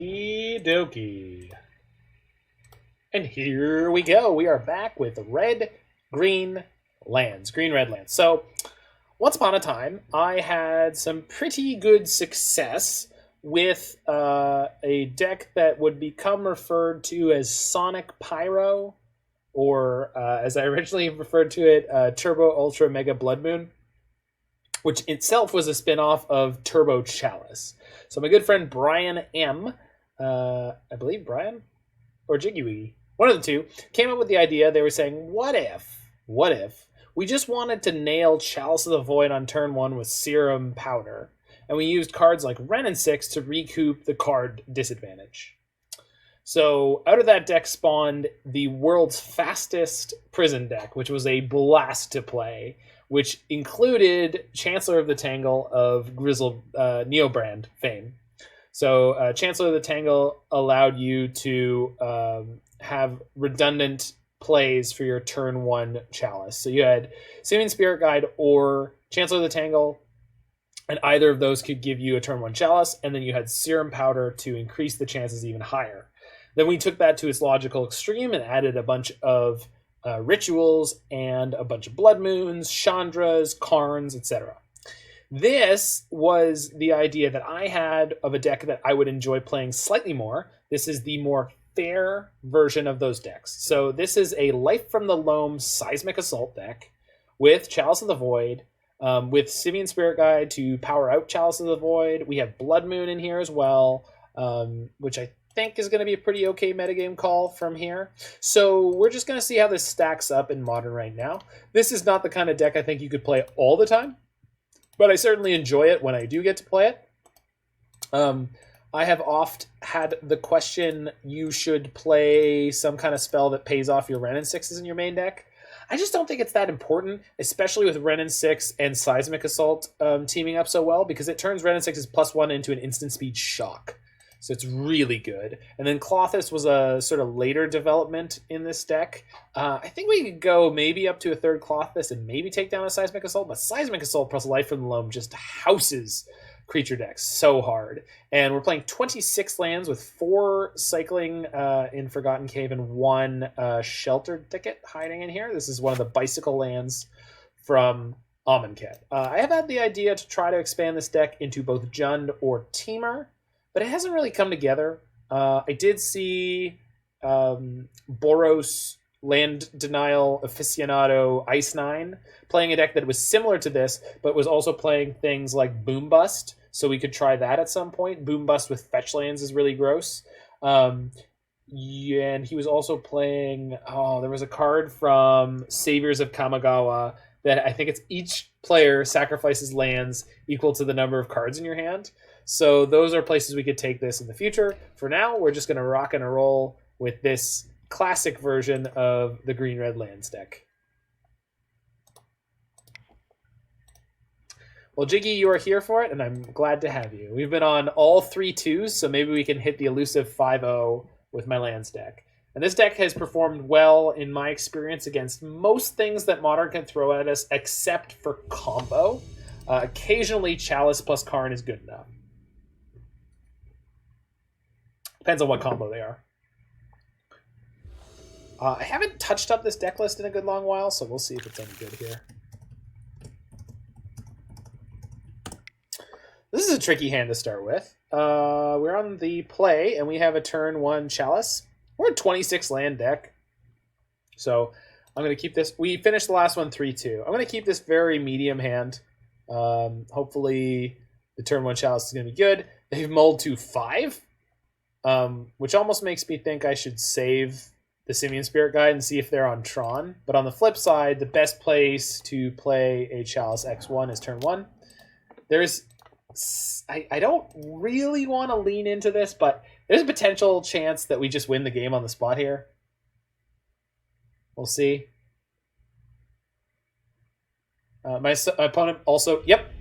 Dokie. And here we go. We are back with red, green lands. Green-red lands. So, once upon a time, I had some pretty good success with a deck that would become referred to as Sonic Pyro, or as I originally referred to it, Turbo Ultra Mega Blood Moon, which itself was a spin-off of Turbo Chalice. So my good friend Brian M., I believe Brian or Jiggy, one of the two, came up with the idea. They were saying, what if we just wanted to nail Chalice of the Void on turn one with Serum Powder, and we used cards like Wrenn and Six to recoup the card disadvantage. So out of that deck spawned the world's fastest prison deck, which was a blast to play, which included Chancellor of the Tangle of Grizzled Neobrand fame. So Chancellor of the Tangle allowed you to have redundant plays for your turn one Chalice. So you had Simian Spirit Guide or Chancellor of the Tangle, and either of those could give you a turn one Chalice, and then you had Serum Powder to increase the chances even higher. Then we took that to its logical extreme and added a bunch of rituals and a bunch of Blood Moons, Chandras, Karns, etc. This was the idea that I had of a deck that I would enjoy playing slightly more. This is the more fair version of those decks. So this is a Life from the Loam Seismic Assault deck with Chalice of the Void, with Simian Spirit Guide to power out Chalice of the Void. We have Blood Moon in here as well, which I think is going to be a pretty okay metagame call from here. So we're just going to see how this stacks up in Modern right now. This is not the kind of deck I think you could play all the time, but I certainly enjoy it when I do get to play it. I have oft had the question, you should play some kind of spell that pays off your Wrenn and Sixes in your main deck. I just don't think it's that important, especially with Wrenn and Six and Seismic Assault teaming up so well, because it turns Wrenn and Six's +1 into an instant speed shock. So it's really good. And then Klothys was a sort of later development in this deck. I think we could go maybe up to a third Klothys and maybe take down a Seismic Assault, but Seismic Assault plus Life from the Loam just houses creature decks so hard. And we're playing 26 lands with 4 cycling in Forgotten Cave and 1 Sheltered Thicket hiding in here. This is one of the bicycle lands from Amonkhet. I have had the idea to try to expand this deck into both Jund or Temur, but it hasn't really come together. I did see Boros Land Denial Aficionado Ice 9 playing a deck that was similar to this, but was also playing things like Boom Bust, so we could try that at some point. Boom Bust with fetch lands is really gross. Yeah, and he was also playing, there was a card from Saviors of Kamigawa that I think it's each player sacrifices lands equal to the number of cards in your hand. So those are places we could take this in the future. For now, we're just going to rock and roll with this classic version of the green-red lands deck. Well, Jiggy, you are here for it, and I'm glad to have you. We've been on all 3 twos, so maybe we can hit the elusive 5-0 with my lands deck. And this deck has performed well, in my experience, against most things that Modern can throw at us, except for combo. Occasionally, Chalice plus Karn is good enough. Depends on what combo they are. I haven't touched up this deck list in a good long while, so we'll see if it's any good here. This is a tricky hand to start with. We're on the play, and we have a turn 1 Chalice. We're a 26 land deck. So I'm going to keep this. We finished the last one 3-2. I'm going to keep this very medium hand. Hopefully the turn 1 Chalice is going to be good. They've mulled to 5, which almost makes me think I should save the Simian Spirit Guide and see if they're on Tron. But on the flip side, the best place to play a Chalice X1 is turn 1. I don't really want to lean into this, but there's a potential chance that we just win the game on the spot here. We'll see. My opponent also... Yep.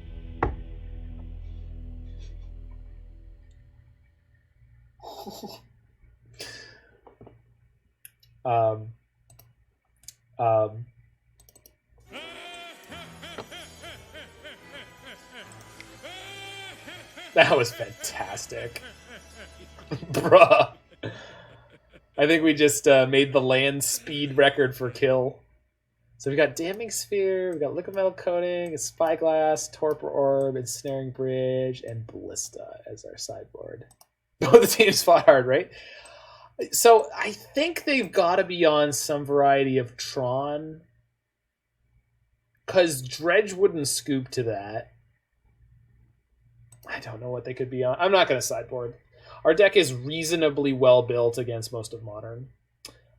That was fantastic. Bruh. I think we just made the land speed record for kill. So we've got Damping Sphere, we've got Liquimetal Coating, a Spyglass, Torpor Orb, Ensnaring Bridge, and Ballista as our sideboard. Both the teams fought hard, right? So I think they've got to be on some variety of Tron. Because Dredge wouldn't scoop to that. I don't know what they could be on. I'm not going to sideboard. Our deck is reasonably well built against most of Modern.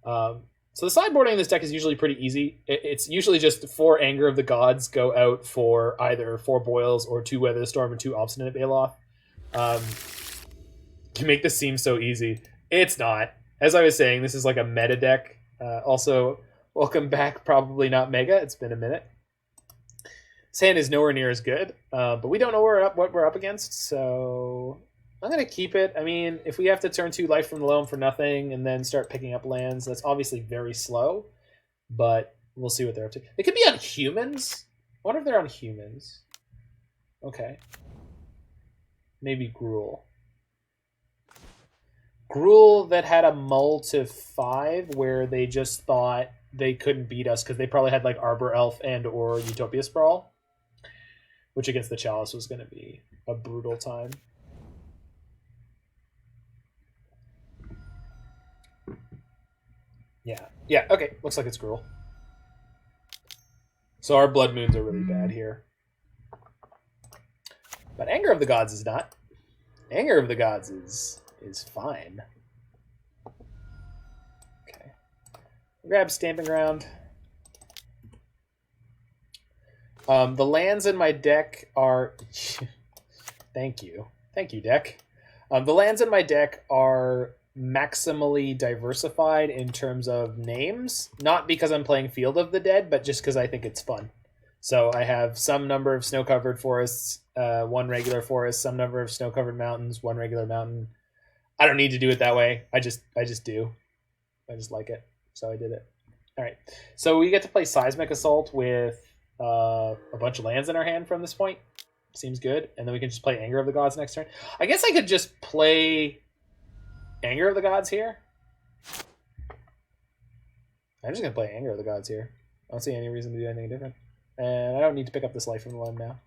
So the sideboarding in this deck is usually pretty easy. It's usually just 4 Anger of the Gods go out for either 4 Boils or 2 Weather the Storm and 2 Obstinate Baloth. You make this seem so easy. It's not. As I was saying, this is like a meta deck. Also, welcome back, probably not Mega. It's been a minute. This hand is nowhere near as good, but we don't know what we're up against, so I'm going to keep it. I mean, if we have to turn 2 Life from the Loam for nothing and then start picking up lands, that's obviously very slow, but we'll see what they're up to. They could be on humans. I wonder if they're on humans. Okay. Maybe Gruul. Gruul that had a mull to 5 where they just thought they couldn't beat us because they probably had like Arbor Elf and or Utopia Sprawl, which against the Chalice was going to be a brutal time. Yeah, okay. Looks like it's Gruul. So our Blood Moons are really bad here. But Anger of the Gods is not. Anger of the Gods is fine. Okay. Grab Stomping Ground. The lands in my deck are... Thank you, deck. The lands in my deck are maximally diversified in terms of names. Not because I'm playing Field of the Dead, but just because I think it's fun. So I have some number of snow-covered forests, 1 regular forest, some number of snow-covered mountains, 1 regular mountain. I don't need to do it that way. I just do. I just like it. So I did it. All right. So we get to play Seismic Assault with a bunch of lands in our hand from this point. Seems good. And then we can just play Anger of the Gods next turn. I guess I could just play Anger of the Gods here. I'm just going to play Anger of the Gods here. I don't see any reason to do anything different. And I don't need to pick up this Life from the Loam now.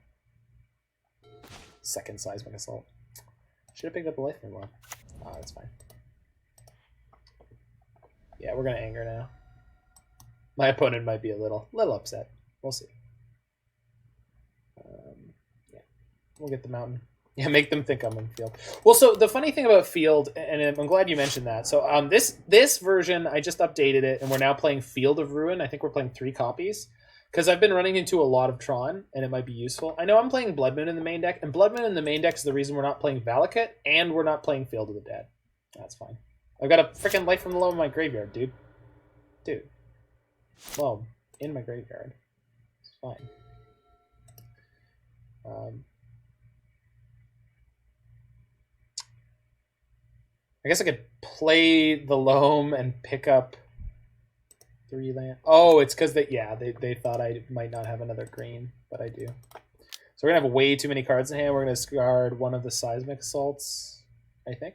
Second Seismic Assault. Should have picked up the Life from the Loam. Oh, that's fine. Yeah, we're going to Anger now. My opponent might be a little upset. We'll see. Yeah, we'll get the mountain. Yeah, make them think I'm in field. Well, so the funny thing about field, and I'm glad you mentioned that. So this version, I just updated it, and we're now playing Field of Ruin. I think we're playing 3 copies. Because I've been running into a lot of Tron, and it might be useful. I know I'm playing Blood Moon in the main deck, and Blood Moon in the main deck is the reason we're not playing Valakut, and we're not playing Field of the Dead. That's fine. I've got a freaking Life from the Loam in my graveyard, dude. Dude. Loam in my graveyard. It's fine. I guess I could play the Loam and pick up 3 land. Oh, it's because they thought I might not have another green, but I do. So we're gonna have way too many cards in hand. We're gonna discard one of the Seismic Assaults, I think.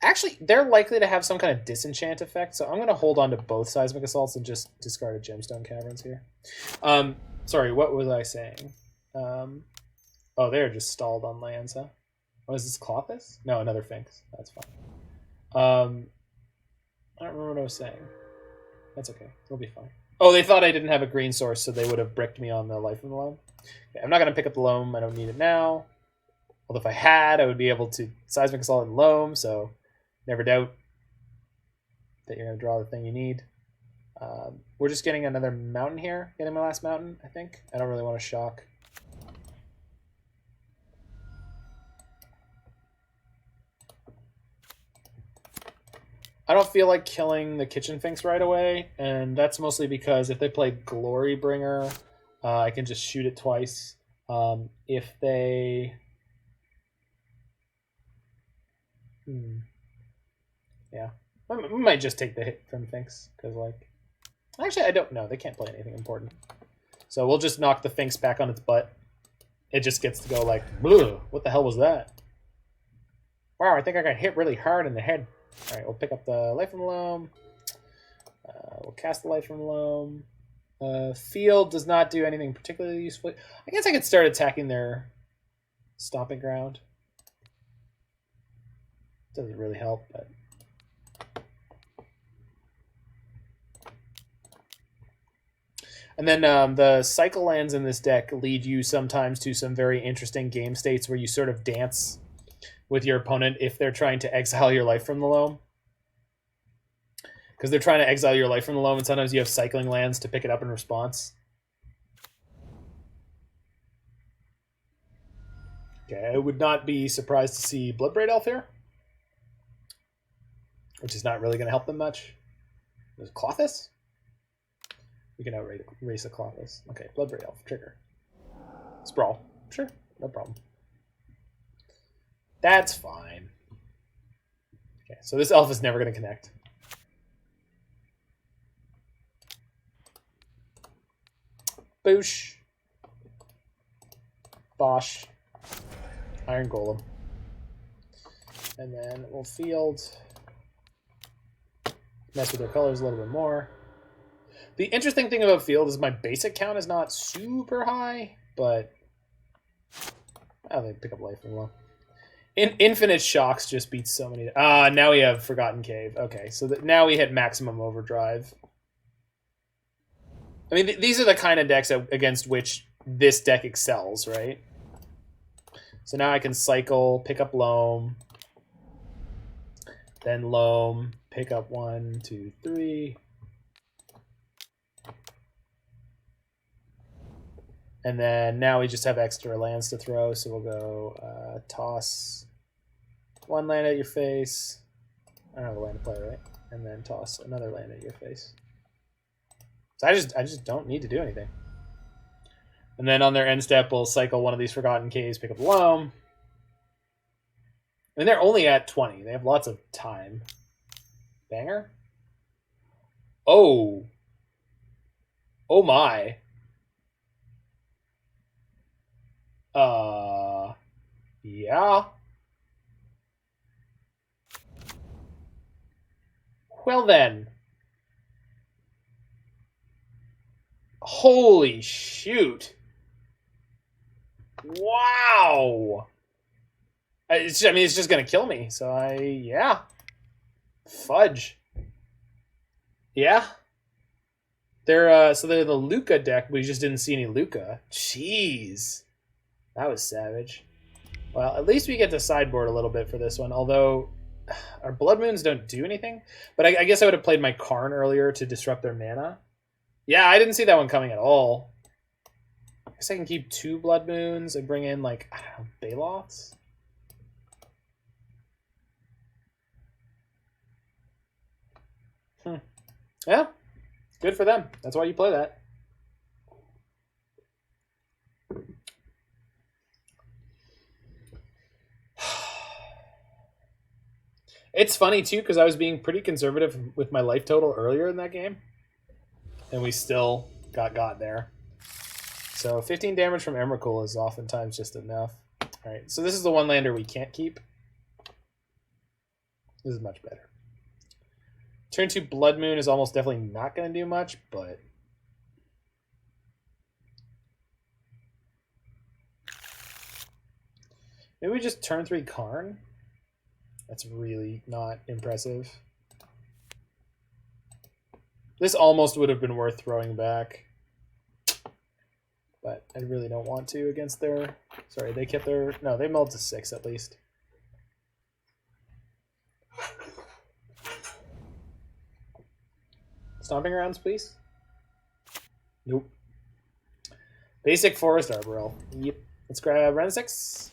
Actually, they're likely to have some kind of disenchant effect, so I'm gonna hold on to both Seismic Assaults and just discard a Gemstone Caverns here. Sorry, what was I saying? Oh, they're just stalled on lands, huh? What is this, Klothys? No, another Finks. That's fine. I don't remember what I was saying. That's okay. It'll be fine. Oh, they thought I didn't have a green source, so they would have bricked me on the Life of the Loam. Okay, I'm not going to pick up the Loam. I don't need it now. Although if I had, I would be able to Seismic Assault and Loam, so never doubt that you're going to draw the thing you need. We're just getting another mountain here. Getting my last mountain, I think. I don't really want to shock. I don't feel like killing the Kitchen Finks right away, and that's mostly because if they play Glorybringer, I can just shoot it twice. If they... Yeah. We might just take the hit from Finks, because, like... Actually, I don't know. They can't play anything important. So we'll just knock the Finks back on its butt. It just gets to go like, bleh, what the hell was that? Wow, I think I got hit really hard in the head. All right, we'll pick up the Life from Loam. We'll cast the Life from Loam. Field does not do anything particularly useful. I guess I could start attacking their Stomping Ground. Doesn't really help, but... And then the cycle lands in this deck lead you sometimes to some very interesting game states where you sort of dance with your opponent if they're trying to exile your Life from the Loam. Because they're trying to exile your Life from the Loam, and sometimes you have cycling lands to pick it up in response. Okay, I would not be surprised to see Bloodbraid Elf here, which is not really going to help them much. There's Klothys? We can outrace a Klothys. Okay, Bloodbraid Elf, trigger. Sprawl. Sure, no problem. That's fine. Okay, so this elf is never going to connect. Boosh. Bosh. Iron Golem. And then we'll field. Mess with their colors a little bit more. The interesting thing about field is my basic count is not super high, but I think pick up Life from Loam. Infinite Shocks just beats so many. Now we have Forgotten Cave. Okay, so now we hit maximum overdrive. I mean, these are the kind of decks against which this deck excels, right? So now I can cycle, pick up Loam, then Loam, pick up 1, 2, 3. And then now we just have extra lands to throw, so we'll go toss 1 land at your face. I don't have a land to play, right? And then toss another land at your face. So I just don't need to do anything. And then on their end step, we'll cycle one of these Forgotten Caves, pick up Loam. I mean, they're only at 20. They have lots of time. Banger? Oh. Oh my. Yeah. Well then. Holy shoot. Wow. It's just going to kill me. So yeah. Fudge. Yeah. They're the Luca deck, but we just didn't see any Luca. Jeez. That was savage. Well, at least we get to sideboard a little bit for this one, although our Blood Moons don't do anything. But I guess I would have played my Karn earlier to disrupt their mana. Yeah, I didn't see that one coming at all. I guess I can keep 2 Blood Moons and bring in, like, I don't know, Baloths? Yeah, good for them. That's why you play that. It's funny, too, because I was being pretty conservative with my life total earlier in that game. And we still got there. So 15 damage from Emrakul is oftentimes just enough. All right, so this is the one lander we can't keep. This is much better. Turn 2 Blood Moon is almost definitely not going to do much, but... maybe we just turn 3 Karn? That's really not impressive. This almost would have been worth throwing back. But I really don't want to against their... sorry, they kept their... no, they milled to 6 at least. Stomping Grounds, please? Nope. Basic Forest Arbor Elf. Yep. Let's grab Wrenn and Six.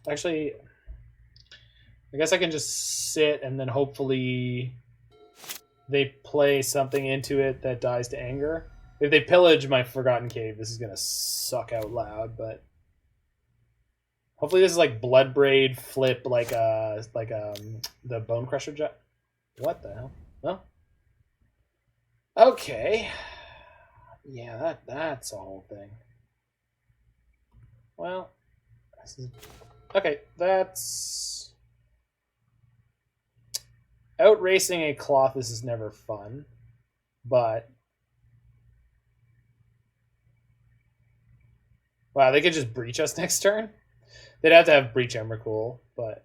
Actually, I guess I can just sit and then hopefully they play something into it that dies to anger. If they pillage my Forgotten Cave, this is going to suck out loud, but hopefully this is like Bloodbraid flip like the Bone Crusher jet. What the hell? No? Okay. Yeah, that's a whole thing. Well, this is... Okay, that's... Outracing a Klothys is never fun, but... Wow, they could just breach us next turn? They'd have to have Breach Emrakul, but...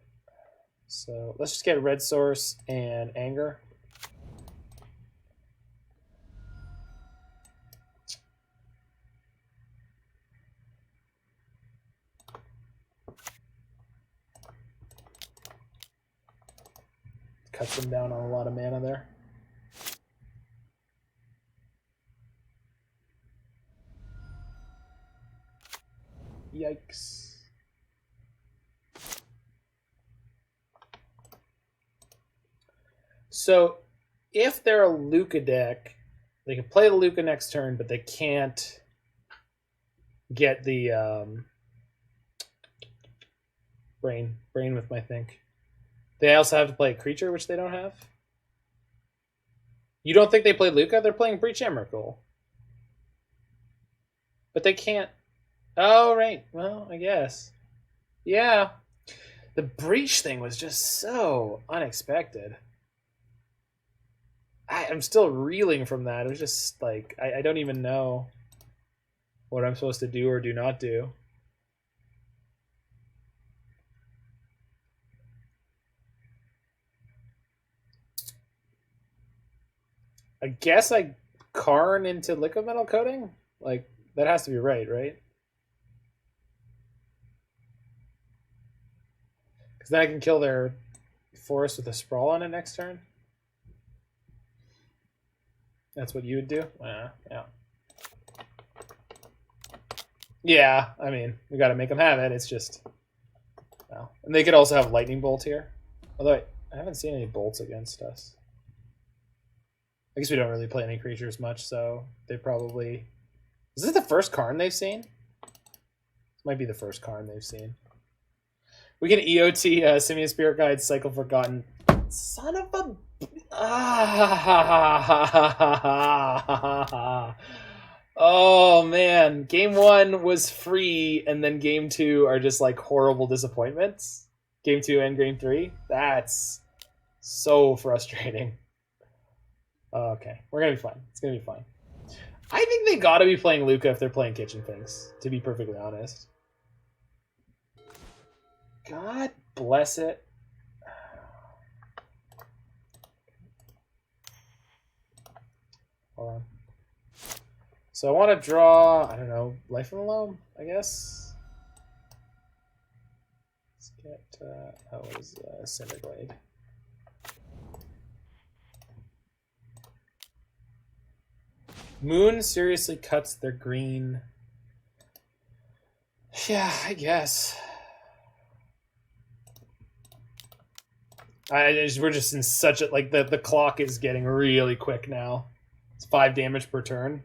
So, let's just get Red Source and Anger. Cuts them down on a lot of mana there. Yikes. So, if they're a Luca deck, they can play the Luca next turn, but they can't get the brain with my think. They also have to play a creature, which they don't have. You don't think they play Luca? They're playing Breach Emrakul. But they can't... Oh, right. Well, I guess. Yeah. The Breach thing was just so unexpected. I'm still reeling from that. It was just like, I don't even know what I'm supposed to do or do not do. I guess I Karn into Liquimetal Coating? Like, that has to be right? Because then I can kill their forest with a Sprawl on it next turn. That's what you would do? Yeah. Yeah, I mean, we got to make them have it. It's just... Well. And they could also have Lightning Bolt here. Although I haven't seen any bolts against us. I guess we don't really play any creatures much, so they probably... Is this the first Karn they've seen? This might be the first Karn they've seen. We can EOT Simian Spirit Guide, Cycle Forgotten. Son of a... Oh, man. Game 1 was free, and then Game 2 are just like horrible disappointments. Game 2 and Game 3. That's so frustrating. Okay, we're going to be fine. It's going to be fine. I think they got to be playing Luca if they're playing Kitchen Finks, to be perfectly honest. God bless it. Hold on. So I want to draw, I don't know, Life in the Loam, I guess. Let's get, what is Cinder Glade? Moon seriously cuts their green. Yeah, I guess. We're just in such a... Like, the clock is getting really quick now. It's 5 damage per turn.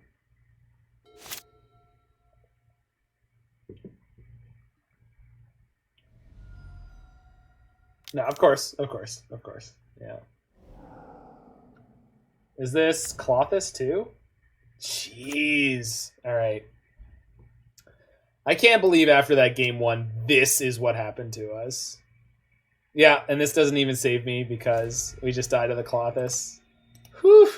No, of course. Yeah. Is this Klothys too? Jeez. All right. I can't believe after that Game 1, this is what happened to us. Yeah, and this doesn't even save me because we just died to the Klothys. Whew.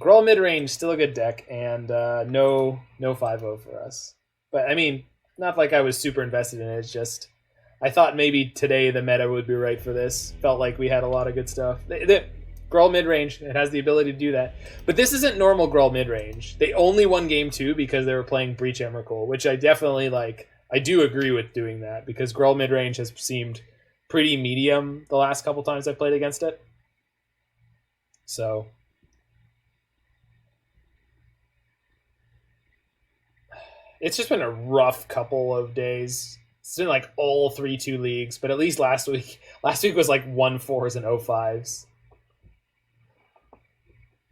Gruul midrange, still a good deck, and no 5-0 for us. But, I mean, not like I was super invested in it. It's just, I thought maybe today the meta would be right for this. Felt like we had a lot of good stuff. Gruul midrange, it has the ability to do that. But this isn't normal Gruul midrange. They only won Game 2 because they were playing Breach Emrakul, which I definitely like. I do agree with doing that because Gruul midrange has seemed pretty medium the last couple times I played against it. So... It's just been a rough couple of days. It's been like all 3-2 leagues, but at least last week was like 1-4s and 0-5s.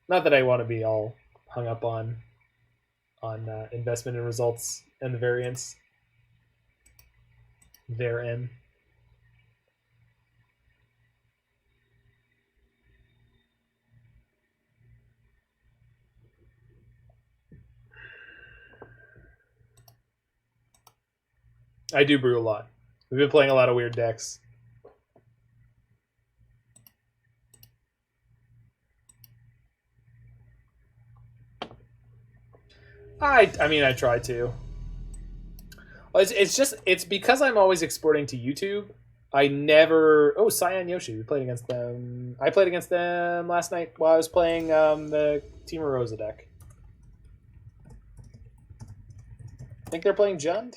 Not that I want to be all hung up on investment and results and the variance therein. I do brew a lot. We've been playing a lot of weird decks. I mean, I try to. It's because I'm always exporting to YouTube. I never. Oh, Cyan Yoshi. We played against them. I played against them last night while I was playing the Team Rosa deck. I think they're playing Jund.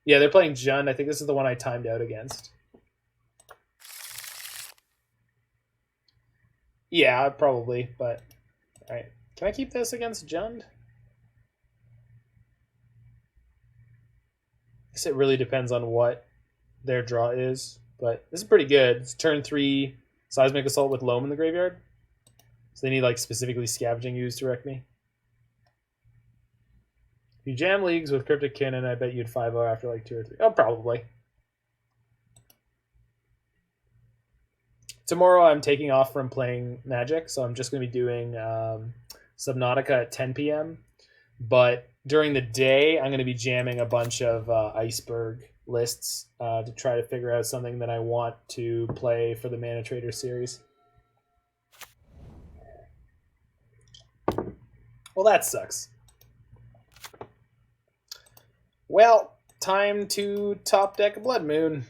Yeah, they're playing Jund. I think this is the one I timed out against. Yeah, probably. But all right, can I keep this against Jund? I guess it really depends on what their draw is, but this is pretty good. It's turn 3 Seismic Assault with Loam in the graveyard. So they need like specifically Scavenging Ooze to wreck me. If you jam leagues with Cryptic Cannon, I bet you'd 5-0 after like 2 or 3. Oh, probably. Tomorrow I'm taking off from playing Magic, so I'm just going to be doing Subnautica at 10 p.m. But during the day, I'm going to be jamming a bunch of Iceberg lists to try to figure out something that I want to play for the Mana Trader series. Well, that sucks. Well, time to top deck Blood Moon.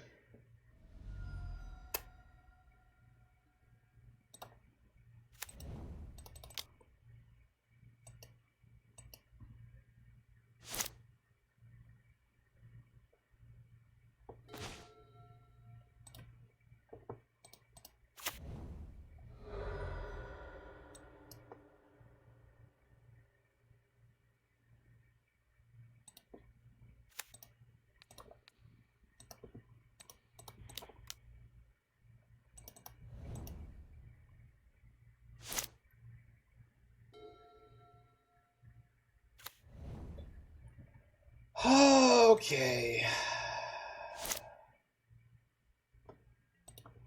Okay.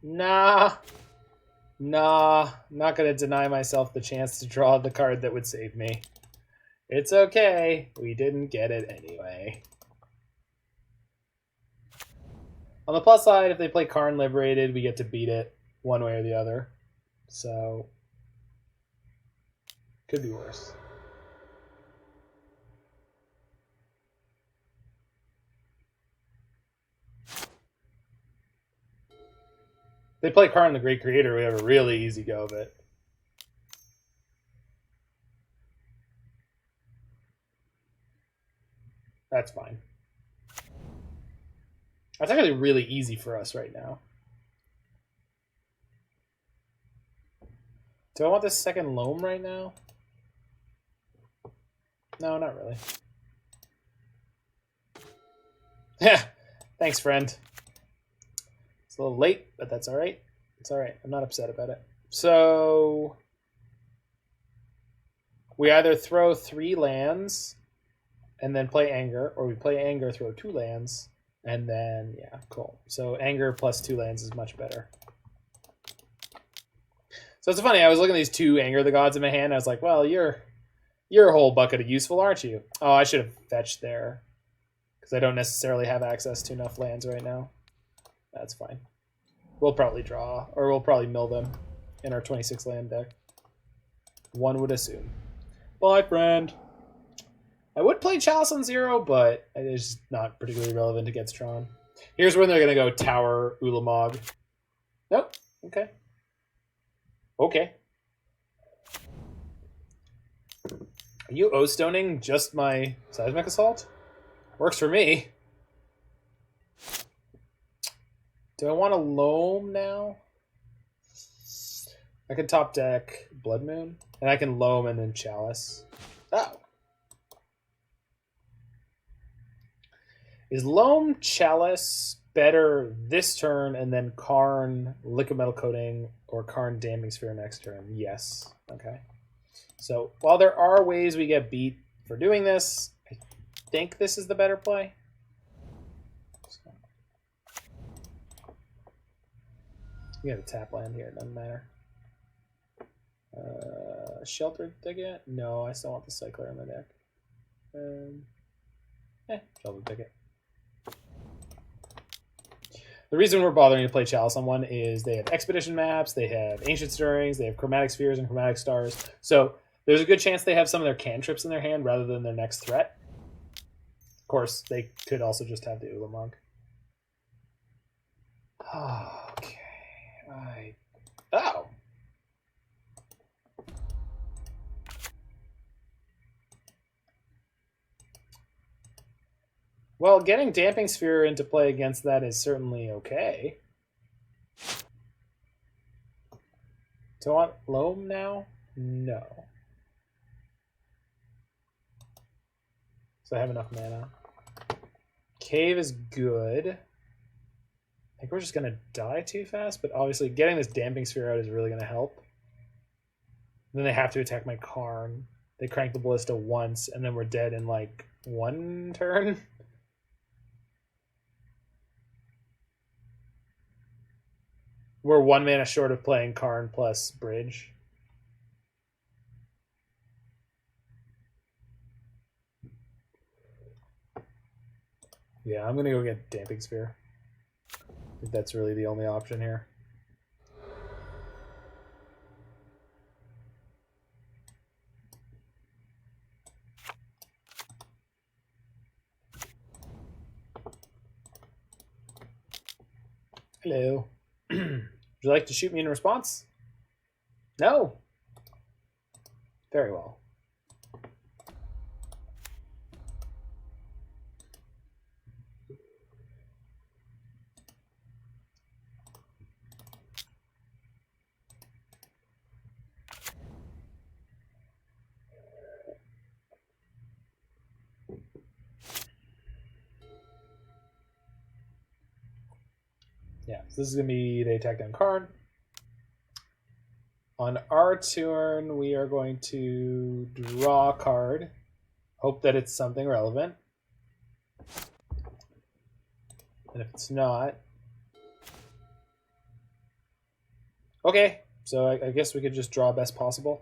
Nah, not gonna deny myself the chance to draw the card that would save me. It's okay, we didn't get it anyway. On the plus side, if they play Karn Liberated, we get to beat it one way or the other. So, could be worse. If they play Karn the Great Creator, we have a really easy go of it. That's fine. That's actually really easy for us right now. Do I want this second Loam right now? No, not really. Yeah, thanks, friend. It's a little late, but that's all right. It's all right. I'm not upset about it. So we either throw 3 lands and then play Anger, or we play Anger, throw 2 lands, and then, yeah, cool. So Anger plus 2 lands is much better. So it's funny, I was looking at these 2 Anger the Gods in my hand, I was like, well, you're a whole bucket of useful, aren't you? Oh, I should have fetched there, because I don't necessarily have access to enough lands right now. That's fine. We'll probably draw, or we'll probably mill them in our 26 land deck. One would assume. Bye, friend. I would play Chalice on 0, but it is not particularly relevant against Tron. Here's when they're going to go Tower Ulamog. Nope. Okay. Okay. Are you O-stoning just my Seismic Assault? Works for me. Do I want a Loam now? I can top deck Blood Moon, and I can Loam and then Chalice. Oh. Is Loam Chalice better this turn and then Karn Liquimetal Coating or Karn Damning Sphere next turn? Yes. Okay. So while there are ways we get beat for doing this, I think this is the better play. We got a tap land here, it doesn't matter. Sheltered Thicket? No, I still want the Cycler in my deck. Sheltered Thicket. The reason we're bothering to play Chalice on one is they have Expedition maps, they have Ancient Stirrings, they have Chromatic Spheres and Chromatic Stars. So there's a good chance they have some of their cantrips in their hand rather than their next threat. Of course, they could also just have the Ulamog. Okay. Oh! Well, getting Damping Sphere into play against that is certainly okay. Do I want Loam now? No. So I have enough mana. Cave is good. I think we're just going to die too fast, but obviously getting this Damping Sphere out is really going to help. And then they have to attack my Karn. They crank the Ballista once, and then we're dead in like one turn. We're 1 mana short of playing Karn plus Bridge. Yeah, I'm going to go get Damping Sphere. I think that's really the only option here. Hello. Would you like to shoot me in response? No. Very well. Yeah, so this is going to be the attack on Karn. On our turn, we are going to draw a card. Hope that it's something relevant. And if it's not... Okay, so I guess we could just draw best possible.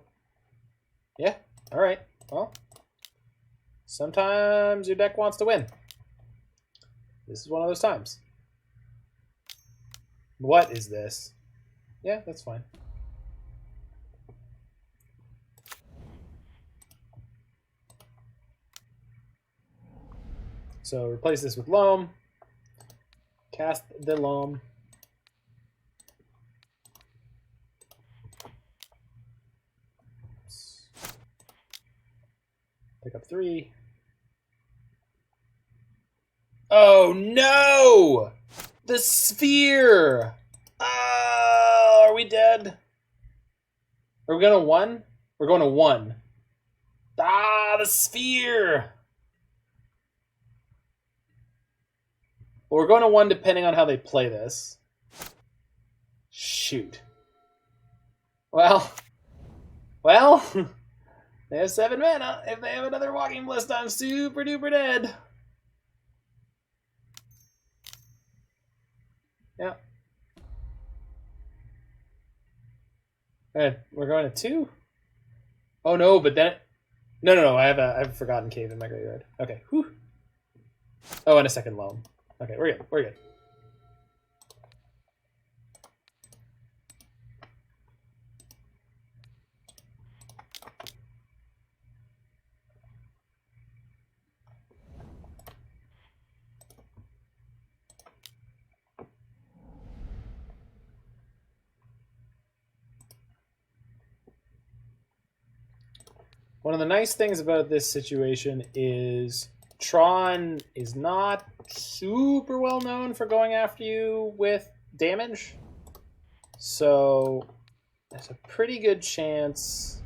Yeah, alright. Well, sometimes your deck wants to win. This is one of those times. What is this? Yeah, that's fine. So replace this with Loam. Cast the Loam. Oops. Pick up 3. Oh no! The sphere! Oh, are we dead? Are we going to 1? We're going to 1. Ah, the sphere! Well, we're going to 1 depending on how they play this. Shoot. Well, they have 7 mana. If they have another Walking Ballista, I'm super duper dead. Yeah. Alright, we're going to 2? Oh no, but then... No, I have a Forgotten Cave in my graveyard. Okay, whew. Oh, and a second Loam. Okay, we're good, we're good. One of the nice things about this situation is Tron is not super well known for going after you with damage. So there's a pretty good chance.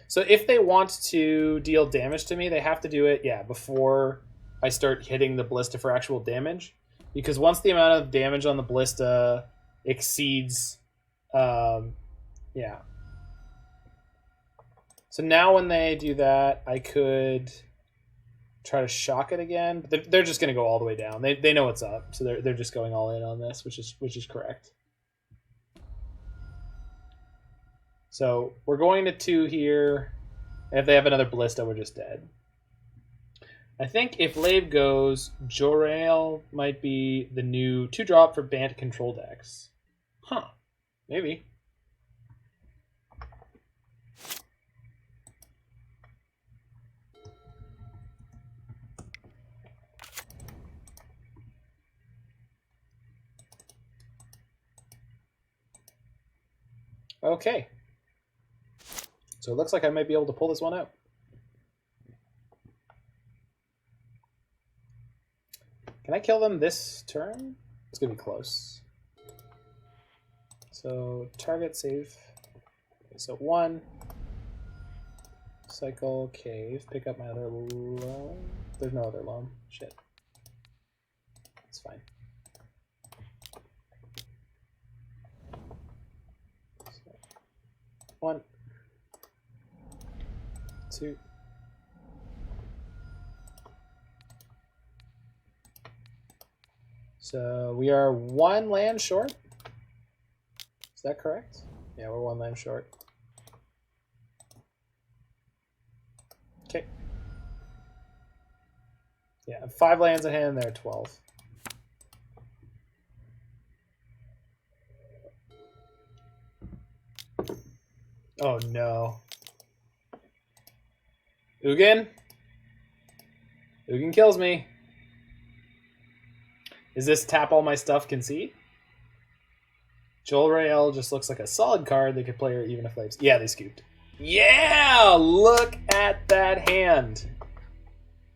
So if they want to deal damage to me, they have to do it, yeah, before I start hitting the Ballista for actual damage. Because once the amount of damage on the Ballista exceeds, yeah. So now when they do that, I could try to shock it again. But they're just going to go all the way down. They know what's up, so they're just going all in on this, which is correct. So we're going to 2 here. And if they have another Ballista, we're just dead. I think if Lave goes, Jorail might be the new 2-drop for Bant control decks. Huh. Maybe. Okay. So it looks like I might be able to pull this one out. Can I kill them this turn? It's going to be close. So target save. Okay, so 1. Cycle cave. Pick up my other loam. There's no other loam. Shit. It's fine. So, 1. 2. So we are 1 land short. Is that correct? Yeah, we're 1 land short. Okay. Yeah, 5 lands in hand, there are 12. Oh no. Ugin? Ugin kills me. Is this tap all my stuff concede? Jorail just looks like a solid card they could play or even if they... Yeah, they scooped. Yeah! Look at that hand.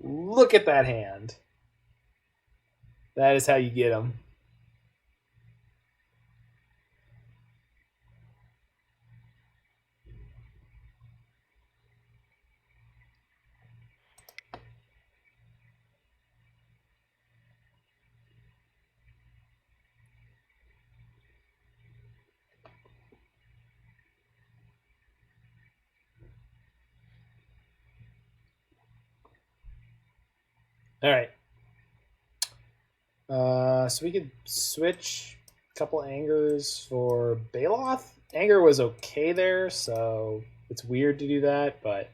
Look at that hand. That is how you get them. All right. So we could switch a couple Angers for Baloth. Anger was okay there, so it's weird to do that, but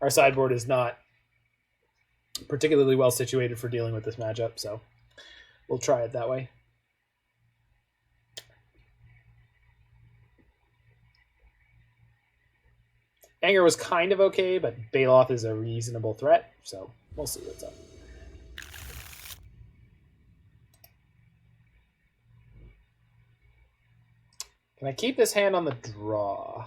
our sideboard is not particularly well situated for dealing with this matchup, so we'll try it that way. Anger was kind of okay, but Baloth is a reasonable threat, so we'll see what's up. Can I keep this hand on the draw?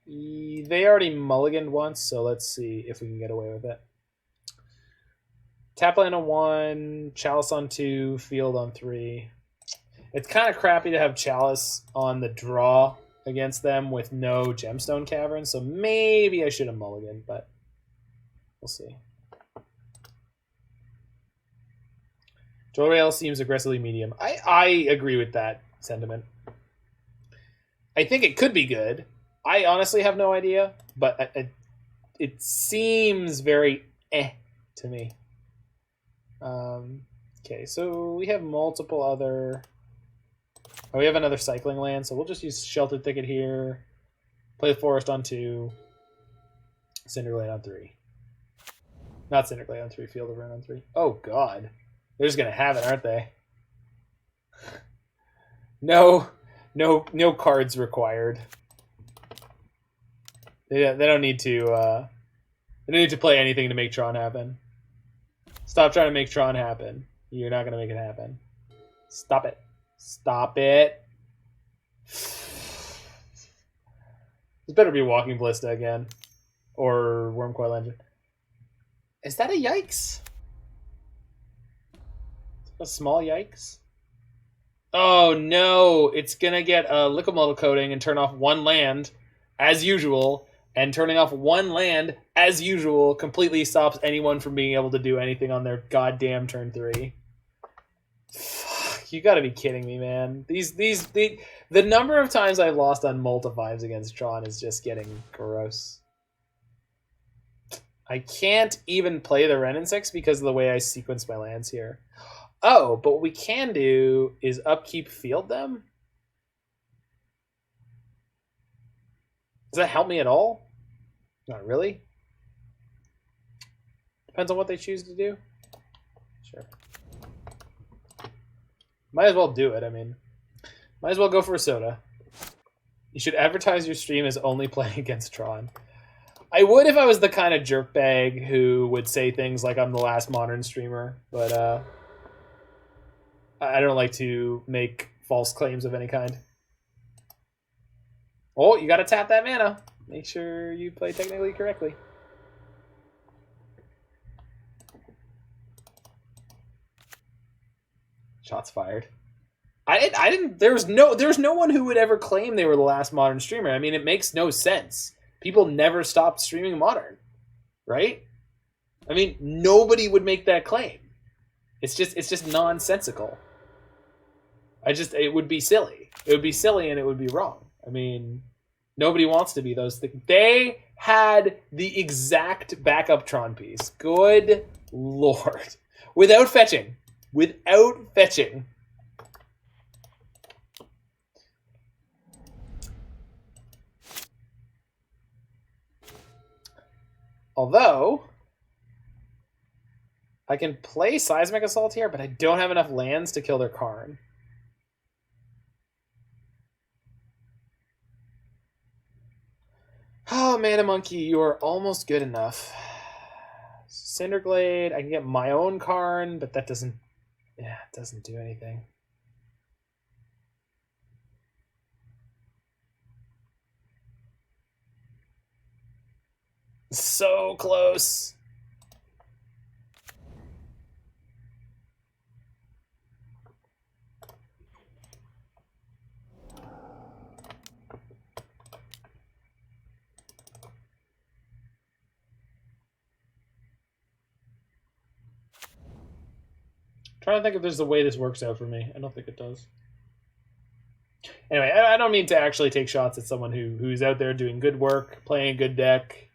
They already mulliganed once, so let's see if we can get away with it. Tap land on 1, Chalice on 2, Field on 3. It's kind of crappy to have Chalice on the draw against them with no Gemstone Caverns, so maybe I should have mulliganed, but we'll see. Jorail seems aggressively medium. I agree with that sentiment. I think it could be good. I honestly have no idea, but it seems very to me. Okay, so we have multiple other... Oh, we have another cycling land, so we'll just use Sheltered Thicket here. Play the Forest on 2. Cinder Glade on 3. Not Cinder Glade on 3, Field of Wrenn on 3. Oh, God. They're just going to have it, aren't they? No cards required. They don't need to. They don't need to play anything to make Tron happen. Stop trying to make Tron happen. You're not gonna make it happen. Stop it. Stop it. This better be Walking Ballista again, or Wormcoil Engine. Is that a yikes? A small yikes? Oh no, it's gonna get a Liquimetal Coating and turn off 1 land, as usual, and turning off 1 land, as usual, completely stops anyone from being able to do anything on their goddamn turn 3. Fuck, you gotta be kidding me, man. The number of times I've lost on multi-5s against Tron is just getting gross. I can't even play the Wrenn and Six because of the way I sequence my lands here. Oh, but what we can do is upkeep field them? Does that help me at all? Not really. Depends on what they choose to do. Sure. Might as well do it, I mean. Might as well go for a soda. You should advertise your stream as only playing against Tron. I would if I was the kind of jerkbag who would say things like I'm the last modern streamer, but I don't like to make false claims of any kind. Oh, you gotta tap that mana. Make sure you play technically correctly. Shots fired. I didn't. There's no one who would ever claim they were the last modern streamer. I mean, it makes no sense. People never stopped streaming Modern, right? I mean, nobody would make that claim. It's just nonsensical. It would be silly. It would be silly and it would be wrong. I mean, nobody wants to be those things. They had the exact backup Tron piece. Good Lord. Without fetching. Without fetching. Although, I can play Seismic Assault here, but I don't have enough lands to kill their Karn. Oh, Mana Monkey, you are almost good enough. Cinder Glade, I can get my own Karn, but that doesn't... Yeah, it doesn't do anything. So close. Trying to think if there's a way this works out for me. I don't think it does. Anyway, I don't mean to actually take shots at someone who's out there doing good work, playing a good deck,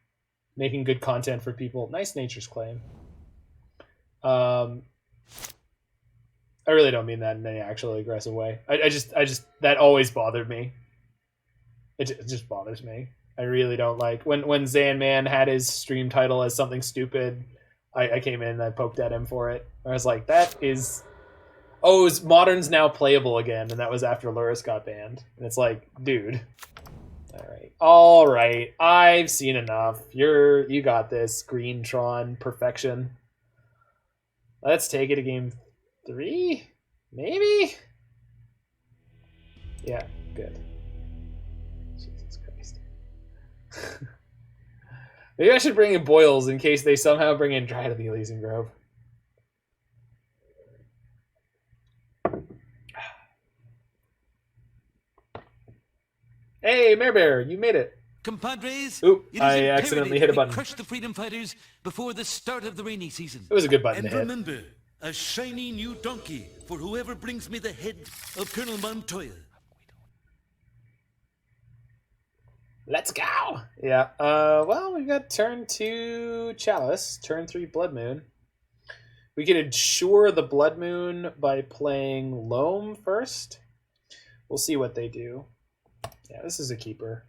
making good content for people. Nice Nature's Claim. I really don't mean that in any actually aggressive way. I just that always bothered me. It just bothers me. I really don't like when Zanman had his stream title as something stupid. I came in and I poked at him for it. I was like, that is... Oh, Modern's now playable again, and that was after Luris got banned. And it's like, dude. All right. I've seen enough. You got this, Green Tron perfection. Let's take it to game 3? Maybe? Yeah, good. Jesus Christ. Maybe I should bring in Boils in case they somehow bring in Dryad of the Elysian Grove. Hey, Mare Bear, you made it. Compadres, Oop, I accidentally hit a button. Crush the freedom fighters before the start of the rainy season. It was a good button to hit. And remember, a shiny new donkey for whoever brings me the head of Colonel Montoya. Let's go! Yeah, well, we've got turn 2 Chalice, turn 3 Blood Moon. We can ensure the Blood Moon by playing Loam first. We'll see what they do. Yeah, this is a keeper.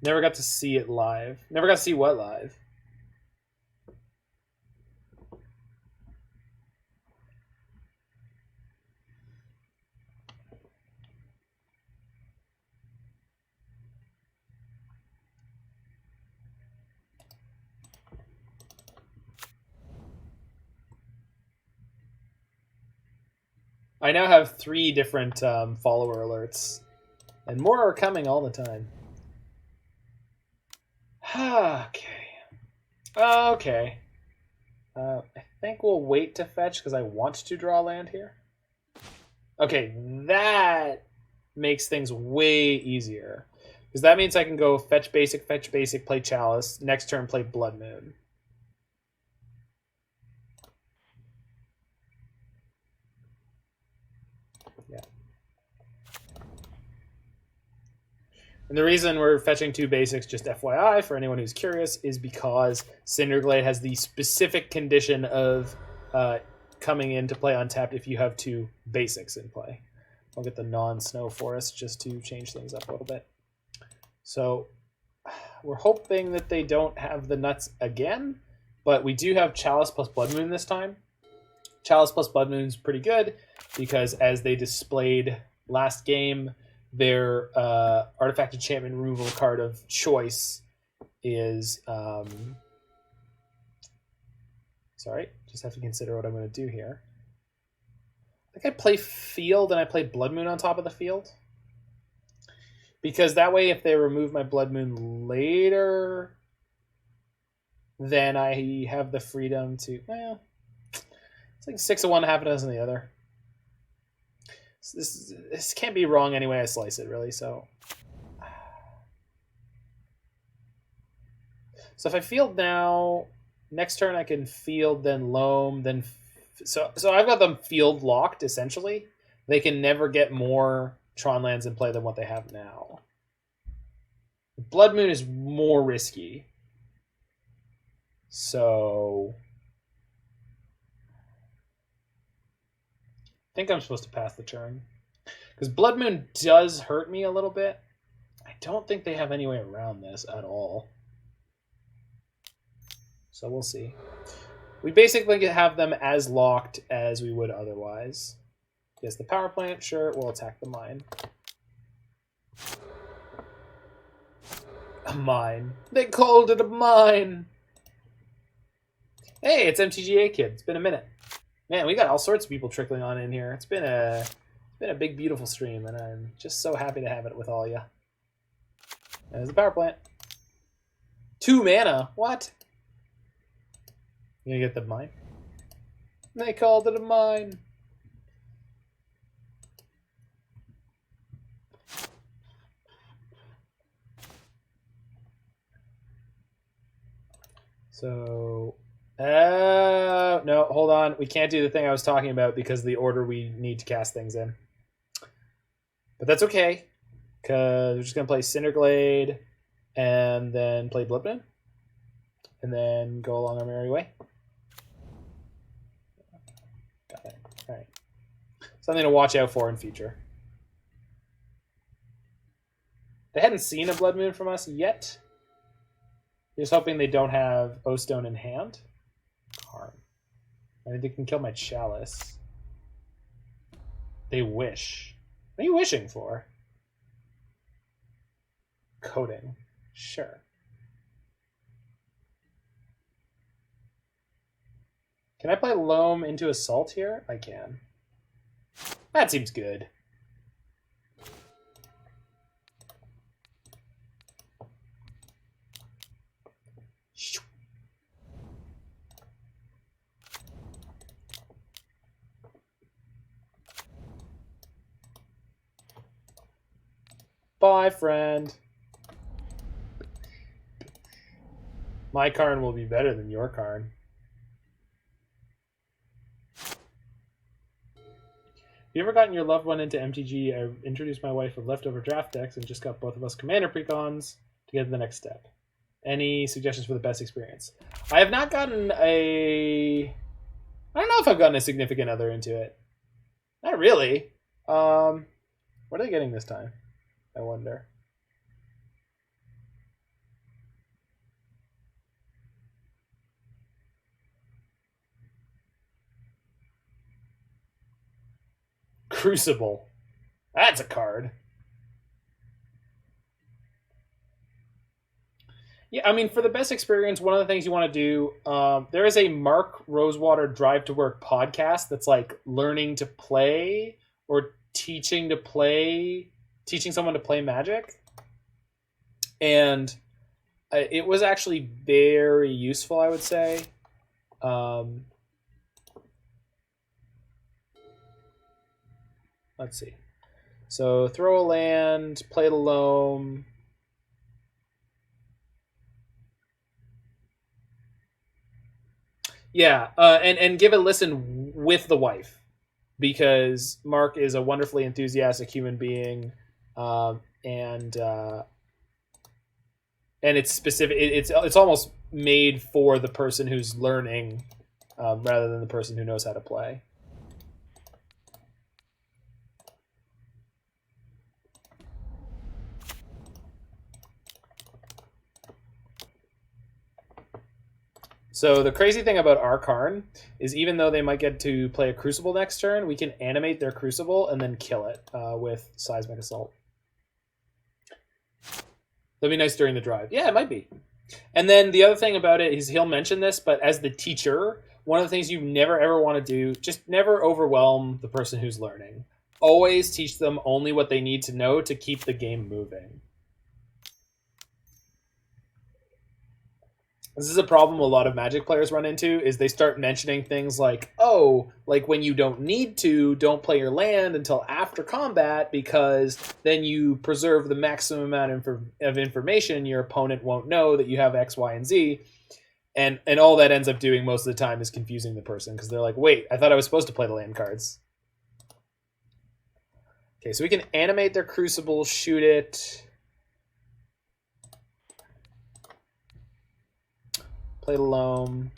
Never got to see it live. Never got to see what live? I now have 3 different follower alerts, and more are coming all the time. Okay. I think we'll wait to fetch because I want to draw land here. Okay, that makes things way easier. Because that means I can go fetch basic, play Chalice, next turn play Blood Moon. Yeah. And the reason we're fetching 2 basics, just FYI, for anyone who's curious, is because Cinder Glade has the specific condition of coming into play untapped if you have 2 basics in play. I'll get the non-snow forest just to change things up a little bit. So We're hoping that they don't have the nuts again, but we do have Chalice plus Blood Moon this time. Chalice plus Blood Moon is pretty good because as they displayed last game, their artifact enchantment removal card of choice is... sorry, just have to consider what I'm going to do here. I think I play Field and I play Blood Moon on top of the field. Because that way, if they remove my Blood Moon later, then I have the freedom to... Well, it's like 6 of one, half a dozen of the other. So this can't be wrong any way I slice it, really, so... So if I field now, next turn I can field, then Loam, then... So I've got them field locked, essentially. They can never get more Tron lands in play than what they have now. Blood Moon is more risky. So... I think I'm supposed to pass the turn. Because Blood Moon does hurt me a little bit. I don't think they have any way around this at all. So we'll see. We basically have them as locked as we would otherwise. Yes, the power plant, sure, we'll attack the mine. A mine. They called it a mine! Hey, it's MTGA Kid. It's been a minute. Man, we got all sorts of people trickling on in here. It's been a big, beautiful stream, and I'm just so happy to have it with all of you. There's the power plant. 2 mana? What? You gonna get the mine? They called it a mine. So, no, hold on. We can't do the thing I was talking about because of the order we need to cast things in. But that's okay, because we're just going to play Cinder Glade and then play Blood Moon, and then go along our merry way. Got it. All right. Something to watch out for in future. They hadn't seen a Blood Moon from us yet. Just hoping they don't have O-Stone in hand. Karn. I think they can kill my Chalice. They wish. What are you wishing for? Coating. Sure. Can I play Loam into Assault here? I can. That seems good. Bye, friend. My Karn will be better than your Karn. Have you ever gotten your loved one into MTG? I introduced my wife with leftover draft decks and just got both of us commander precons to get to the next step. Any suggestions for the best experience? I have not gotten a... I don't know if I've gotten a significant other into it. Not really. What are they getting this time? I wonder. Crucible. That's a card. Yeah, I mean, for the best experience, one of the things you want to do, there is a Mark Rosewater Drive to Work podcast that's like learning to play or teaching someone to play Magic. And it was actually very useful, I would say. Let's see. So throw a land, play the Loam. Yeah, and give a listen with the wife, because Mark is a wonderfully enthusiastic human being, and it's specific. It's almost made for the person who's learning, rather than the person who knows how to play. So the crazy thing about our Karn is even though they might get to play a Crucible next turn, we can animate their Crucible and then kill it with Seismic Assault. That'd be nice during the drive. Yeah, it might be. And then the other thing about it is he'll mention this, but as the teacher, one of the things you never ever want to do, just never overwhelm the person who's learning. Always teach them only what they need to know to keep the game moving. This is a problem a lot of Magic players run into, is they start mentioning things like, oh, like when you don't need to, don't play your land until after combat, because then you preserve the maximum amount of information your opponent won't know that you have X, Y, and Z. And all that ends up doing most of the time is confusing the person, because they're like, wait, I thought I was supposed to play the land cards. Okay, so we can animate their Crucible, shoot it. Play the Loam,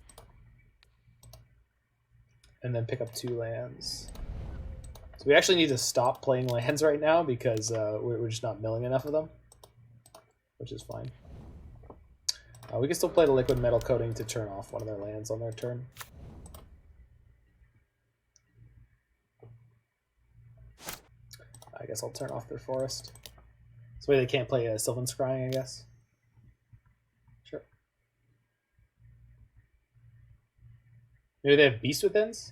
and then pick up 2 lands. So we actually need to stop playing lands right now because we're just not milling enough of them, which is fine. We can still play the Liquimetal Coating to turn off one of their lands on their turn. I guess I'll turn off their forest. This way they can't play a Sylvan Scrying, I guess. Sure. Maybe they have Beast Withins?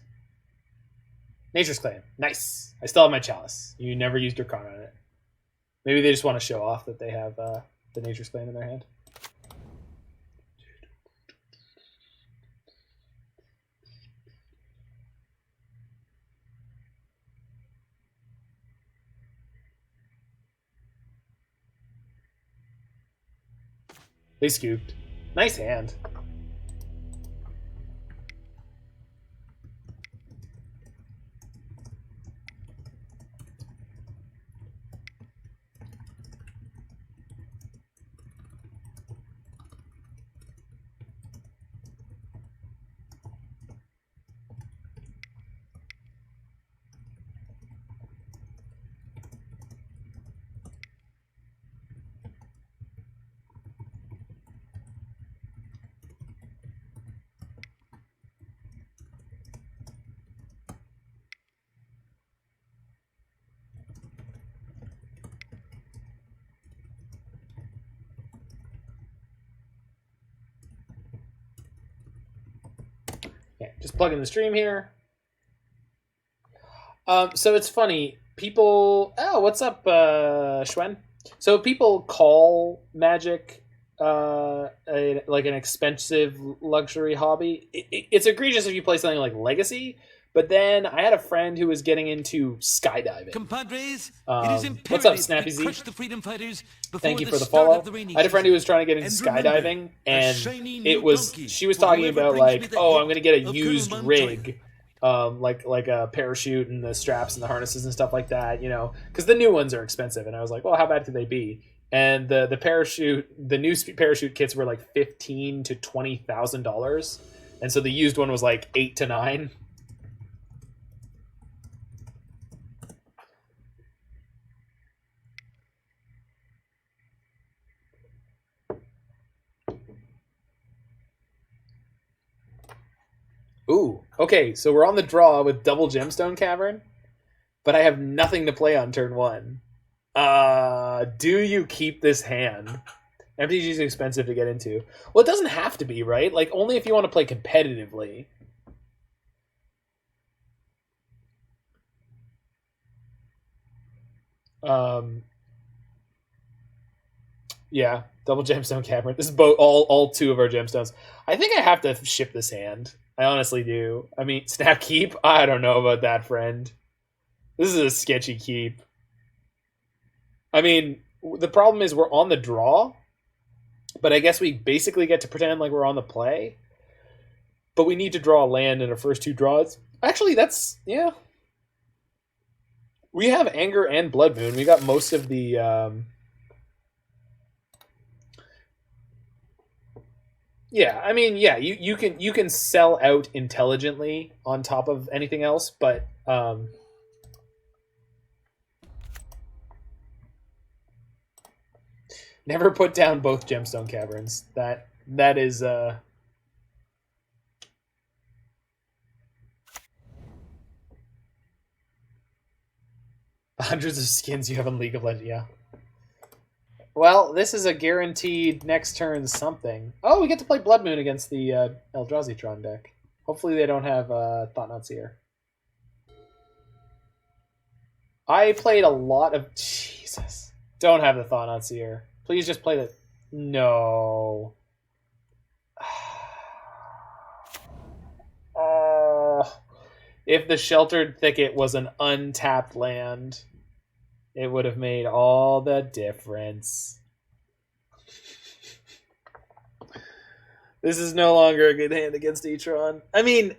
Nature's Claim. Nice. I still have my Chalice. You never used your Karn on it. Maybe they just want to show off that they have the Nature's Claim in their hand. They scooped. Nice hand. Yeah, just plug in the stream here. So it's funny. People... Oh, what's up, Schwen? So people call Magic like an expensive luxury hobby. It's egregious if you play something like Legacy, but then I had a friend who was getting into skydiving. Compadres, it is imperative what's up, Snappy Z? crush the freedom fighters Thank you before for the start follow. of the rainy I had a friend who was trying to get into And remember, skydiving, and shiny it new was donkey she was for talking whoever about brings me like, the oh, head I'm gonna get a of used Colonel rig, like a parachute and the straps and the harnesses and stuff like that, you know, because the new ones are expensive. And I was like, well, how bad could they be? And the parachute, the new parachute kits were like $15,000 to $20,000, and so the used one was like 8 to 9. Ooh, okay, so we're on the draw with double Gemstone Cavern, but I have nothing to play on turn 1. Do you keep this hand? MTG is expensive to get into. Well, it doesn't have to be, right? Like, only if you want to play competitively. Yeah, double Gemstone Cavern. This is both all 2 of our gemstones. I think I have to ship this hand. I honestly do. I mean, snap keep? I don't know about that, friend. This is a sketchy keep. I mean, the problem is we're on the draw, but I guess we basically get to pretend like we're on the play. But we need to draw a land in our first 2 draws. Actually, that's... yeah. We have Anger and Blood Moon. We got most of the... Yeah, I mean, yeah, you can sell out intelligently on top of anything else, but never put down both Gemstone Caverns. That is hundreds of skins you have in League of Legends. Yeah. Well, this is a guaranteed next turn something. Oh, we get to play Blood Moon against the Eldrazi deck. Hopefully they don't have Thought-Knot Seer. I played a lot of... Jesus. Don't have the Thought-Knot Seer. Please just play the... No. If the Sheltered Thicket was an untapped land, it would have made all the difference. This is no longer a good hand against E-Tron. I mean,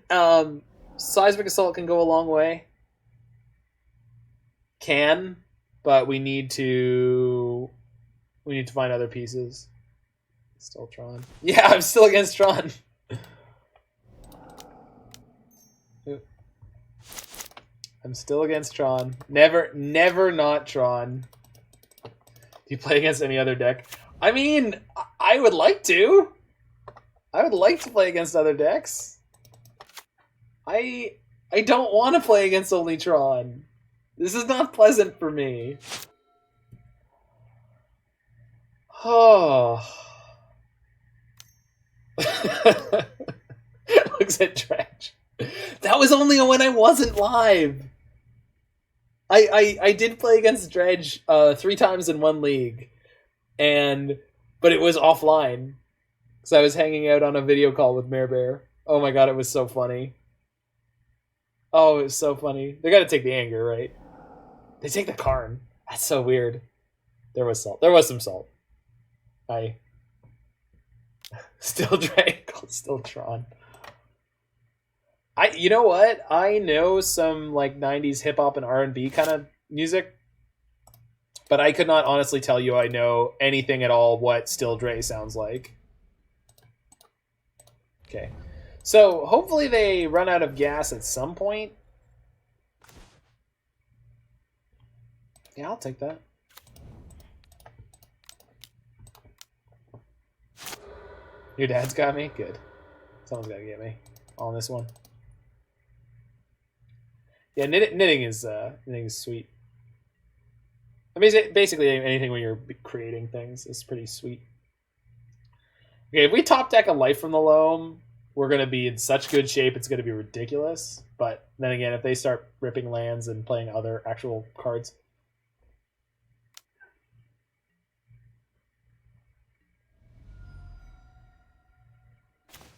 Seismic Assault can go a long way. But we need to find other pieces. Still Tron. Yeah, I'm still against Tron. I'm still against Tron. Never not Tron. Do you play against any other deck? I mean, I would like to. I would like to play against other decks. I don't want to play against only Tron. This is not pleasant for me. Oh. Looks at Dredge. That was only when I wasn't live. I did play against Dredge 3 times in one league, but it was offline because I was hanging out on a video call with Mare Bear. Oh my god, it was so funny. Oh, it was so funny. They got to take the anger, right? They take the Karn. That's so weird. There was salt. There was some salt. Still Drake. Still Tron. You know what? I know some like 90s hip hop and R&B kind of music, but I could not honestly tell you I know anything at all what Still Dre sounds like. Okay. So hopefully they run out of gas at some point. Yeah, I'll take that. Your dad's got me? Good. Someone's got to get me on this one. Yeah, knitting is sweet. I mean, basically anything when you're creating things is pretty sweet. Okay, if we top deck a Life from the Loam, we're going to be in such good shape, it's going to be ridiculous. But then again, if they start ripping lands and playing other actual cards...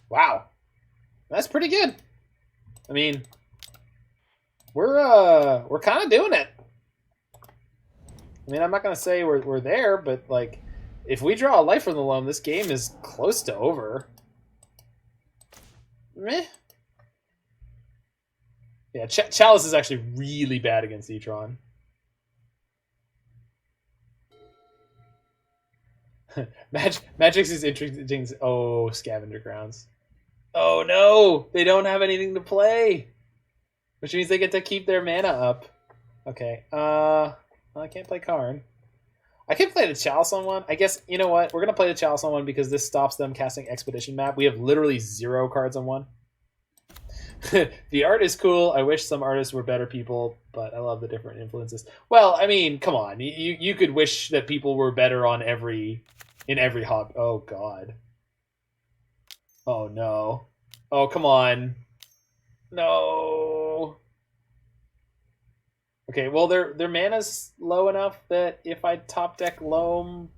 Wow. That's pretty good. I mean... We're kind of doing it. I mean, I'm not gonna say we're there, but like, if we draw a Life from the Loam, this game is close to over. Meh. Yeah, Chalice is actually really bad against E-Tron. Magic's is interesting. Oh, Scavenger Grounds. Oh no, they don't have anything to play. Which means they get to keep their mana up. Okay. I can't play Karn. I can play the Chalice on one. I guess, you know what? We're going to play the Chalice on one because this stops them casting Expedition Map. We have literally 0 cards on one. The art is cool. I wish some artists were better people, but I love the different influences. Well, I mean, come on. You could wish that people were better on in every hobby. Oh, God. Oh, no. Oh, come on. No. Okay, well their mana's low enough that if I top deck Loam,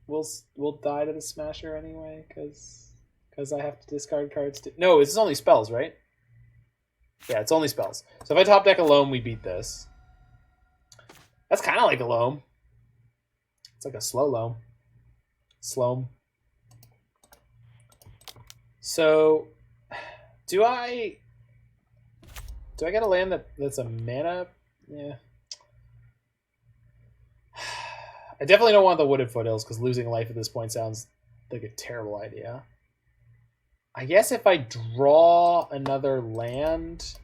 we'll die to the Smasher anyway, because I have to discard cards too. No, it's only spells, right? Yeah, it's only spells. So if I top deck a Loam, we beat this. That's kind of like a Loam. It's like a slow Loam. Sloam. So, do I get a land that's a mana? Yeah. I definitely don't want the Wooded Foothills because losing life at this point sounds like a terrible idea. I guess if I draw another land,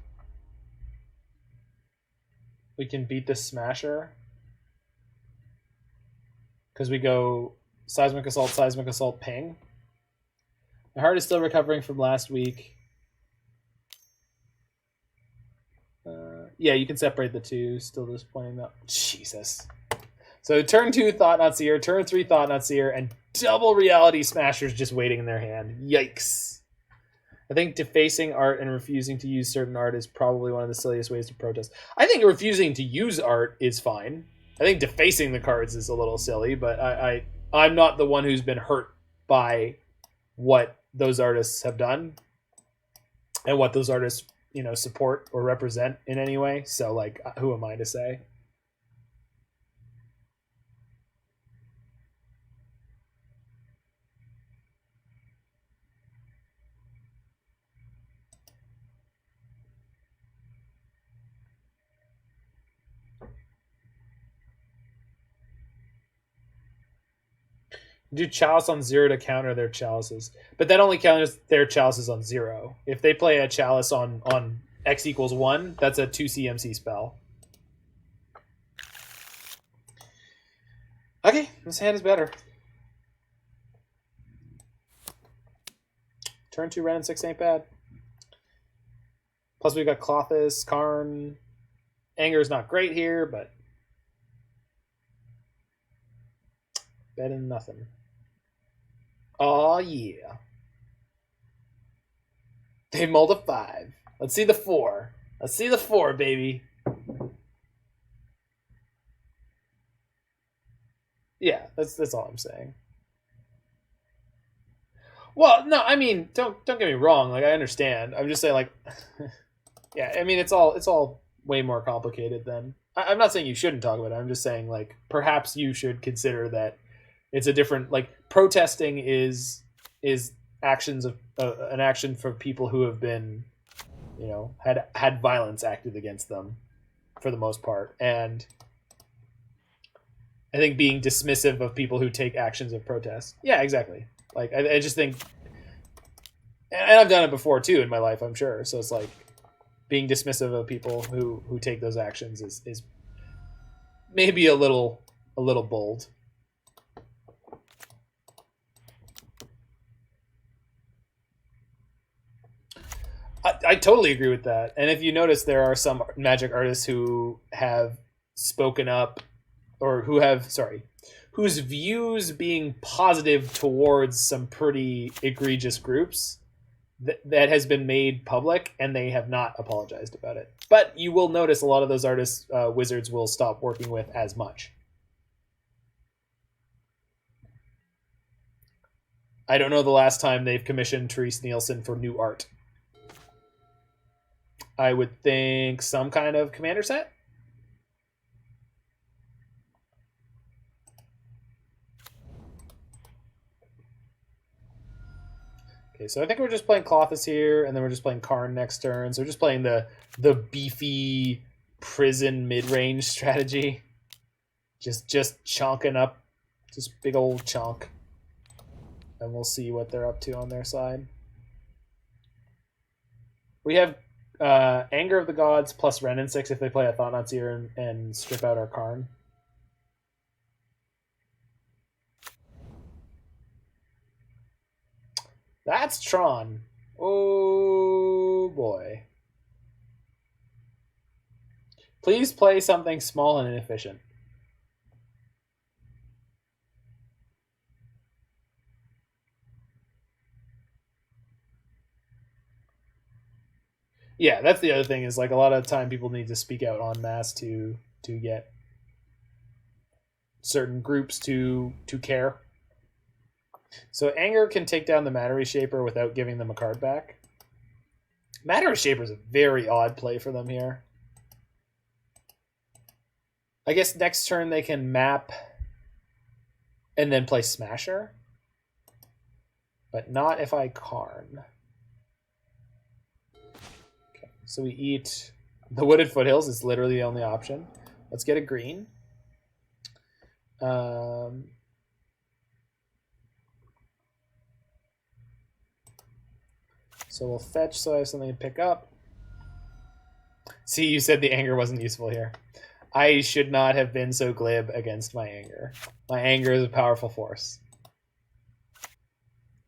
we can beat the Smasher. Because we go Seismic Assault, Ping. My heart is still recovering from last week. Yeah, you can separate the two. Still disappointing though. Jesus. So turn 2 Thought-Knot Seer, turn 3 Thought-Knot Seer, and double Reality Smashers just waiting in their hand. Yikes. I think defacing art and refusing to use certain art is probably one of the silliest ways to protest. I think refusing to use art is fine. I think defacing the cards is a little silly, but I'm not the one who's been hurt by what those artists have done and what those artists, you know, support or represent in any way. So, like, who am I to say? Do Chalice on 0 to counter their Chalices. But that only counters their Chalices on 0. If they play a Chalice on X equals 1, that's a 2 CMC spell. Okay, this hand is better. Turn 2 Wrenn and Six ain't bad. Plus we've got Klothys, Karn. Anger's not great here, but better than nothing. Oh yeah. They mulled a 5. Let's see the 4. Let's see the 4, baby. Yeah, that's all I'm saying. Well, no, I mean, don't get me wrong. Like, I understand. I'm just saying, like, yeah. I mean, it's all way more complicated than. I'm not saying you shouldn't talk about it. I'm just saying, like, perhaps you should consider that it's a different, like, protesting is actions of an action for people who have been, you know, had violence acted against them for the most part, and I think being dismissive of people who take actions of protest. Yeah, exactly. Like, I just think, and I've done it before too in my life, I'm sure. So it's like being dismissive of people who take those actions is maybe a little bold. I totally agree with that. And if you notice, there are some Magic artists who have spoken up, or whose views being positive towards some pretty egregious groups that has been made public, and they have not apologized about it. But you will notice a lot of those artists, Wizards will stop working with as much. I don't know the last time they've commissioned Therese Nielsen for new art. I would think some kind of commander set. Okay, so I think we're just playing Klothys here, and then we're just playing Karn next turn. So we're just playing the beefy prison mid-range strategy. Just chonking up, just big old chonk. And we'll see what they're up to on their side. We have Anger of the Gods plus Wrenn and Six if they play a Thought-Knot Seer and strip out our Karn. That's Tron. Oh boy. Please play something small and inefficient. Yeah, that's the other thing, is like a lot of time people need to speak out en masse to get certain groups to care. So Anger can take down the Matter Reshaper without giving them a card back. Matter Reshaper is a very odd play for them here. I guess next turn they can map and then play Smasher. But not if I Karn. Okay, so we eat the Wooded Foothills. Is literally the only option. Let's get a green. So we'll fetch so I have something to pick up. See, you said the Anger wasn't useful here. I should not have been so glib against my Anger. My Anger is a powerful force.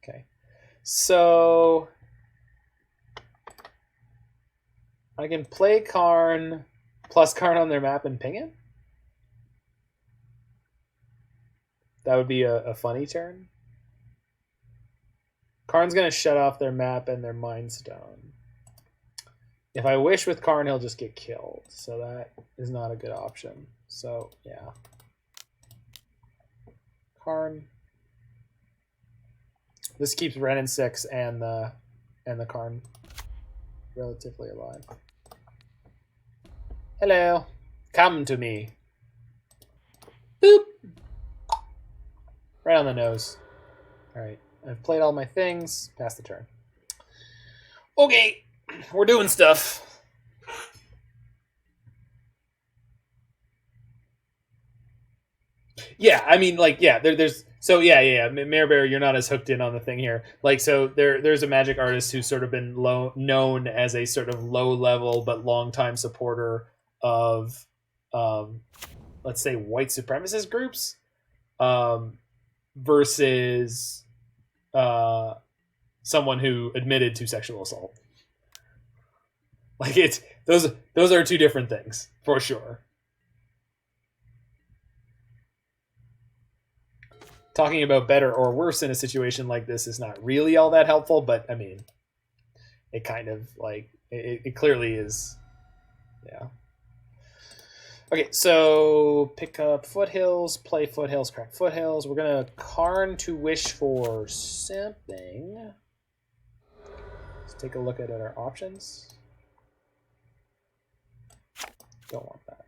Okay. So I can play Karn plus Karn on their map and ping it? That would be a funny turn. Karn's going to shut off their map and their Mind Stone. If I wish with Karn, he'll just get killed. So that is not a good option. So, yeah. Karn. This keeps Wrenn and Six and the Karn relatively alive. Hello. Come to me. Boop. Right on the nose. Alright. I've played all my things. Pass the turn. Okay. We're doing stuff. Yeah, I mean, like, yeah, there's... So, yeah. Mare Bear, you're not as hooked in on the thing here. Like, so there's a Magic artist who's sort of been known as a sort of low-level but long-time supporter of, let's say, white supremacist groups versus someone who admitted to sexual assault. Like, it's... Those are two different things, for sure. Talking about better or worse in a situation like this is not really all that helpful, but I mean, it kind of like it clearly is. Yeah. Okay, so pick up Foothills, play Foothills, crack Foothills. We're gonna Karn to wish for something. Let's take a look at our options. Don't want that.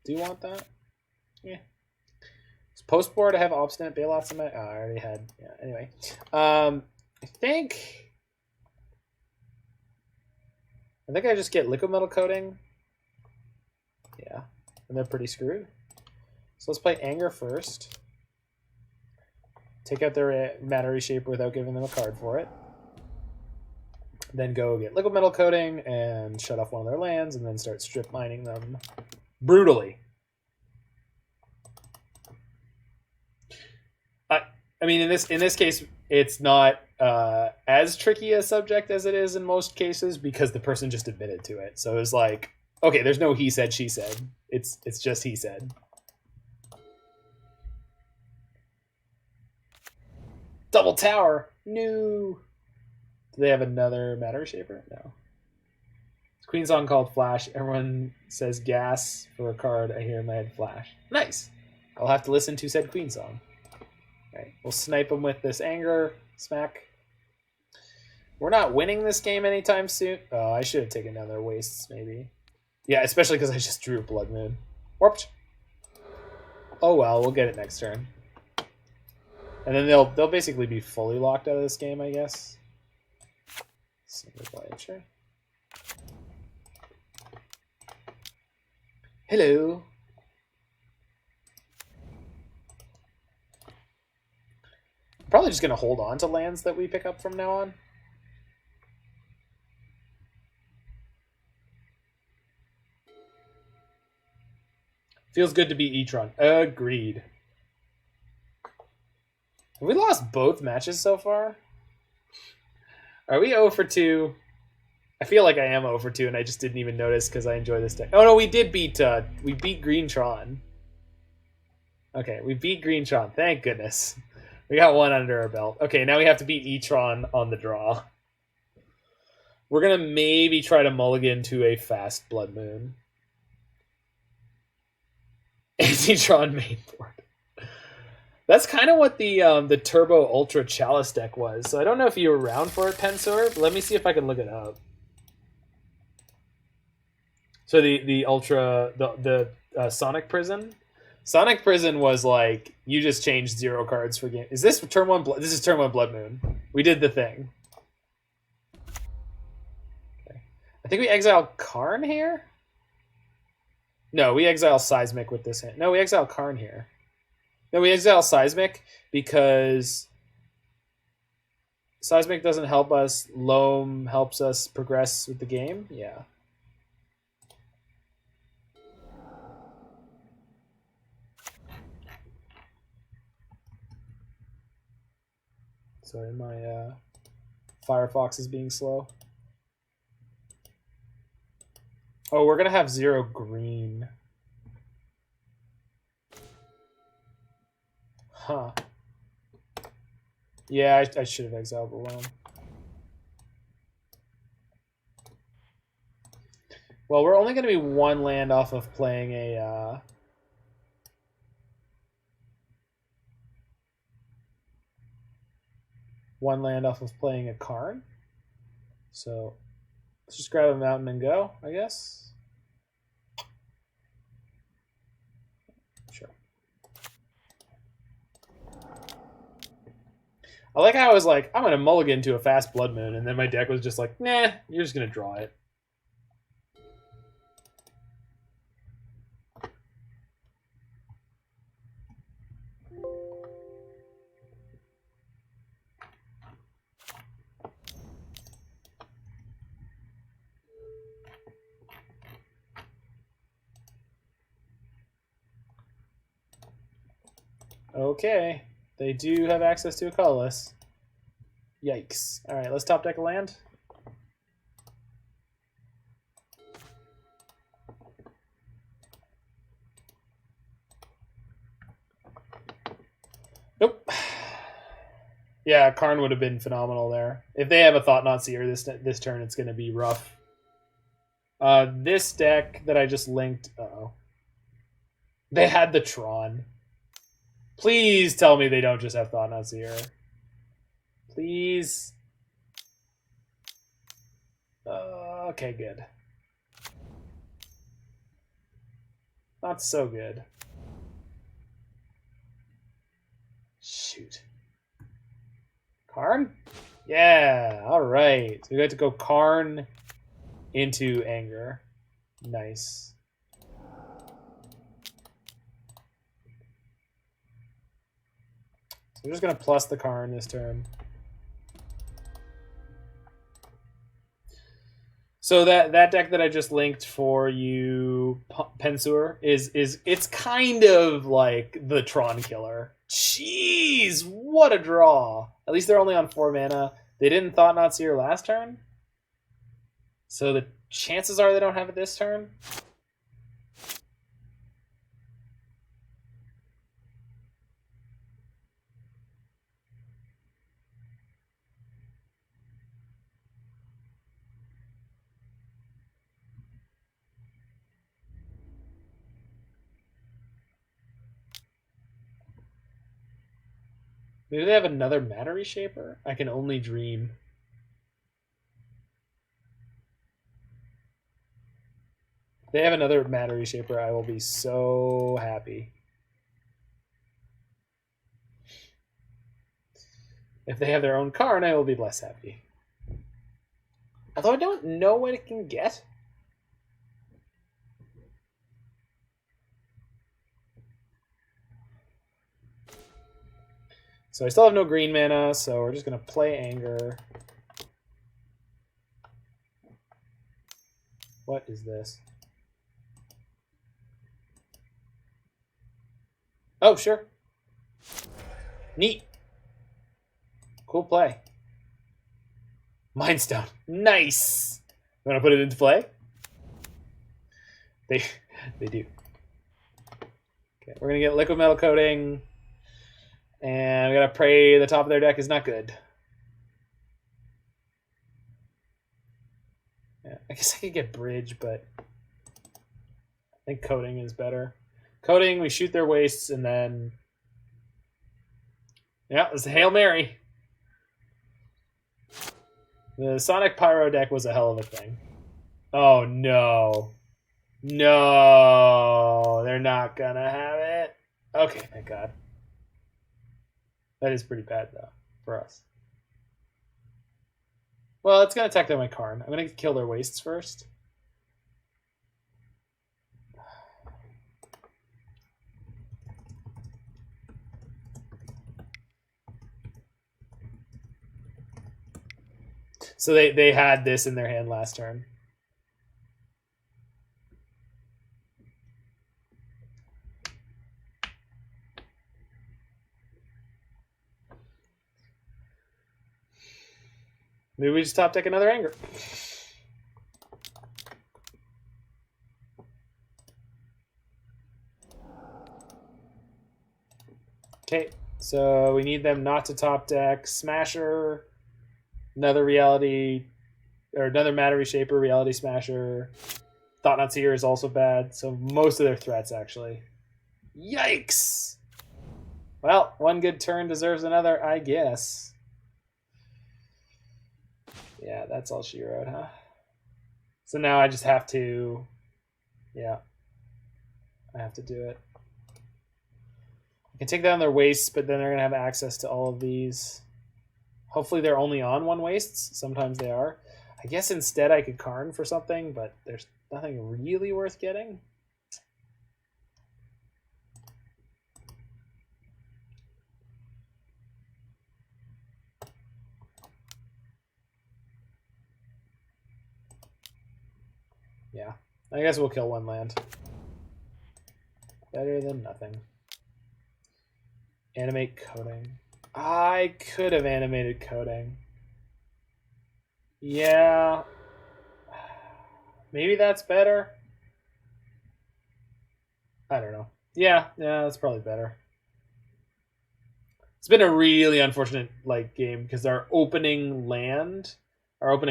Do you want that? Yeah. Post board, I have Obstinate Bailouts in my... Oh, I already had... Yeah, anyway. I think I just get Liquimetal Coating. Yeah. And they're pretty screwed. So let's play Anger first. Take out their Matter Reshaper without giving them a card for it. Then go get Liquimetal Coating and shut off one of their lands and then start strip mining them brutally. I mean, in this case, it's not as tricky a subject as it is in most cases because the person just admitted to it. So it was like, okay, there's no he said, she said. It's just he said. Double Tower. No. Do they have another Matter Shaper? No. Queen Song called Flash. Everyone says gas for a card. I hear in my head Flash. Nice. I'll have to listen to said Queen Song. Okay, we'll snipe them with this Anger. Smack. We're not winning this game anytime soon. Oh, I should have taken down their wastes, maybe. Yeah, especially because I just drew a Blood Moon. Warped. Oh well, we'll get it next turn. And then they'll basically be fully locked out of this game, I guess. Cinder Glade, sure. Hello. Probably just going to hold on to lands that we pick up from now on. Feels good to be E-Tron. Agreed. Have we lost both matches so far? Are we 0 for 2? I feel like I am 0 for 2 and I just didn't even notice because I enjoy this deck. Oh no, we did beat Green Tron. Okay, we beat Green Tron. Thank goodness. We got one under our belt. Okay, now we have to beat E-Tron on the draw. We're going to maybe try to mulligan to a fast Blood Moon. Anti-Tron main board. That's kind of what the Turbo Ultra Chalice deck was. So I don't know if you were around for it, Pensor. Let me see if I can look it up. So the Ultra... the Sonic Prison... Sonic Prison was like, you just changed 0 cards for game. Is this turn 1? This is turn 1 Blood Moon. We did the thing. Okay. I think we exile Karn here? No, we exile Seismic with this hand. No, we exile Karn here. No, we exile Seismic because Seismic doesn't help us. Loam helps us progress with the game. Yeah. Sorry, my Firefox is being slow. Oh, we're gonna have 0 green. Huh. Yeah, I should have exiled the Loam. Well, we're only gonna be 1 land off of playing a one land off of playing a Karn. So let's just grab a mountain and go, I guess. Sure. I like how I was like, I'm gonna mulligan to a fast Blood Moon, and then my deck was just like, nah, you're just gonna draw it. Okay, they do have access to a colorless. Yikes. Alright, let's top deck a land. Nope. Yeah, Karn would have been phenomenal there. If they have a Thought-Knot Seer this turn, it's going to be rough. This deck that I just linked... Uh-oh. They had the Tron. Please tell me they don't just have Thought-Knot Seer. Please. Okay, good. Not so good. Shoot. Karn? Yeah, alright. So we got to go Karn into Anger. Nice. So we're just going to plus the Karn this turn. So that deck that I just linked for you, Pensur, it's kind of like the Tron Killer. Jeez, what a draw! At least they're only on 4 mana. They didn't Thought-Knot Seer last turn, so the chances are they don't have it this turn. Maybe they have another Matter Reshaper? I can only dream. If they have another Matter Reshaper, I will be so happy. If they have their own Karn, I will be less happy. Although I don't know what it can get. So I still have no green mana, so we're just going to play Anger. What is this? Oh, sure. Neat. Cool play. Mindstone. Nice. You want to put it into play? They do. Okay, we're going to get Liquimetal Coating. And we gotta pray the top of their deck is not good. Yeah, I guess I could get Bridge, but I think Coating is better. Coating, we shoot their wastes, and then... Yeah, it's a Hail Mary. The Sonic Pyro deck was a hell of a thing. Oh, no. No, they're not gonna have it. Okay, thank God. That is pretty bad, though, for us. Well, it's going to attack them my Karn. I'm going to kill their wastes first. So they had this in their hand last turn. Maybe we just top deck another Anger. Okay, so we need them not to top deck Smasher, another reality, or another Matter Reshaper, Reality Smasher. Thought Not Seer is also bad, so most of their threats actually. Yikes! Well, one good turn deserves another, I guess. Yeah, that's all she wrote, huh? So now I just have to... Yeah. I have to do it. I can take down their wastes, but then they're going to have access to all of these. Hopefully they're only on one wastes. Sometimes they are. I guess instead I could Karn for something, but there's nothing really worth getting. Yeah, I guess we'll kill one land. Better than nothing. Animate Coating. I could have animated Coating. Yeah. Maybe that's better. I don't know. Yeah, that's probably better. It's been a really unfortunate game because our opening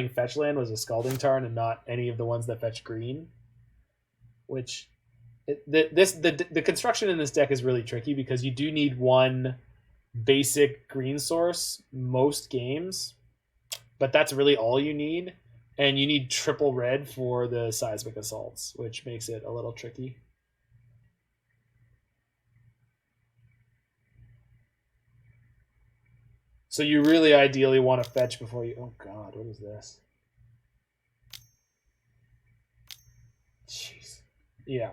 fetch land was a Scalding Tarn and not any of the ones that fetch green. Which the construction in this deck is really tricky because you do need one basic green source most games, but that's really all you need, and you need triple red for the seismic assaults, which makes it a little tricky. So you really ideally want to fetch before you... Oh god, what is this? Jeez. Yeah.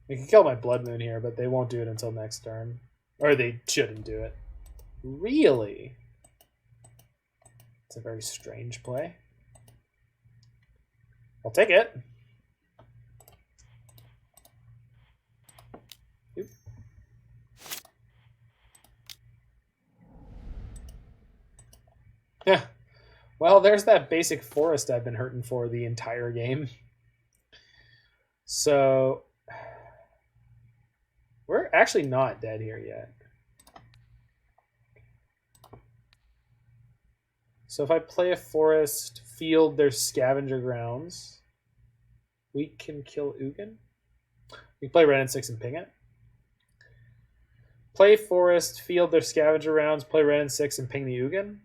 We can kill my Blood Moon here, but they won't do it until next turn. Or they shouldn't do it. Really? It's a very strange play. I'll take it. Oop. Yeah. Well, there's that basic forest I've been hurting for the entire game. So... We're actually not dead here yet. So if I play a forest, field their scavenger grounds, we can kill Ugin. We can play Wrenn and Six and ping it. Play forest, field their scavenger grounds, play Wrenn and Six and ping the Ugin.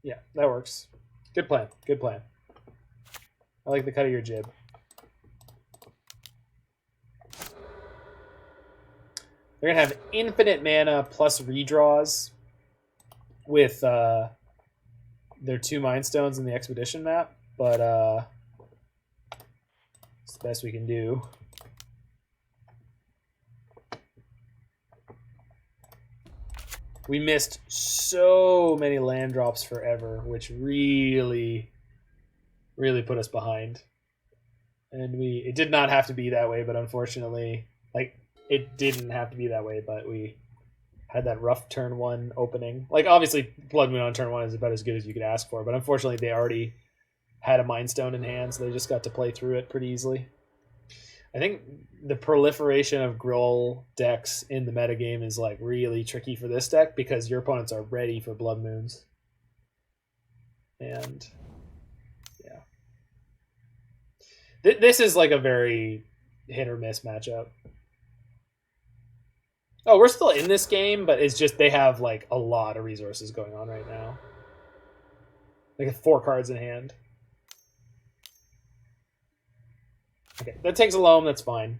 Yeah, that works. Good plan. Good plan. I like the cut of your jib. They're going to have infinite mana plus redraws with their 2 Mind Stones in the Expedition map, but it's the best we can do. We missed so many land drops forever, which really, really put us behind. And it did not have to be that way, but unfortunately, it didn't have to be that way, but we had that rough turn 1 opening. Obviously, Blood Moon on turn 1 is about as good as you could ask for, but unfortunately, they already had a Mind Stone in hand, so they just got to play through it pretty easily. I think the proliferation of Gruul decks in the metagame is really tricky for this deck because your opponents are ready for Blood Moons. And yeah. This is a very hit or miss matchup. Oh, we're still in this game, but it's just they have a lot of resources going on right now. They have 4 cards in hand. Okay, that takes a loam, that's fine.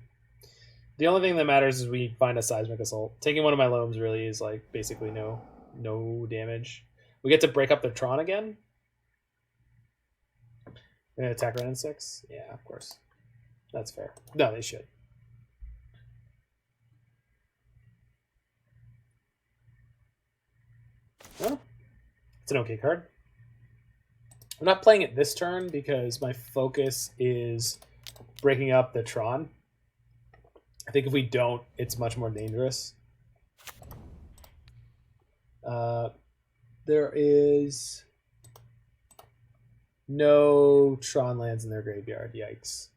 The only thing that matters is we find a Seismic Assault. Taking one of my loams really is basically no damage. We get to break up their Tron again. They're gonna attack Wrenn and Six? Yeah, of course. That's fair. No, they should. Well, it's an okay card. I'm not playing it this turn because my focus is breaking up the Tron. I think if we don't, it's much more dangerous. There is no Tron lands in their graveyard. Yikes.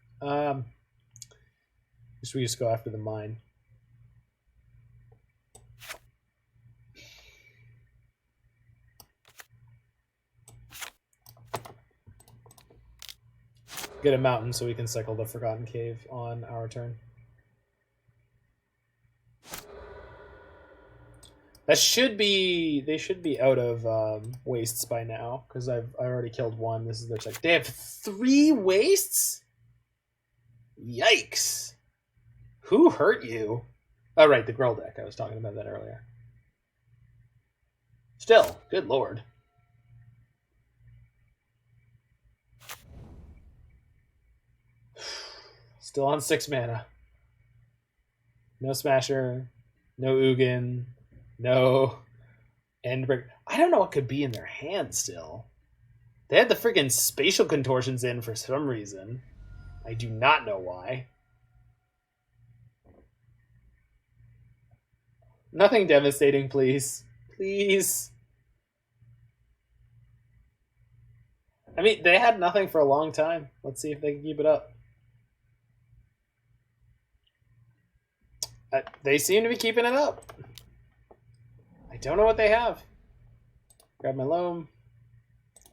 Should we just go after the mine? Get a mountain so we can cycle the Forgotten Cave on our turn. That should be... They should be out of wastes by now, because I already killed one. This is their check. They have 3 wastes? Yikes. Who hurt you? Oh, right, the Grill deck. I was talking about that earlier. Still, good lord. Still on 6 mana. No Smasher. No Ugin. No Endbreaker. I don't know what could be in their hand still. They had the freaking Spatial Contortions in for some reason. I do not know why. Nothing devastating, please. Please. I mean, they had nothing for a long time. Let's see if they can keep it up. They seem to be keeping it up. I don't know what they have. Grab my Loam.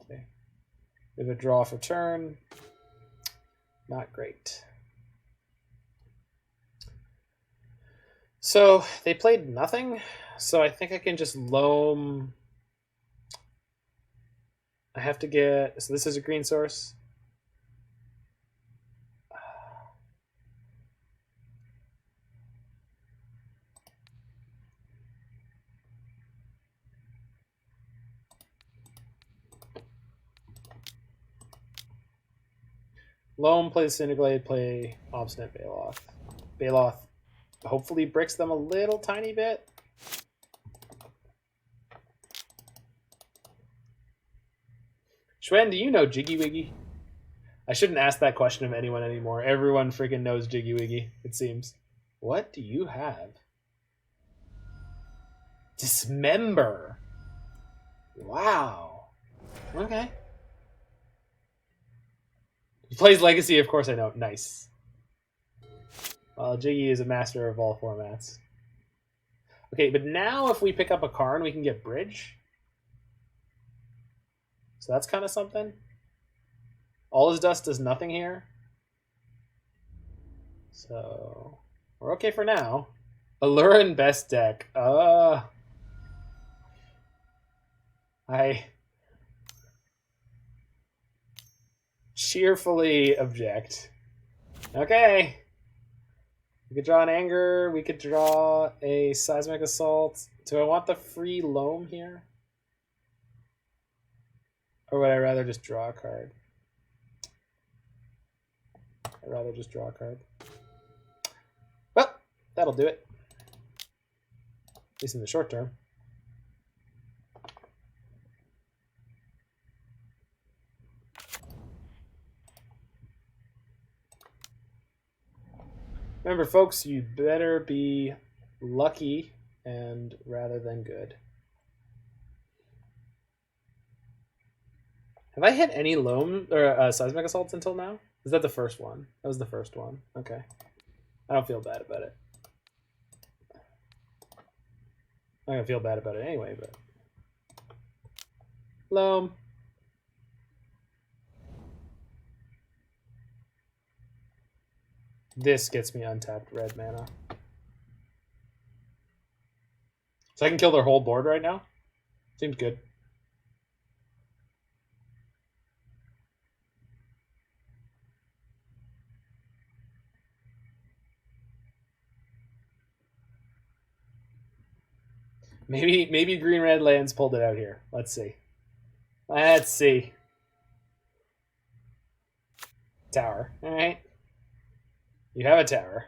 Okay. Bit of a draw for turn. Not great. So they played nothing. So I think I can just Loam. I have to get... So this is a green source. Loam, play the Cinder Glade, play Obstinate Baloth. Baloth hopefully bricks them a little tiny bit. Wrenn, do you know Jiggy Wiggy? I shouldn't ask that question of anyone anymore. Everyone freaking knows Jiggy Wiggy, it seems. What do you have? Dismember. Wow. Okay. He plays Legacy, of course I know. Nice. Well, Jiggy is a master of all formats. Okay, but now if we pick up a Karn, we can get Bridge. So that's kind of something. All His Dust does nothing here. So we're okay for now. Allurin best deck. I cheerfully object. Okay. We could draw an Anger. We could draw a Seismic Assault. Do I want the free Loam here? Or would I rather just draw a card? I'd rather just draw a card. Well, that'll do it. At least in the short term. Remember, folks, you better be lucky and rather than good. Have I hit any Loam or Seismic Assaults until now? Is that the first one? That was the first one. Okay. I don't feel bad about it. I'm going to feel bad about it anyway, but... Loam. This gets me untapped red mana. So I can kill their whole board right now? Seems good. Maybe green red lands pulled it out here. Let's see. Let's see. Tower. All right. You have a tower.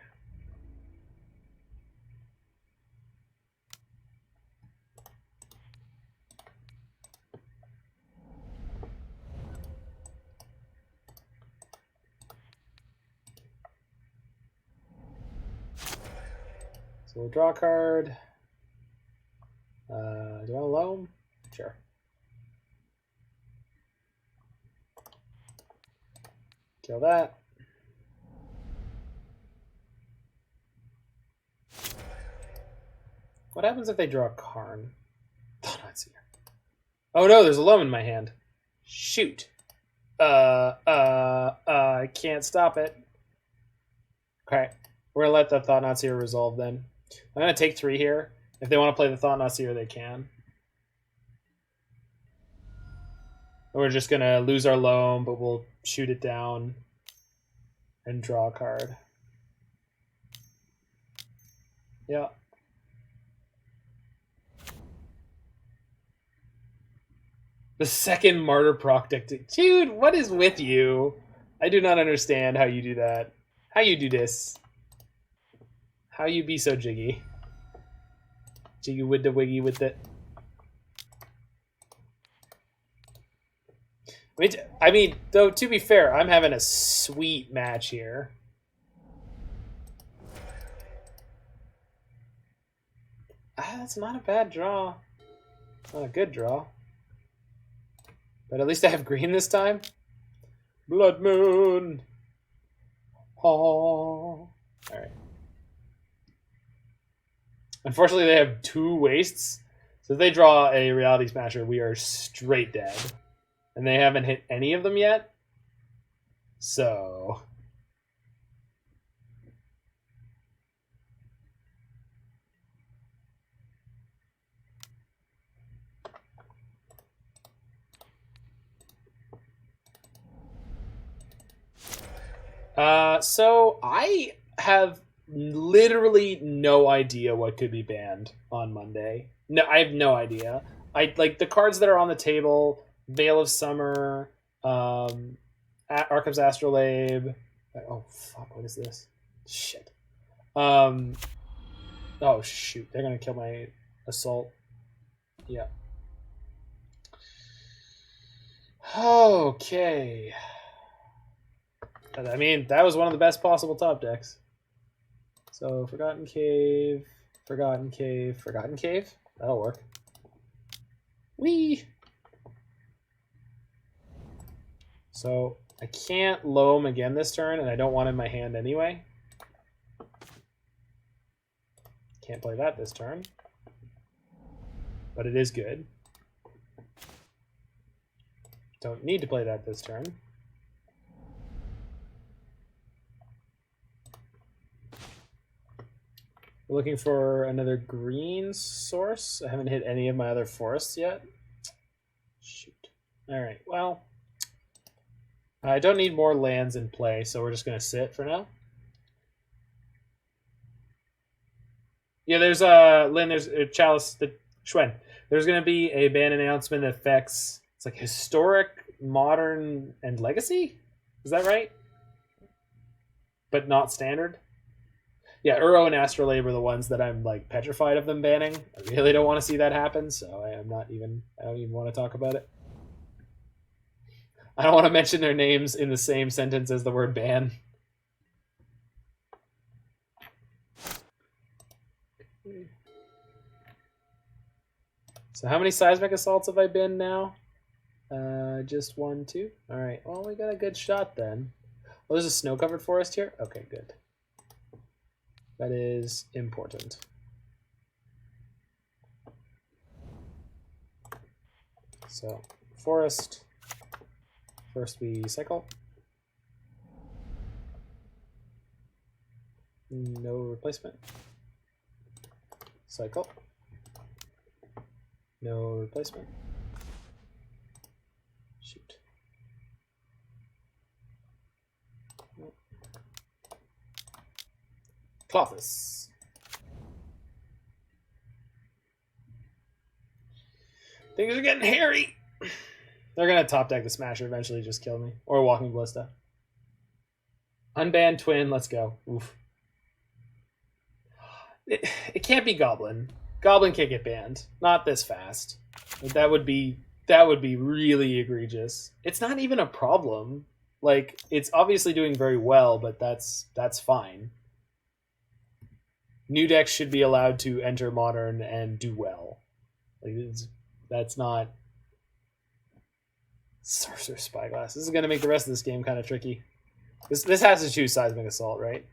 So we'll draw a card. Do I want a Loam? Sure. Kill that. What happens if they draw a Karn? Oh, not Seer. Oh no, there's a Loam in my hand. Shoot. I can't stop it. Okay. We're gonna let the Thought Not Seer resolve then. I'm gonna take 3 here. If they want to play the Thought Not Seer, they can. We're just gonna lose our Loam, but we'll shoot it down and draw a card. Yeah. The second Martyr proc deck. Dude, what is with you? I do not understand how you do that. How you do this. How you be so jiggy. Jiggy with the wiggy with it. I mean, though, to be fair, I'm having a sweet match here. That's not a bad draw. Not a good draw. But at least I have green this time. Blood Moon. Oh. Alright. Unfortunately, they have 2 wastes. So if they draw a Reality Smasher, we are straight dead. And they haven't hit any of them yet. So... so I have literally no idea what could be banned on Monday. No, I have no idea. I like the cards that are on the table: Veil of Summer, Arkham's Astrolabe. Oh fuck! What is this? Shit. Oh shoot! They're gonna kill my assault. Yeah. Okay. I mean, that was one of the best possible top decks. So, Forgotten Cave, Forgotten Cave, Forgotten Cave. That'll work. Whee! So, I can't Loam again this turn, and I don't want it in my hand anyway. Can't play that this turn. But it is good. Don't need to play that this turn. Looking for another green source. I haven't hit any of my other forests yet. Shoot. Alright, well. I don't need more lands in play, so we're just going to sit for now. Yeah, there's Lynn, there's Chalice, the Schwen. There's going to be a ban announcement that affects, it's like Historic, Modern, and Legacy? Is that right? But not Standard? Yeah, Uro and Astrolabe are the ones that I'm like petrified of them banning. I really don't want to see that happen, so I don't even want to talk about it. I don't want to mention their names in the same sentence as the word ban. So how many seismic assaults have I been now? Just 1, 2. All right. Well, we got a good shot then. Well, there's a snow-covered forest here. Okay, good. That is important. So, forest. First we cycle. No replacement. Cycle. No replacement. Shoot. Klothys. Things are getting hairy. They're gonna top deck the Smasher eventually, just kill me. Or Walking Ballista. Unbanned Twin, let's go. Oof. It can't be Goblin. Goblin can't get banned. Not this fast. That would be really egregious. It's not even a problem. Like, it's obviously doing very well, but that's fine. New decks should be allowed to enter Modern and do well. Like, that's not... Sorcerous Spyglass. This is going to make the rest of this game kind of tricky. This has to choose Seismic Assault, right?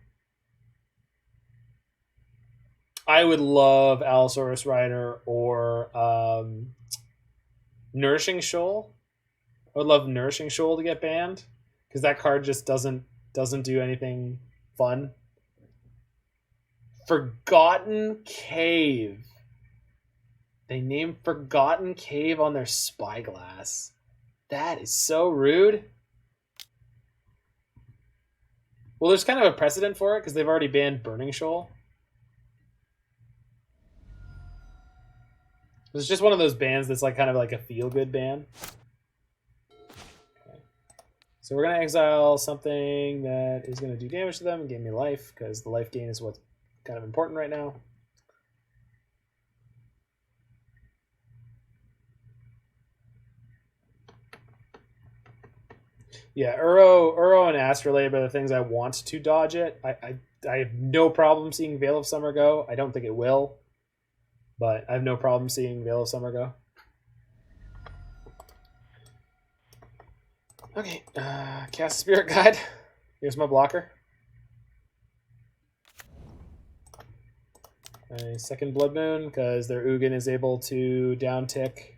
I would love Allosaurus Rider or Nourishing Shoal. I would love Nourishing Shoal to get banned because that card just doesn't do anything fun. Forgotten Cave. They named Forgotten Cave on their Spyglass. That is so rude. Well, there's kind of a precedent for it because they've already banned Burning Shoal. It's just one of those bans that's like kind of like a feel-good ban. Okay. So we're going to exile something that is going to do damage to them and gain me life because the life gain is what's kind of important right now. Yeah, Uro and Astrolabe are the things I want to dodge it. I have no problem seeing Veil of Summer go. I don't think it will, but I have no problem seeing Veil of Summer go. Okay, cast Spirit Guide. Here's my blocker. A second Blood Moon, because their Ugin is able to down tick.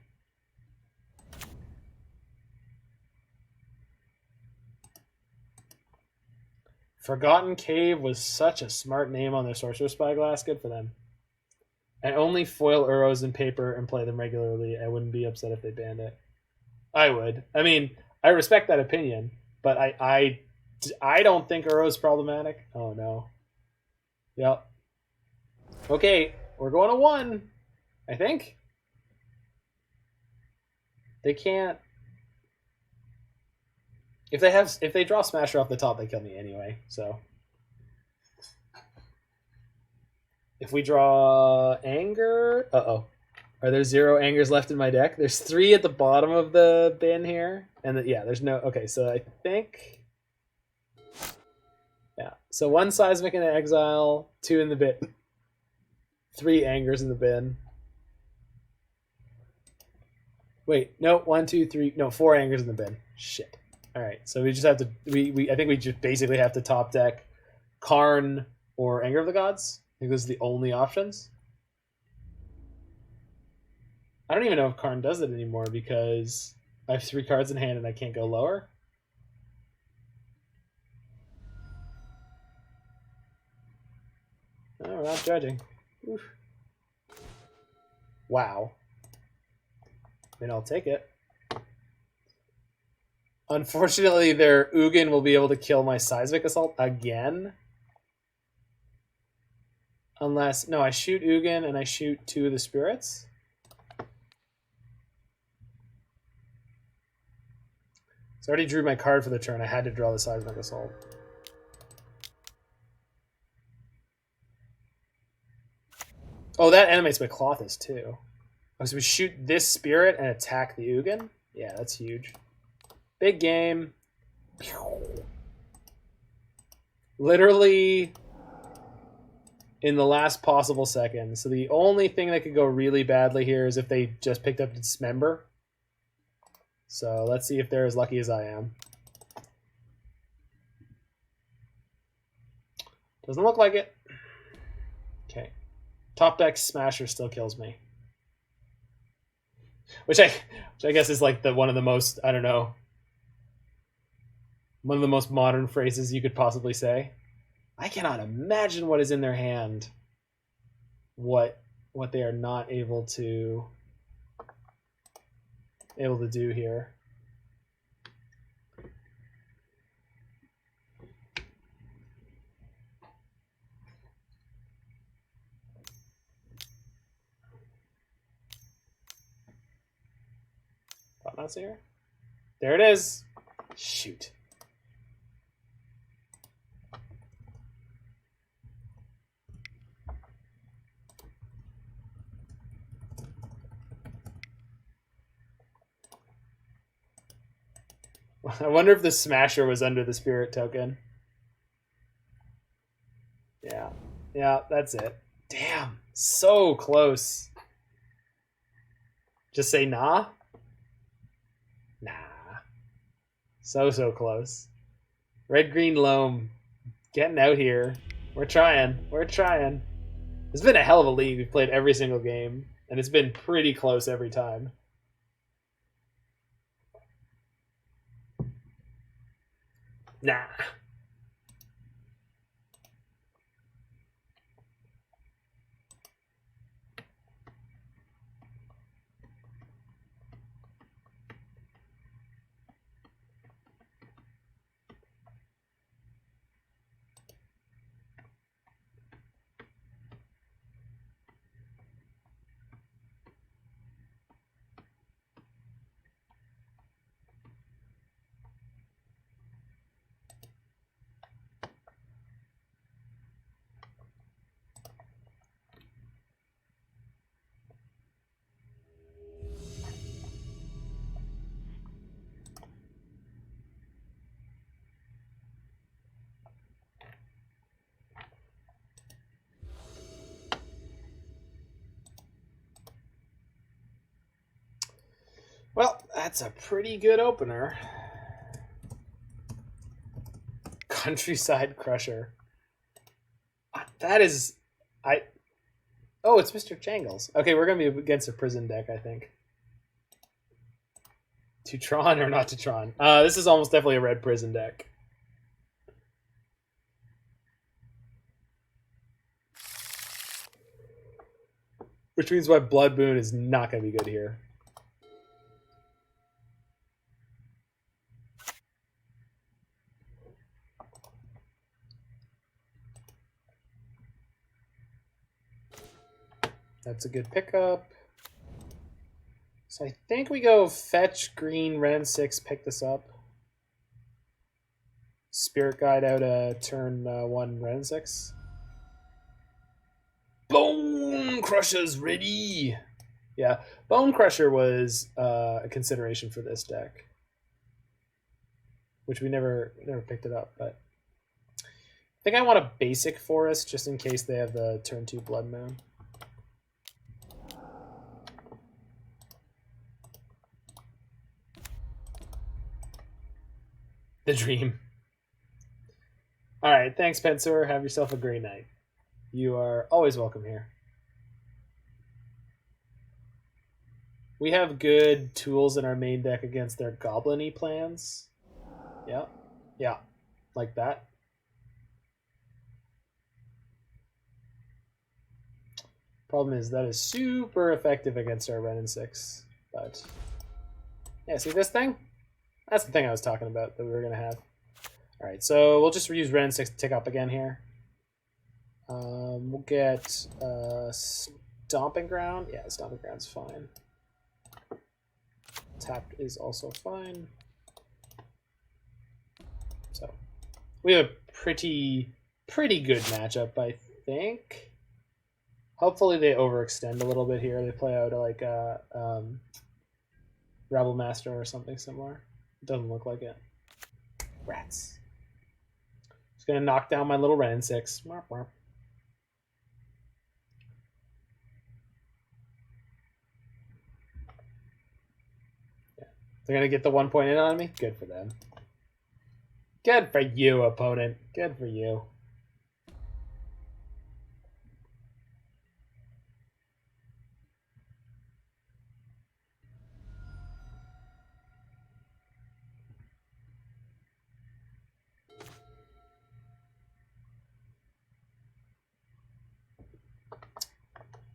Forgotten Cave was such a smart name on their Sorcerous Spyglass. Good for them. I only foil Uros in paper and play them regularly. I wouldn't be upset if they banned it. I would. I mean, I respect that opinion, but I don't think Uro's problematic. Oh, no. Yep. Okay, we're going to 1, I think. They can't... If they draw Smasher off the top, they kill me anyway, so. If we draw Anger... Uh-oh. Are there 0 Angers left in my deck? There's 3 at the bottom of the bin here. And yeah, there's no... Okay, so I think... Yeah, so 1 Seismic in the exile, 2 in the bin. 3 Angers in the bin. Wait, no, 1, 2, 3... No, 4 Angers in the bin. Shit. All right, so we just have to. I think we just basically have to top deck Karn or Anger of the Gods. I think those are the only options. I don't even know if Karn does it anymore because I have 3 cards in hand and I can't go lower. Oh, we're not judging. Oof. Wow. I mean, I'll take it. Unfortunately, their Ugin will be able to kill my Seismic Assault again. Unless... No, I shoot Ugin and I shoot 2 of the spirits. So I already drew my card for the turn. I had to draw the Seismic Assault. Oh, that animates my Klothys too. Oh, so we shoot this spirit and attack the Ugin? Yeah, that's huge. Big game. Literally in the last possible second. So the only thing that could go really badly here is if they just picked up Dismember. So let's see if they're as lucky as I am. Doesn't look like it. Okay. Top deck Smasher still kills me. Which I guess is like one of the most, I don't know, one of the most modern phrases you could possibly say. I cannot imagine what is in their hand. What they are not able to do here. Thought-Knots here. There it is. Shoot. I wonder if the Smasher was under the Spirit token. Yeah, that's it. Damn, so close. Just say nah? Nah. So close. Red, green, Loam. Getting out here. We're trying. It's been a hell of a league. We've played every single game, and it's been pretty close every time. Nah. Well, that's a pretty good opener. Countryside Crusher. That is... Oh, it's Mr. Jangles. Okay, we're going to be against a prison deck, I think. To Tron or not to Tron? This is almost definitely a red prison deck. Which means my Blood Boon is not going to be good here. That's a good pickup. So I think we go fetch green, Wrenn and Six, pick this up. Spirit Guide out a turn 1 Wrenn and Six. Bone Crusher's ready! Yeah, Bone Crusher was a consideration for this deck. Which we never picked it up, but... I think I want a basic forest just in case they have the turn 2 Blood Moon. The dream. Alright, thanks, Pensor. Have yourself a great night. You are always welcome here. We have good tools in our main deck against their goblin-y plans. Yeah. Yeah. Like that. Problem is that is super effective against our Wrenn and Six. But yeah, see this thing? That's the thing I was talking about that we were going to have. Alright, so we'll just reuse Wrenn and Six to tick up again here. We'll get Stomping Ground. Yeah, Stomping Ground's fine. Tapped is also fine. So we have a pretty good matchup, I think. Hopefully they overextend a little bit here. They play out like a Rebel Master or something similar. Doesn't look like it. Rats. Just gonna knock down my little Wrenn and Six. Marp, marp. Yeah. They're gonna get the 1 point in on me? Good for them. Good for you, opponent. Good for you.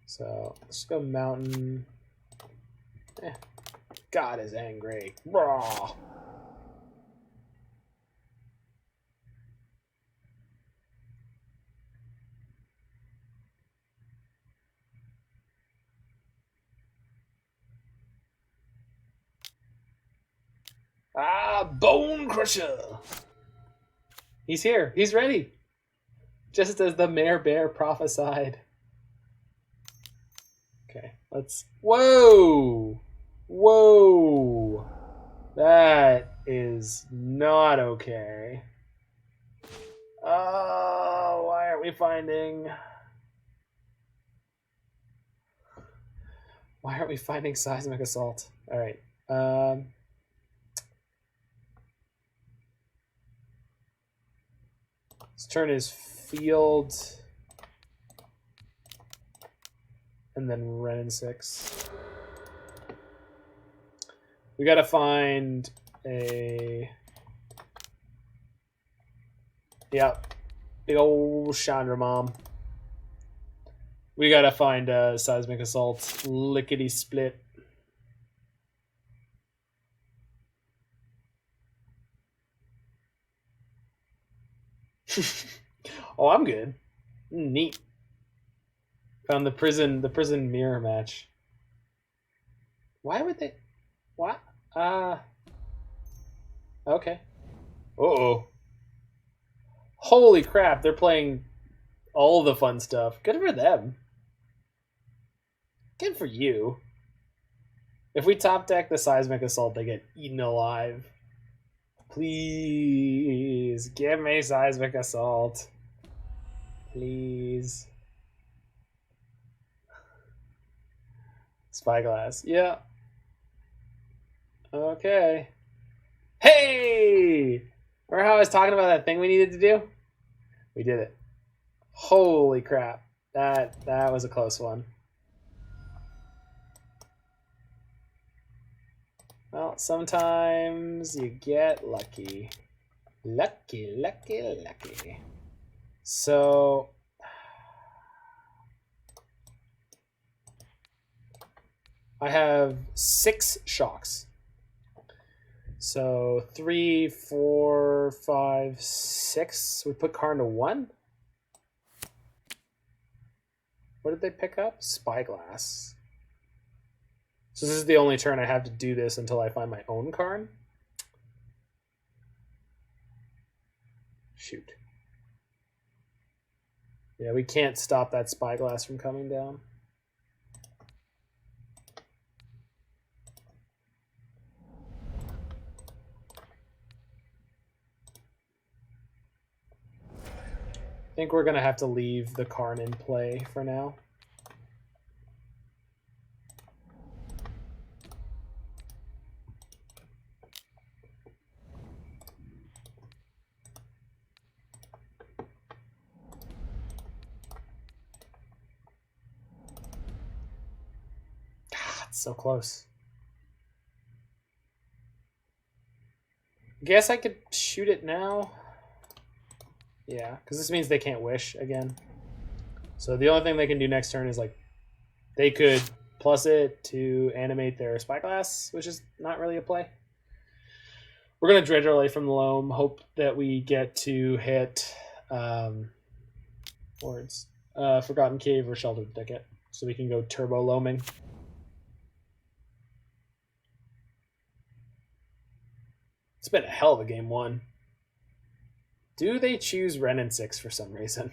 So let's go mountain. God is angry. Raw. Bone Crusher. He's here. He's ready. Just as the Mare Bear prophesied. Okay, let's... Whoa! Whoa! That is not okay. Oh, why aren't we finding... Why aren't we finding Seismic Assault? Alright. This turn is field... And then Wrenn and Six. We gotta find a... Yep. Big old Chandra Mom. We gotta find a Seismic Assault. Lickety split. Oh, I'm good. Neat. Found the prison mirror match. Why would they? What? Okay. Uh-oh. Holy crap, they're playing all the fun stuff. Good for them. Good for you. If we top deck the Seismic Assault, they get eaten alive. Please, give me Seismic Assault. Please. Spyglass. Yeah. Okay. Hey! Remember how I was talking about that thing we needed to do? We did it. Holy crap. That was a close one. Well, sometimes you get lucky. Lucky, lucky, lucky. So... I have 6 shocks. So 3, 4, 5, 6. We put Karn to 1. What did they pick up? Spyglass. So this is the only turn I have to do this until I find my own Karn. Shoot. Yeah, we can't stop that Spyglass from coming down. I think we're going to have to leave the Karn in play for now. God, it's so close. Guess I could shoot it now. Yeah, because this means they can't wish again. So the only thing they can do next turn is like they could plus it to animate their Spyglass, which is not really a play. We're gonna dredge our life from the loam, hope that we get to hit Forgotten Cave or Sheltered Thicket, so we can go turbo loaming. It's been a hell of a game one. Do they choose Wrenn and Six for some reason?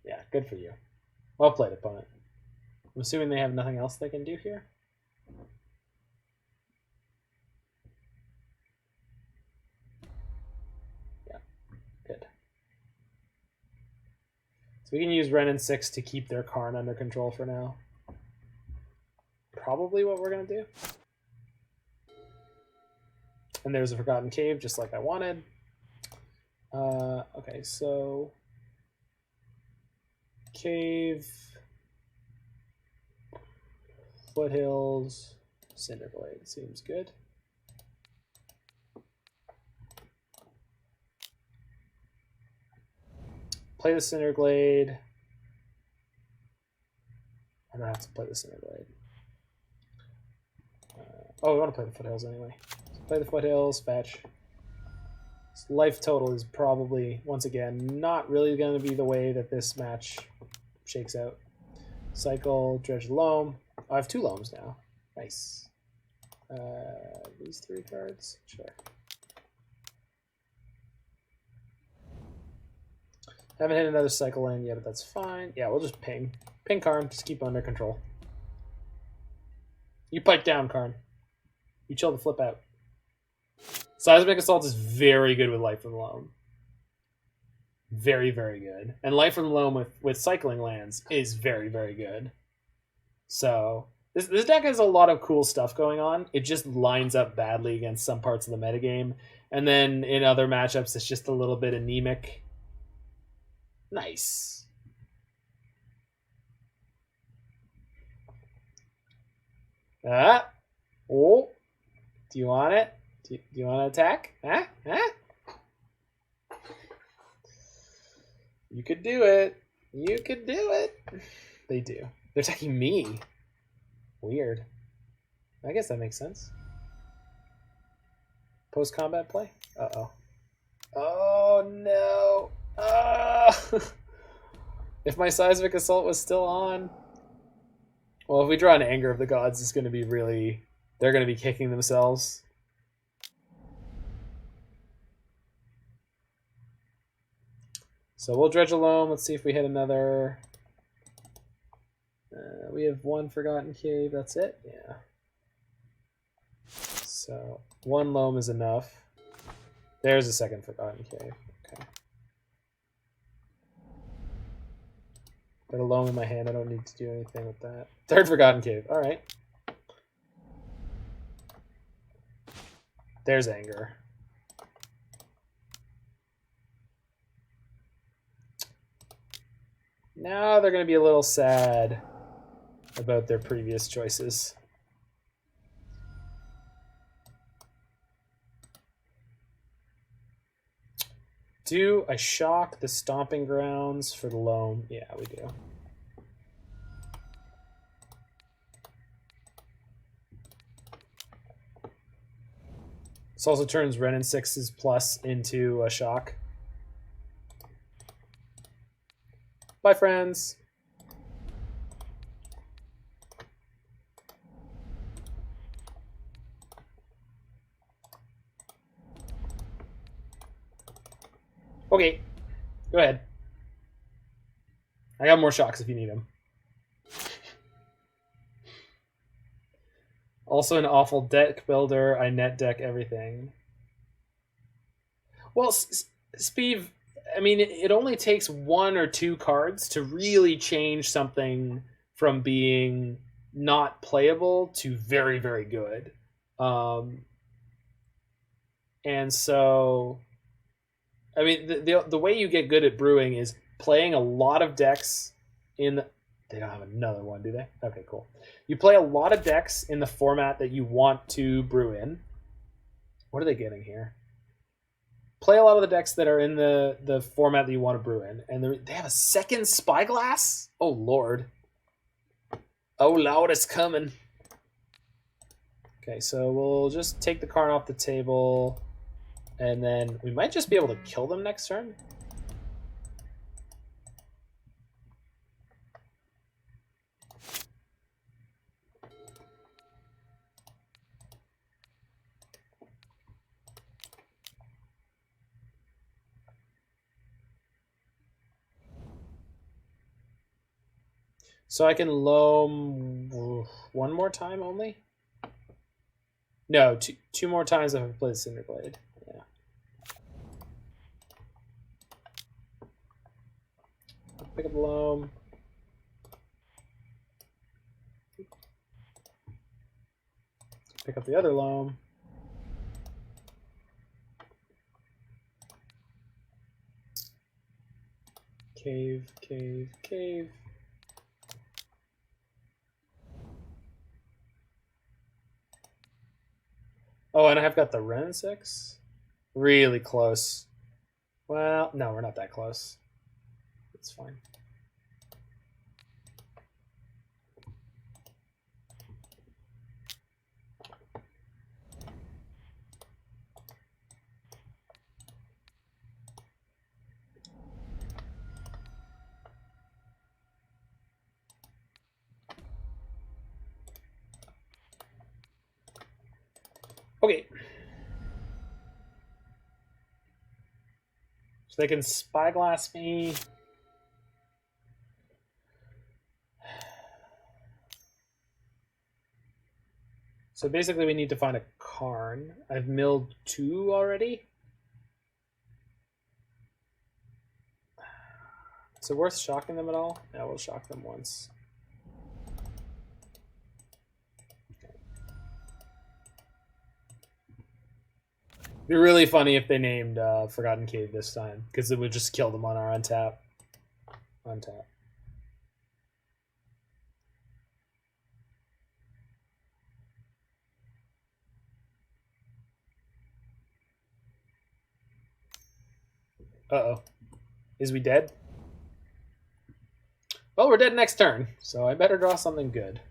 Yeah, good for you. Well played, opponent. I'm assuming they have nothing else they can do here. Yeah, good. So we can use Wrenn and Six to keep their Karn under control for now. Probably what we're going to do. And there's a Forgotten Cave, just like I wanted. Okay, so Cave, Foothills, Cinder Glade seems good. Play the Cinder Glade. I don't have to play the Cinder Glade. Oh, we want to play the Foothills anyway. So play the Foothills, fetch. Life total is probably, once again, not really going to be the way that this match shakes out. Cycle, dredge loam. Oh, I have 2 loams now. Nice. These 3 cards? Sure. Haven't hit another cycle in yet, but that's fine. Yeah, we'll just ping. Ping Karn, just keep under control. You pipe down, Karn. You chill the flip out. Seismic Assault is very good with Life from the Loam. Very, very good. And Life from the Loam with cycling lands is very, very good. So this deck has a lot of cool stuff going on. It just lines up badly against some parts of the metagame. And then in other matchups, it's just a little bit anemic. Nice. Ah! Oh! Do you want it? Do you want to attack? Huh? Huh? You could do it. You could do it. They do. They're attacking me. Weird. I guess that makes sense. Post-combat play? Uh-oh. Oh, no. If my Seismic Assault was still on... Well, if we draw an Anger of the Gods, it's going to be really... They're going to be kicking themselves. So we'll dredge a loam. Let's see if we hit another. We have one Forgotten Cave. That's it? Yeah. So one loam is enough. There's a second Forgotten Cave. Okay. Got a loam in my hand. I don't need to do anything with that. Third Forgotten Cave. All right. There's Anger. Now they're going to be a little sad about their previous choices. Do I shock the Stomping Grounds for the loam? Yeah, we do. This also turns Wrenn and Six's plus into a shock. Bye, friends. Okay, go ahead. I got more shocks if you need them. Also an awful deck builder. I net deck everything. Well, Speeve, I mean, it only takes one or two cards to really change something from being not playable to very, very good. And so, I mean, the way you get good at brewing is playing a lot of decks in... They don't have another one, do they? Okay, cool. You play a lot of decks in the format that you want to brew in. What are they getting here? Play a lot of the decks that are in the format that you want to brew in. And they have a second Spyglass? Oh, Lord. Oh, Lord, it's coming. Okay, so we'll just take the Karn off the table. And then we might just be able to kill them next turn. So I can loam one more time only? No, two more times if I play the Cinder Glade. Yeah. Pick up the loam. Pick up the other loam. Cave, cave, cave. Oh, and I've got the Wrenn and Six. Really close. Well, no, we're not that close. It's fine. Okay. So they can Spyglass me. So basically we need to find a Karn. I've milled 2 already. Is it worth shocking them at all? Yeah, we'll shock them once. It'd be really funny if they named Forgotten Cave this time, because it would just kill them on our untap. Untap. Uh-oh. Is we dead? Well, we're dead next turn, so I better draw something good.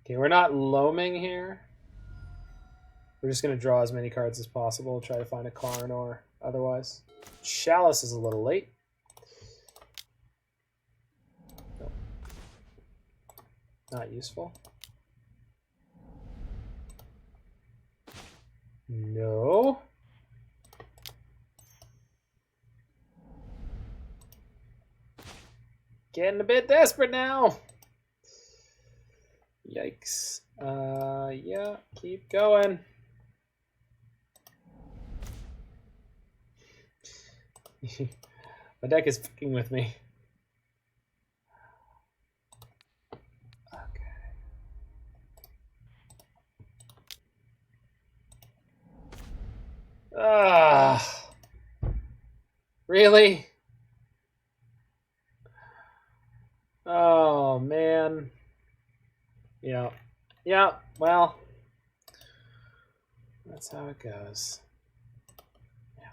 Okay, we're not loaming here. We're just going to draw as many cards as possible, try to find a Karn or otherwise. Chalice is a little late. Nope. Not useful. No. Getting a bit desperate now. Yikes. Yeah, keep going. My deck is fucking with me. Okay. Really? Oh, man. Yeah. Yeah, well, that's how it goes. Yeah.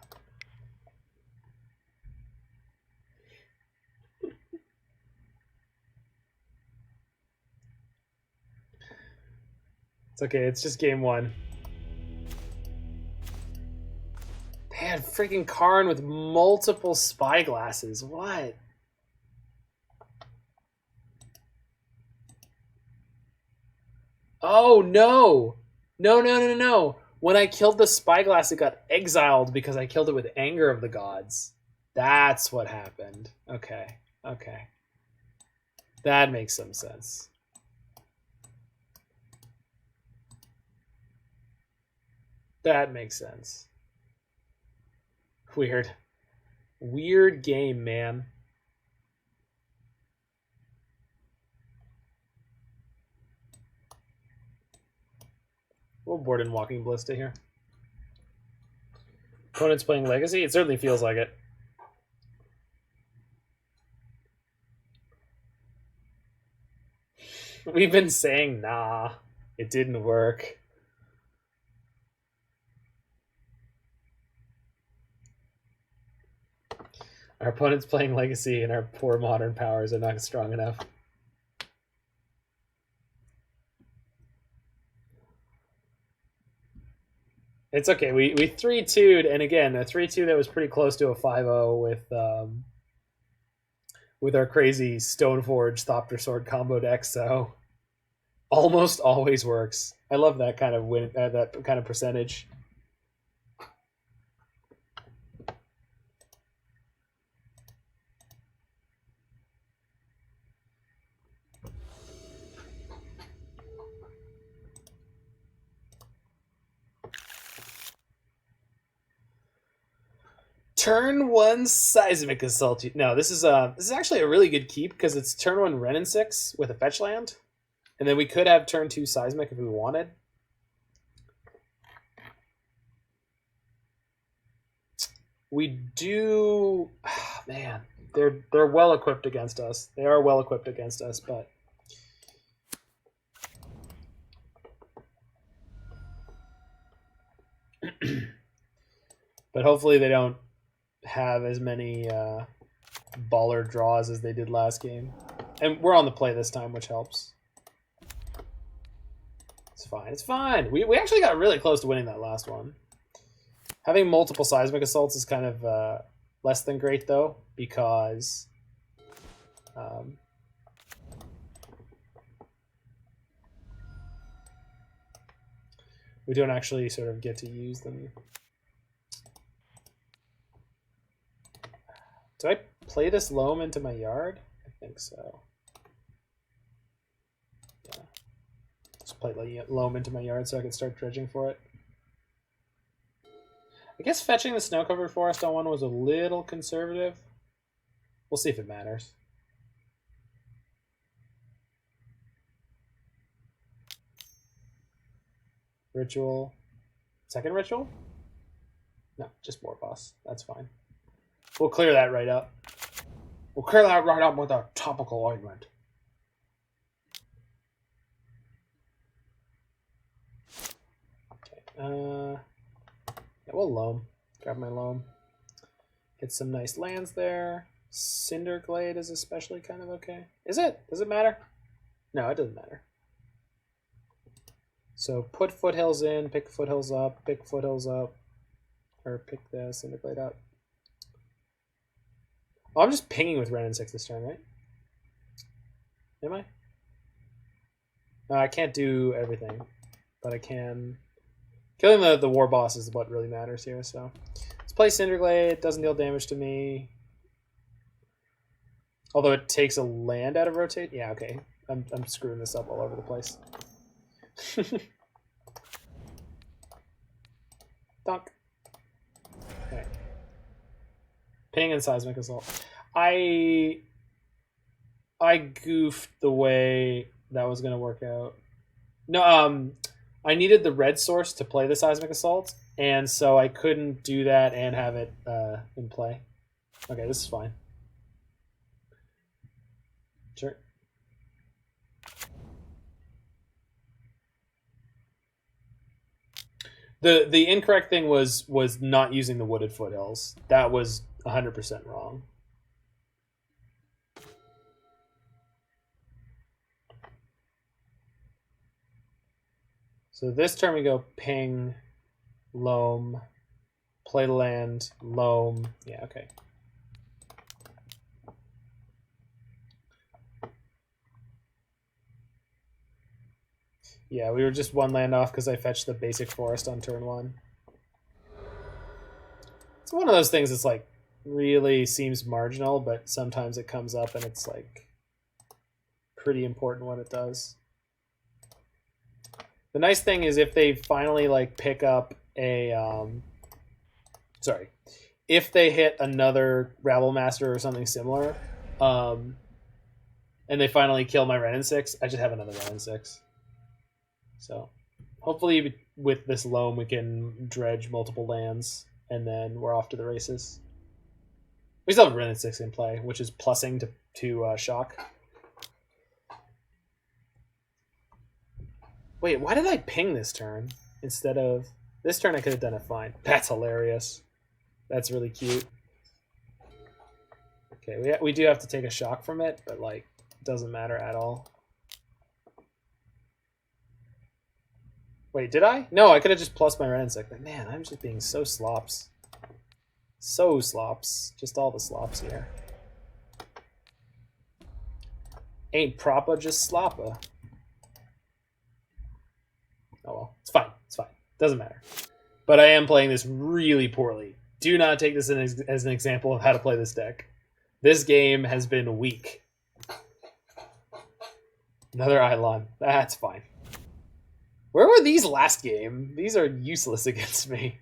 It's okay, it's just game one. They had freaking Karn with multiple spyglasses. What? Oh, no. No. When I killed the spyglass, it got exiled because I killed it with Anger of the Gods. That's what happened. Okay. That makes some sense. That makes sense. Weird. Weird game, man. We'll board in Walking Ballista here. Opponent's playing Legacy? It certainly feels like it. We've been saying, nah, it didn't work. Our opponent's playing Legacy and our poor Modern powers are not strong enough. It's okay. We 3-2'd, and again, a 3-2 that was pretty close to a 5-0 with our crazy Stoneforge Thopter Sword combo deck, so almost always works. I love that kind of win, that kind of percentage. Turn 1 Seismic Assault. No, this is actually a really good keep because it's turn 1 Wrenn and Six with a fetch land. And then we could have turn 2 Seismic if we wanted. We do... Oh, man, they're well equipped against us. They are well equipped against us, but... but hopefully they don't have as many baller draws as they did last game. And we're on the play this time, which helps. It's fine. It's fine. We actually got really close to winning that last one. Having multiple Seismic Assaults is kind of less than great, though, because we don't actually sort of get to use them. Do I play this Loam into my yard? I think so. Yeah. Just play Loam into my yard so I can start dredging for it. I guess fetching the snow-covered forest on one was a little conservative. We'll see if it matters. Ritual. Second ritual? No, just War Boss. That's fine. We'll clear that right up. We'll clear that right up with a topical ointment. Yeah, we'll loam. Grab my loam. Get some nice lands there. Cinder Glade is especially kind of okay. Is it? Does it matter? No, it doesn't matter. So put Foothills in, pick Foothills up, pick Foothills up, or pick the Cinder Glade up. Oh, I'm just pinging with Wrenn and Six this turn, right? Am I? No, I can't do everything, but I can. Killing the war boss is what really matters here. So let's play Cinder Glade. It doesn't deal damage to me. Although it takes a land out of rotate. Yeah, okay. I'm screwing this up all over the place. Dunk. Okay. Ping and Seismic Assault. I goofed the way that was gonna work out. No, I needed the red source to play the Seismic Assault, and so I couldn't do that and have it in play. Okay, this is fine. Sure. The incorrect thing was not using the Wooded Foothills. That was 100% wrong. So this turn we go ping, loam, play the land, loam. Yeah, okay. Yeah, we were just one land off because I fetched the basic forest on turn one. It's one of those things that's like really seems marginal, but sometimes it comes up and it's like pretty important when it does. The nice thing is if they finally like pick up a if they hit another Rabble Master or something similar, and they finally kill my Wrenn and Six, I just have another Wrenn and Six. So hopefully with this loam we can dredge multiple lands and then we're off to the races. We still have Wrenn and Six in play, which is plussing to shock. Wait, why did I ping this turn instead of... This turn I could have done it fine. That's hilarious. That's really cute. Okay, we do have to take a shock from it, but like, it doesn't matter at all. Wait, did I? No, I could have just plus my Wrenn and Six. Man, I'm just being so slops. So slops. Just all the slops here. Ain't proper, just slopper. Oh well, it's fine. It's fine. Doesn't matter. But I am playing this really poorly. Do not take this as an example of how to play this deck. This game has been weak. Another Eidolon. That's fine. Where were these last game? These are useless against me.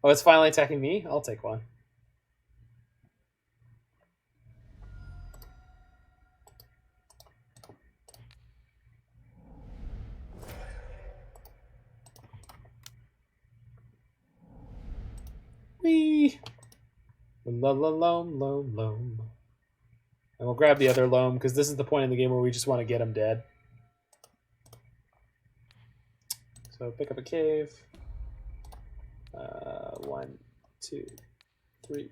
Oh, it's finally attacking me? I'll take one. Whee! Loam. And we'll grab the other loam, because this is the point in the game where we just want to get him dead. So pick up a cave. 1, 2, 3.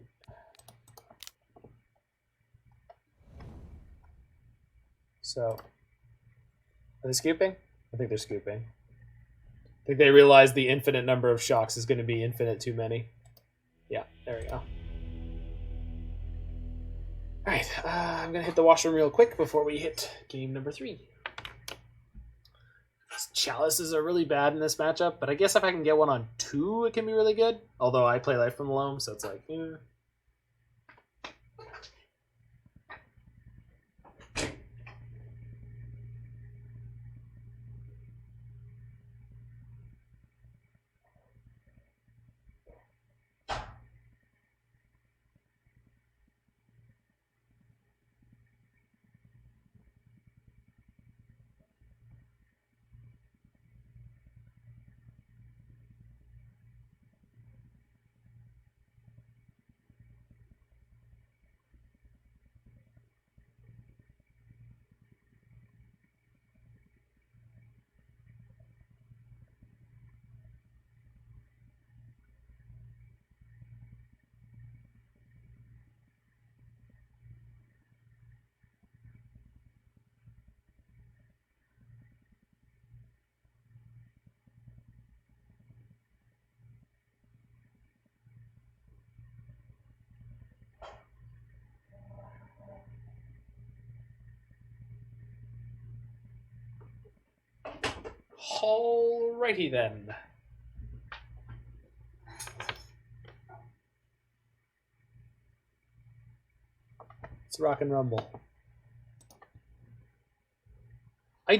So, are they scooping? I think they're scooping. I think they realize the infinite number of shocks is going to be infinite too many. Yeah, there we go. Alright, I'm going to hit the washroom real quick before we hit game number 3. Chalices are really bad in this matchup, but I guess if I can get one on 2, it can be really good. Although I play Life from the Loam, so it's like, eh. Alrighty then. Let's rock and rumble. I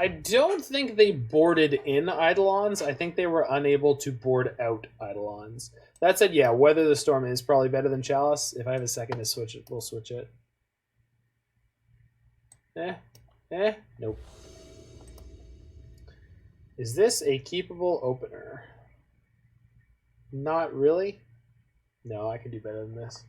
don't think they boarded in Eidolons. I think they were unable to board out Eidolons. That said, yeah, Weather the Storm is probably better than Chalice. If I have a second to switch it, we'll switch it. Nope. Is this a keepable opener? Not really. No, I can do better than this.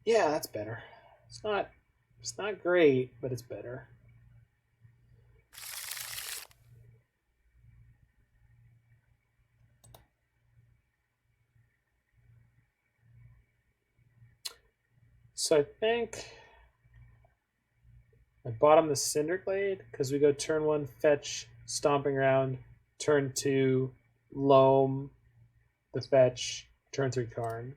Yeah, that's better. It's not great, but it's better. So I think I bottom the Cinder Glade because we go turn 1 fetch Stomping Ground, turn 2 Loam, the fetch, turn 3 Karn.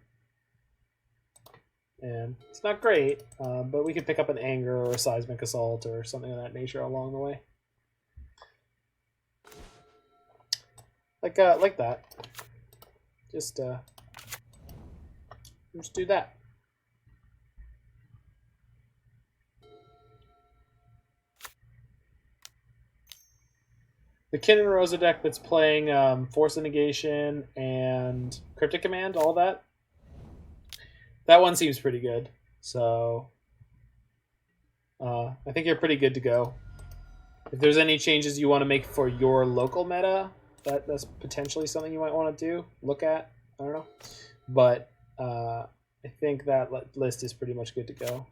And it's not great, but we could pick up an Anger or a Seismic Assault or something of that nature along the way. Like that. Just do that. The Kin and Rosa deck that's playing Force of Negation and Cryptic Command, all that. That one seems pretty good. So I think you're pretty good to go. If there's any changes you want to make for your local meta, that's potentially something you might want to do. Look at. I don't know. But I think that list is pretty much good to go.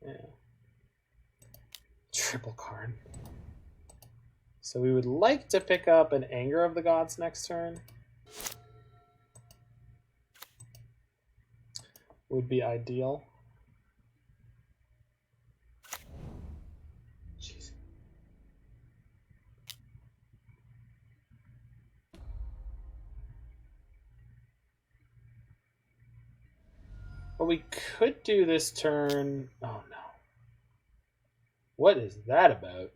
Yeah. Triple Karn. So we would like to pick up an Anger of the Gods next turn. Would be ideal. Jeez. Well, we could do this turn. Oh no. What is that about?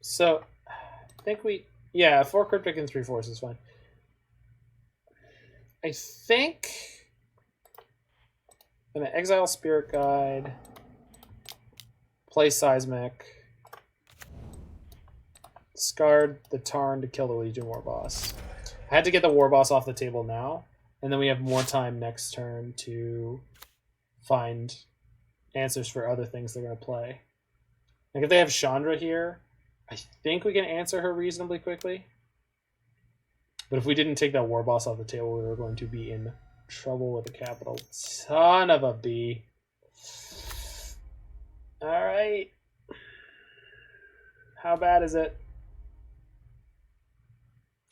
So, I think yeah, 4 Cryptic and 3 Force is fine. I think I'm going to exile Spirit Guide, play Seismic, discard the Tarn to kill the Legion War Boss. I had to get the War Boss off the table now, and then we have more time next turn to find answers for other things they're going to play. Like if they have Chandra here, I think we can answer her reasonably quickly. But if we didn't take that War Boss off the table, we were going to be in trouble with a capital ton of a B. Alright. How bad is it?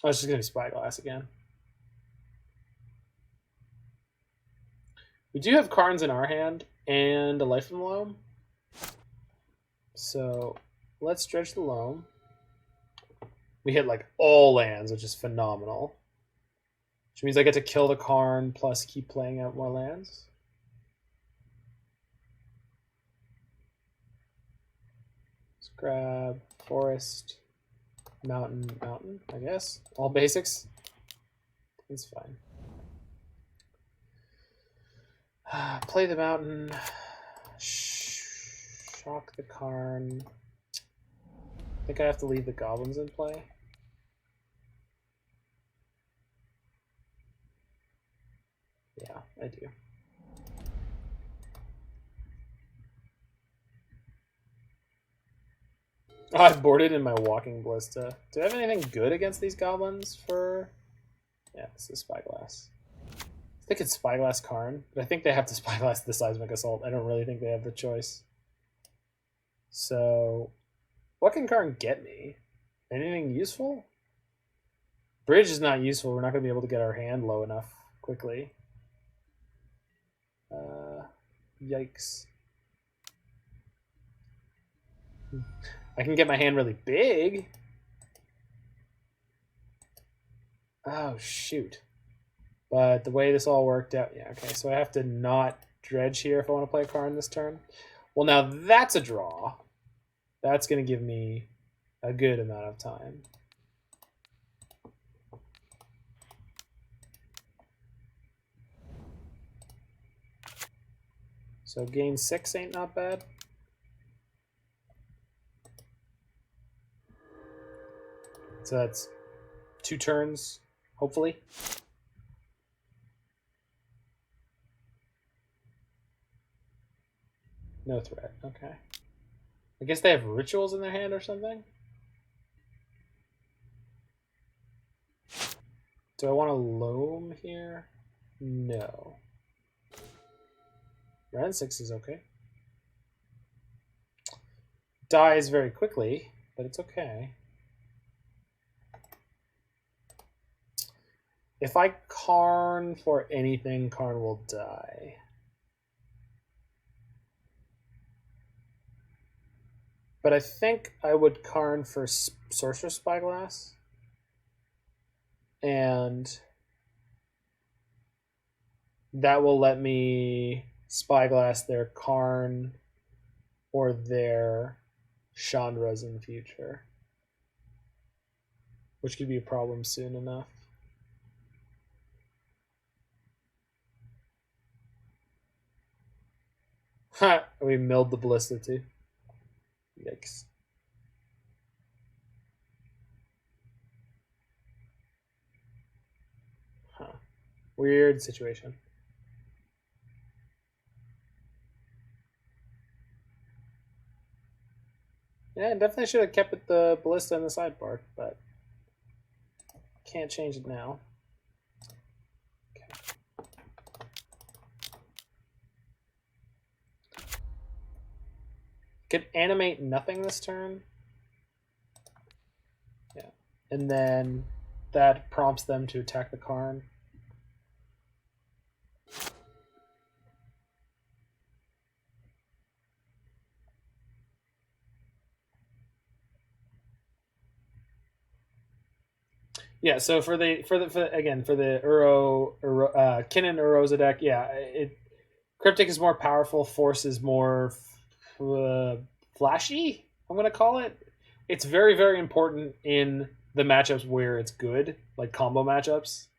Oh, it's just going to be Spyglass again. We do have Karns in our hand and a Life from Loam. So let's dredge the Loam. We hit like all lands, which is phenomenal. Which means I get to kill the Karn plus keep playing out more lands. Let's grab Forest, Mountain, I guess. All basics. It's fine. Play the Mountain. Shock the Karn. I think I have to leave the Goblins in play. Yeah, I do. Oh, I've boarded in my Walking Ballista. Do I have anything good against these Goblins for... Yeah, this is Spyglass. I think it's Spyglass Karn, but I think they have to Spyglass the Seismic Assault. I don't really think they have the choice. So, what can Karn get me? Anything useful? Bridge is not useful. We're not going to be able to get our hand low enough quickly. Yikes. I can get my hand really big. Oh, shoot. But the way this all worked out... Yeah, okay. So I have to not dredge here if I want to play a Karn this turn. Well, now that's a draw. That's going to give me a good amount of time. So gain 6 ain't not bad. So that's 2 turns, hopefully. No threat, okay. I guess they have rituals in their hand or something? Do I want to loam here? No. Wrenn and Six is okay. Dies very quickly, but it's okay. If I Karn for anything, Karn will die. But I think I would Karn for Sorcerous Spyglass. And that will let me Spyglass their Karn or their Chandras in the future. Which could be a problem soon enough. Ha! We milled the Ballista too. Yikes. Huh. Weird situation. Yeah, definitely should have kept the Ballista in the sidebar, but can't change it now. Okay. Could animate nothing this turn. Yeah. And then that prompts them to attack the Karn. Yeah, so for the Kinnan Uroza deck, yeah, Cryptic is more powerful, Force is more flashy, I'm gonna call it. It's very, very important in the matchups where it's good, like combo matchups.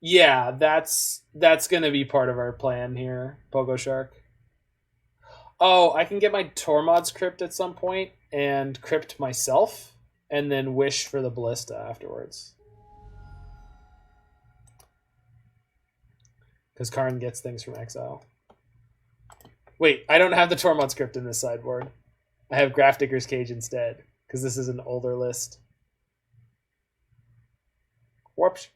Yeah, that's gonna be part of our plan here, Pogo Shark. Oh, I can get my Tormod's Crypt at some point and Crypt myself, and then wish for the Ballista afterwards. Because Karn gets things from exile. Wait, I don't have the Tormod's Crypt in this sideboard. I have Grafdigger's Cage instead, because this is an older list. Whoops.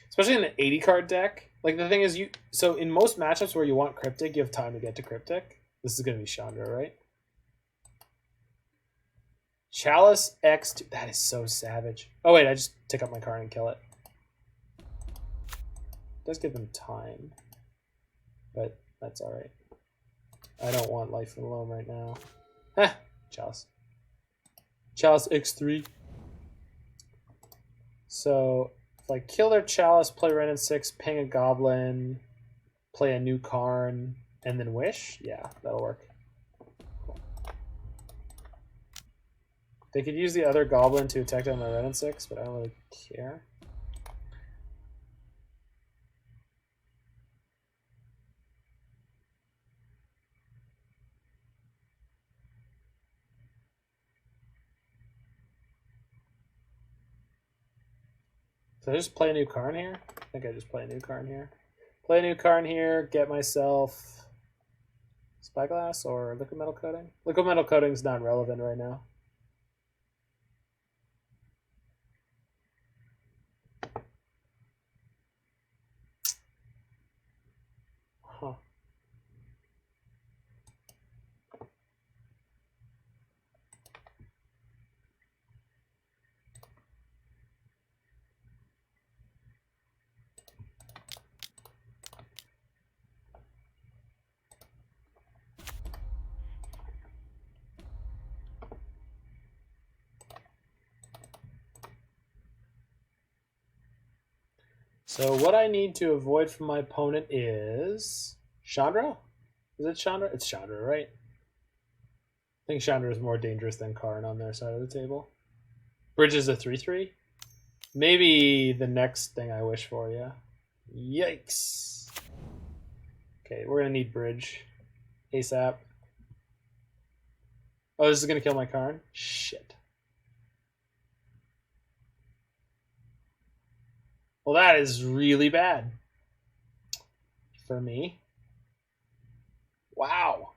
Especially in an 80 card deck. Like the thing is, so in most matchups where you want Cryptic, you have time to get to Cryptic. This is going to be Chandra, right? Chalice X2. That is so savage. Oh wait, I just tick up my Karn and kill it. It does give them time, but that's all right. I don't want Life and Loam right now. Heh, Chalice. Chalice X3. So if I kill their Chalice, play Wrenn and Six, ping a Goblin, play a new Karn, and then wish, yeah, that'll work. They could use the other Goblin to attack down my Wrenn and Six, but I don't really care. So I just play a new Karn here? I think I just play a new Karn here. Play a new Karn here, get myself Spyglass or Liquimetal Coating? Liquimetal Coating's not relevant right now. Huh. So what I need to avoid from my opponent is Chandra? Is it Chandra? It's Chandra, right? I think Chandra is more dangerous than Karn on their side of the table. Bridge is a 3/3. Maybe the next thing I wish for, yeah. Yikes. Okay, we're gonna need bridge. ASAP. Oh, this is gonna kill my Karn? Shit. Well, that is really bad. For me. Wow.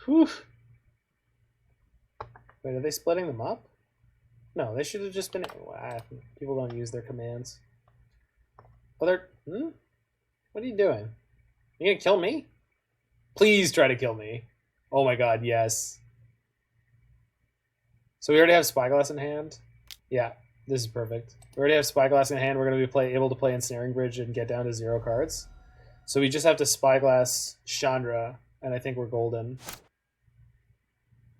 Whew. Wait, are they splitting them up? No, they should have just been... Wow, people don't use their commands. Oh, they're... What are you doing? You gonna kill me? Please try to kill me. Oh my god, yes. So we already have Spyglass in hand? Yeah, this is perfect. We already have Spyglass in hand. We're going to be able to play Ensnaring Bridge and get down to 0 cards. So we just have to Spyglass Chandra, and I think we're golden.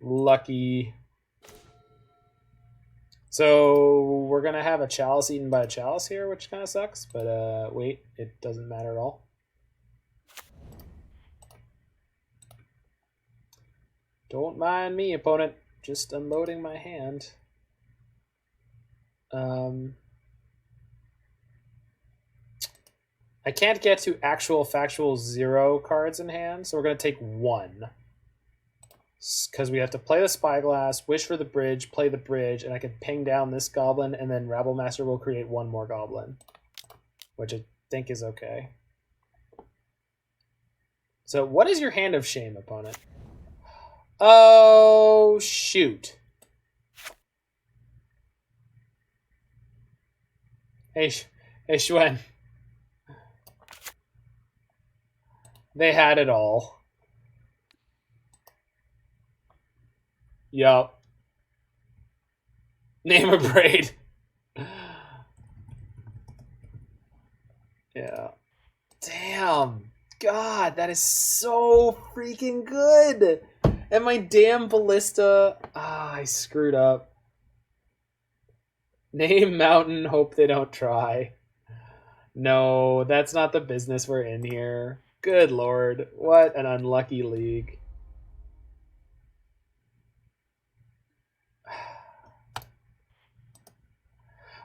Lucky. So we're going to have a Chalice eaten by a Chalice here, which kind of sucks. But wait, it doesn't matter at all. Don't mind me, opponent. Just unloading my hand. I can't get to actual factual 0 cards in hand, so we're going to take 1. Because we have to play the Spyglass, wish for the bridge, play the bridge, and I can ping down this goblin, and then Rabblemaster will create 1 more goblin. Which I think is okay. So what is your hand of shame, opponent? Oh, shoot. Hey, Schwen. They had it all. Yup. Name a braid. Yeah. Damn. God, that is so freaking good. And my damn ballista. Ah, I screwed up. Name mountain, hope they don't try. No, that's not the business we're in here. Good lord, what an unlucky league.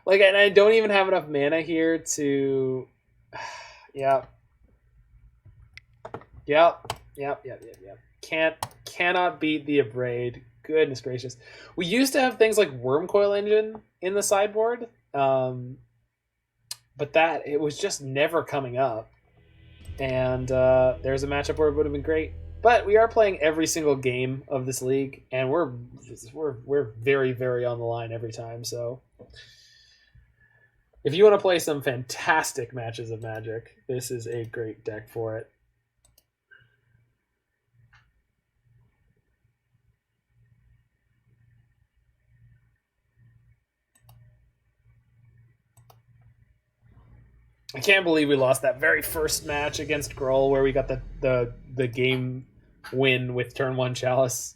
Like, and I don't even have enough mana here to... Yep. Cannot beat the Abrade. Goodness gracious. We used to have things like Wormcoil Engine in the sideboard, but that, it was just never coming up. And there's a matchup where it would have been great. But we are playing every single game of this league, and we're very, very on the line every time. So if you want to play some fantastic matches of Magic, this is a great deck for it. I can't believe we lost that very first match against Grull where we got the game win with turn 1 Chalice.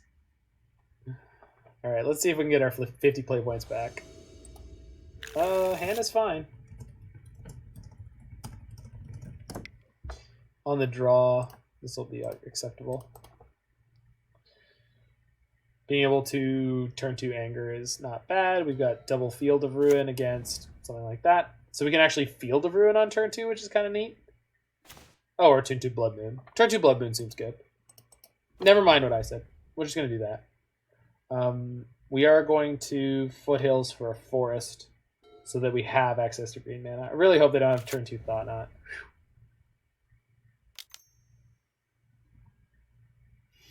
Alright, let's see if we can get our 50 play points back. Hand is fine. On the draw, this will be acceptable. Being able to turn 2 Anger is not bad. We've got double Field of Ruin against something like that. So we can actually Field of Ruin on turn 2, which is kind of neat. Oh, or turn 2 Blood Moon. Turn 2 Blood Moon seems good. Never mind what I said. We're just going to do that. We are going to Foothills for a Forest so that we have access to green mana. I really hope they don't have turn 2 Thought Knot.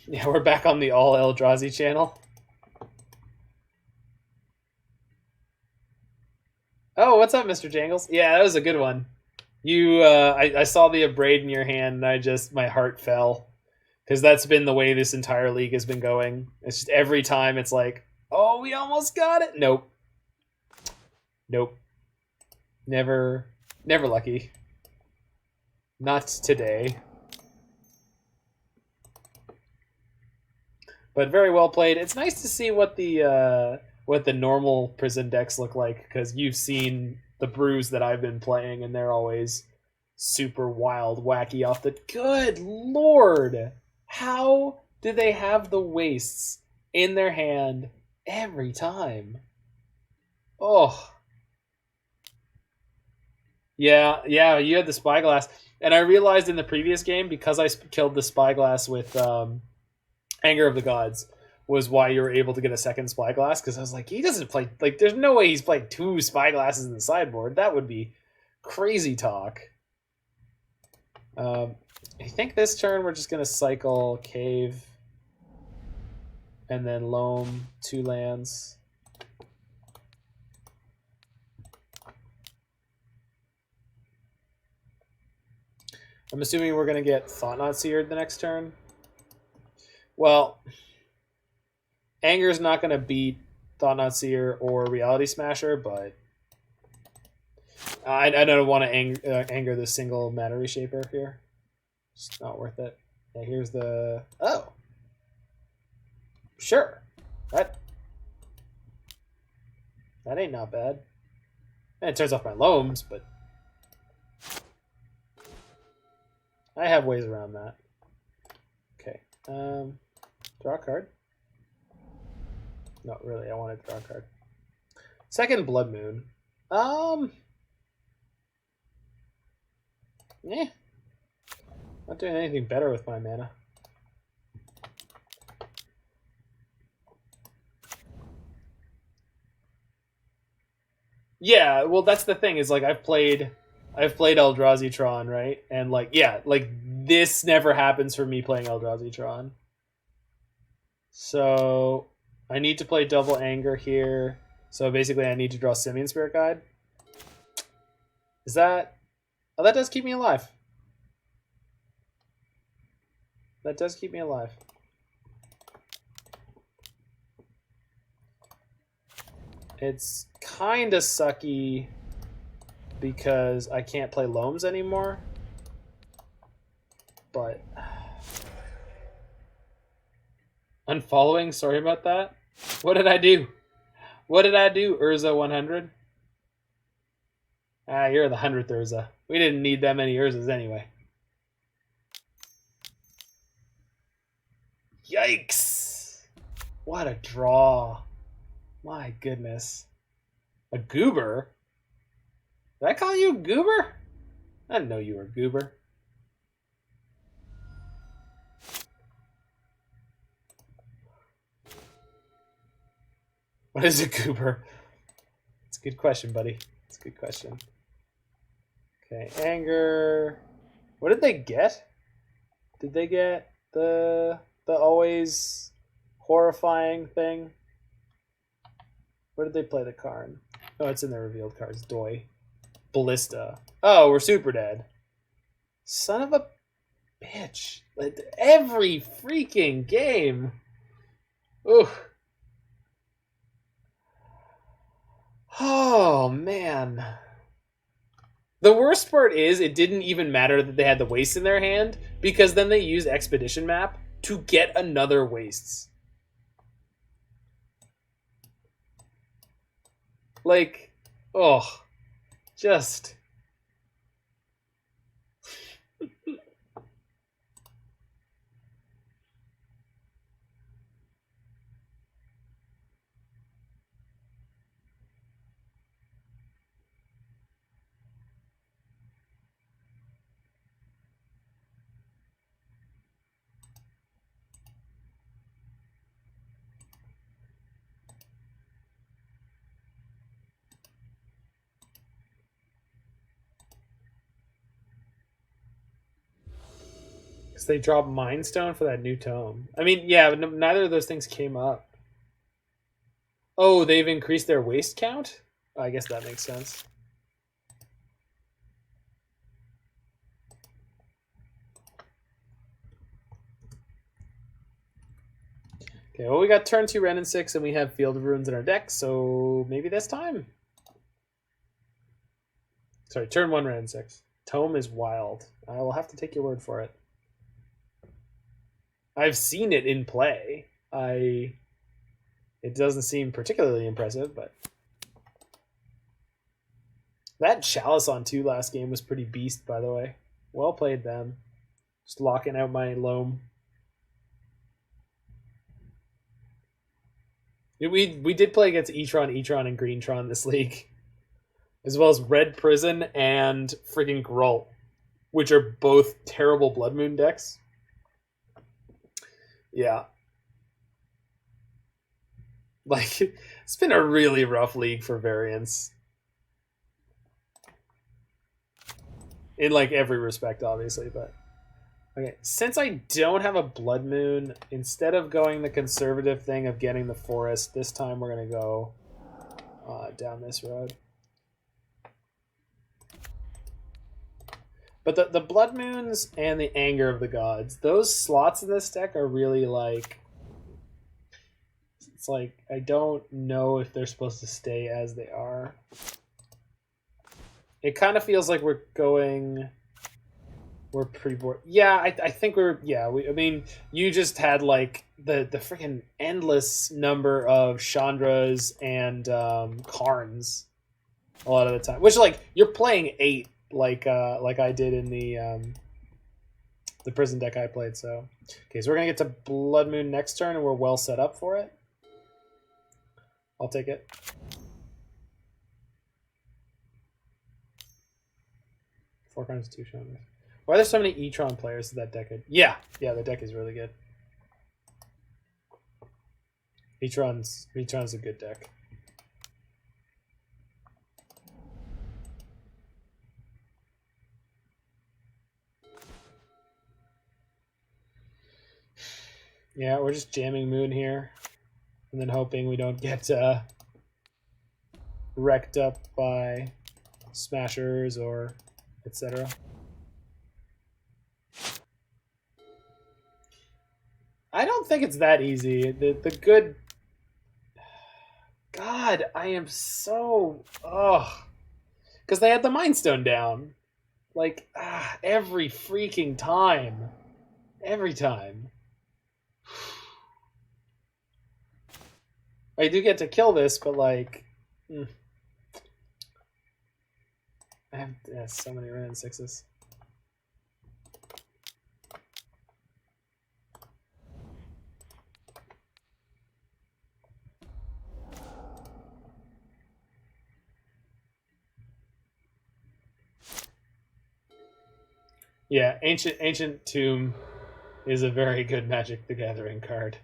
Yeah, we're back on the all Eldrazi channel. Oh, what's up, Mr. Jangles? Yeah, that was a good one. You, I saw the Abrade in your hand, and my heart fell. Because that's been the way this entire league has been going. It's just every time it's like, oh, we almost got it. Nope. Nope. Never lucky. Not today. But very well played. It's nice to see what the what the normal prison decks look like, because you've seen the brews that I've been playing, and they're always super wild, wacky off the... Good lord! How do they have the wastes in their hand every time? Oh. Yeah, you had the Spyglass. And I realized in the previous game, because I killed the Spyglass with Anger of the Gods, was why you were able to get a second Spyglass, because I was like, he doesn't play... Like, there's no way he's played 2 Spyglasses in the sideboard. That would be crazy talk. I think this turn we're just going to cycle Cave and then Loam 2 lands. I'm assuming we're going to get Thought-Knot Seared the next turn. Well, Anger's not going to beat Thought-Knot Seer or Reality Smasher, but I don't want to anger the single mana reshaper here. It's not worth it. Yeah, here's the... Oh! Sure. That ain't not bad. And it turns off my Loams, but I have ways around that. Okay. Draw a card. No, really, I want to draw a card. Second Blood Moon. Not doing anything better with my mana. Yeah, well, that's the thing, is like I've played Eldrazi Tron, right? And like, yeah, like this never happens for me playing Eldrazi Tron. So I need to play double Anger here. So basically I need to draw Simian Spirit Guide. Is that... Oh, that does keep me alive. That does keep me alive. It's kind of sucky because I can't play Loams anymore. But... Unfollowing? Sorry about that. What did I do? What did I do, Urza 100? Ah, you're the 100th Urza. We didn't need that many Urzas anyway. Yikes! What a draw. My goodness. A goober? Did I call you a goober? I didn't know you were a goober. What is a goober? It's a good question, buddy. It's a good question. Okay, Anger. What did they get? Did they get the always horrifying thing? Where did they play the Karn? Oh, it's in the revealed cards. Doi. Ballista. Oh, we're super dead. Son of a bitch. Like, every freaking game. Ugh. Oh, man. The worst part is it didn't even matter that they had the Waste in their hand, because then they use Expedition Map to get another Wastes. Like, oh, just... Because they dropped Mind Stone for that new tome. I mean, yeah, but neither of those things came up. Oh, they've increased their waste count? I guess that makes sense. Okay, well, we got turn 2 Wrenn and Six, and we have Field of Ruins in our deck, so maybe this time. Sorry, turn 1 Wrenn and Six. Tome is wild. I will have to take your word for it. I've seen it in play. It doesn't seem particularly impressive, but that Chalice on 2 last game was pretty beast, by the way. Well played them. Just locking out my Loam. We did play against Etron, and Greentron this league, as well as Red Prison and friggin' Gruul, which are both terrible Blood Moon decks. Yeah. Like, it's been a really rough league for variants. In, like, every respect, obviously, but... Okay, since I don't have a Blood Moon, instead of going the conservative thing of getting the forest, this time we're going to go down this road. But the Blood Moons and the Anger of the Gods, those slots in this deck are really, like... It's like, I don't know if they're supposed to stay as they are. It kind of feels like we're going... We're pretty bored. Yeah, I think we're... Yeah, I mean, you just had, like, the freaking endless number of Chandras and Karns a lot of the time. Which, like, you're playing 8, like I did in the prison deck I played, so... Okay, so we're going to get to Blood Moon next turn, and we're well set up for it. I'll take it. 4 Karns, 2 Chandras. Why are there so many Etron players in that deck? Yeah, the deck is really good. Etron's a good deck. Yeah, we're just jamming Moon here, and then hoping we don't get wrecked up by Smashers or etc. I don't think it's that easy. The good... God, I am so... Ugh. Because they had the Mind Stone down. Like, every freaking time. Every time. I do get to kill this, but like... I have so many Wrenn and Sixes. Yeah, Ancient Tomb is a very good Magic the Gathering card.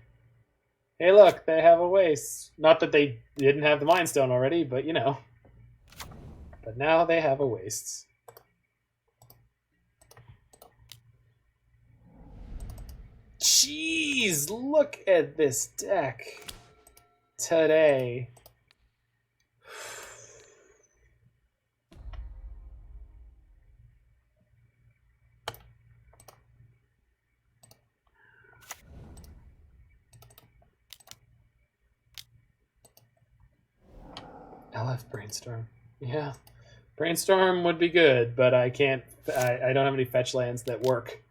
Hey, look, they have a waste. Not that they didn't have the Mind Stone already, but you know. But now they have a waste. Jeez, look at this deck today. LF Brainstorm. Yeah. Brainstorm would be good, but I can't... I don't have any fetch lands that work.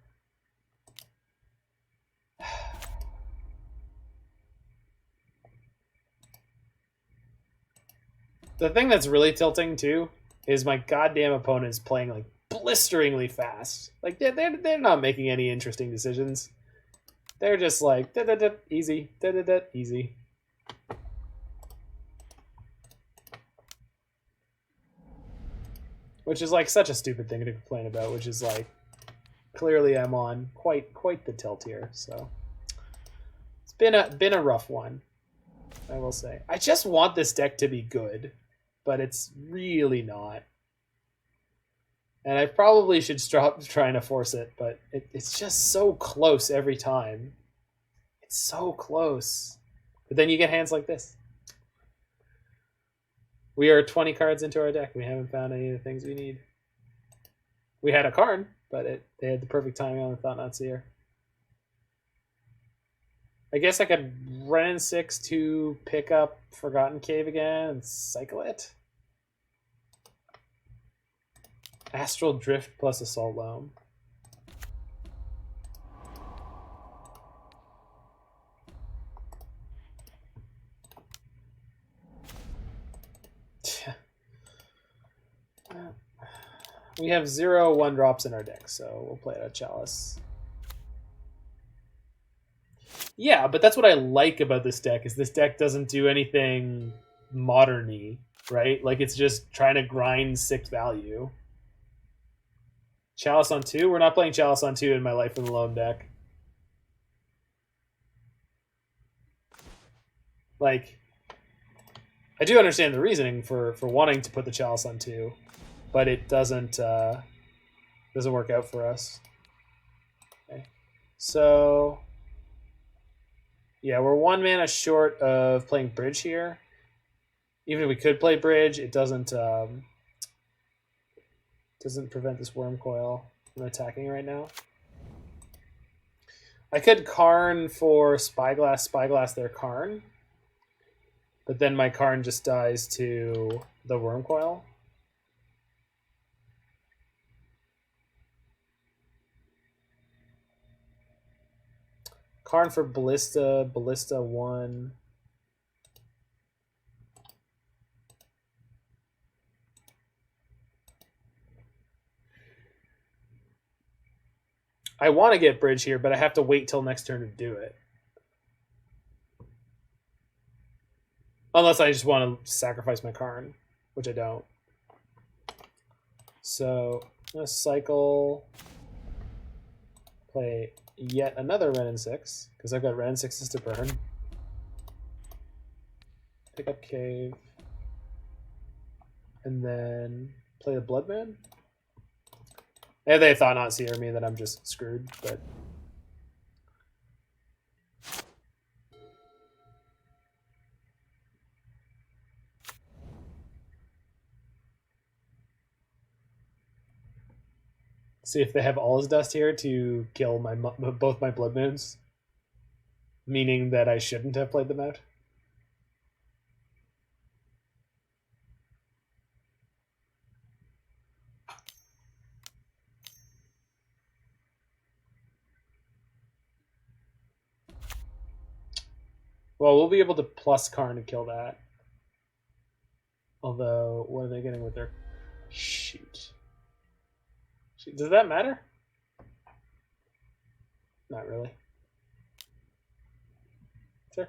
The thing that's really tilting, too, is my goddamn opponent is playing, like, blisteringly fast. Like, they're not making any interesting decisions. They're just like, da-da-da, easy, da-da-da, easy. Which is like such a stupid thing to complain about, which is like clearly I'm on quite the tilt here, so it's been a rough one, I will say. I just want this deck to be good, but it's really not. And I probably should stop trying to force it, but it's just so close every time. It's so close. But then you get hands like this. We are 20 cards into our deck. We haven't found any of the things we need. We had a Karn, but they had the perfect timing on the Thought-Knot Seer. I guess I could Wrenn and Six to pick up Forgotten Cave again and cycle it. Astral Drift plus Assault Loam. We have 0 1-drops in our deck, so we'll play it at Chalice. Yeah, but that's what I like about this deck, is this deck doesn't do anything modern-y, right? Like, it's just trying to grind 6 value. Chalice on 2? We're not playing Chalice on 2 in my Life in the Loam deck. Like, I do understand the reasoning for wanting to put the Chalice on 2, but it doesn't work out for us. Okay. So, yeah, we're 1 mana short of playing Bridge here. Even if we could play Bridge, it doesn't prevent this Worm Coil from attacking right now. I could Karn for Spyglass their Karn, but then my Karn just dies to the Worm Coil. Karn for Ballista 1. I want to get Bridge here, but I have to wait till next turn to do it. Unless I just want to sacrifice my Karn, which I don't. So I'm going to cycle, play yet another Wrenn and Six, because I've got Wrenn and Sixes to burn. Pick up Cave. And then play the Blood Moon. And they thought not seer me that I'm just screwed, but see if they have all his dust here to kill both my Blood Moons, meaning that I shouldn't have played them out. Well, we'll be able to plus Karn to kill that. Although, what are they getting with their... Shoot. Does that matter? Not really. Sure.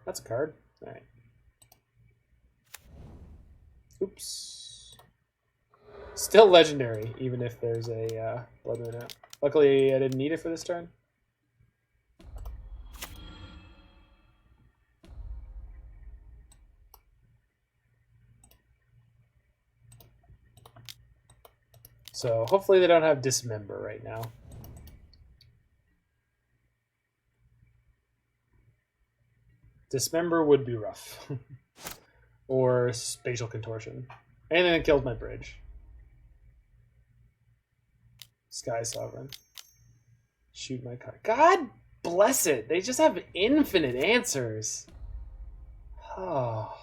That's a card. All right. Oops. Still legendary, even if there's a Blood Moon out. Luckily, I didn't need it for this turn. So hopefully they don't have Dismember right now. Dismember would be rough. Or Spatial Contortion. Anything that kills my Bridge. Sky Sovereign. Shoot my card. God bless it. They just have infinite answers. Oh.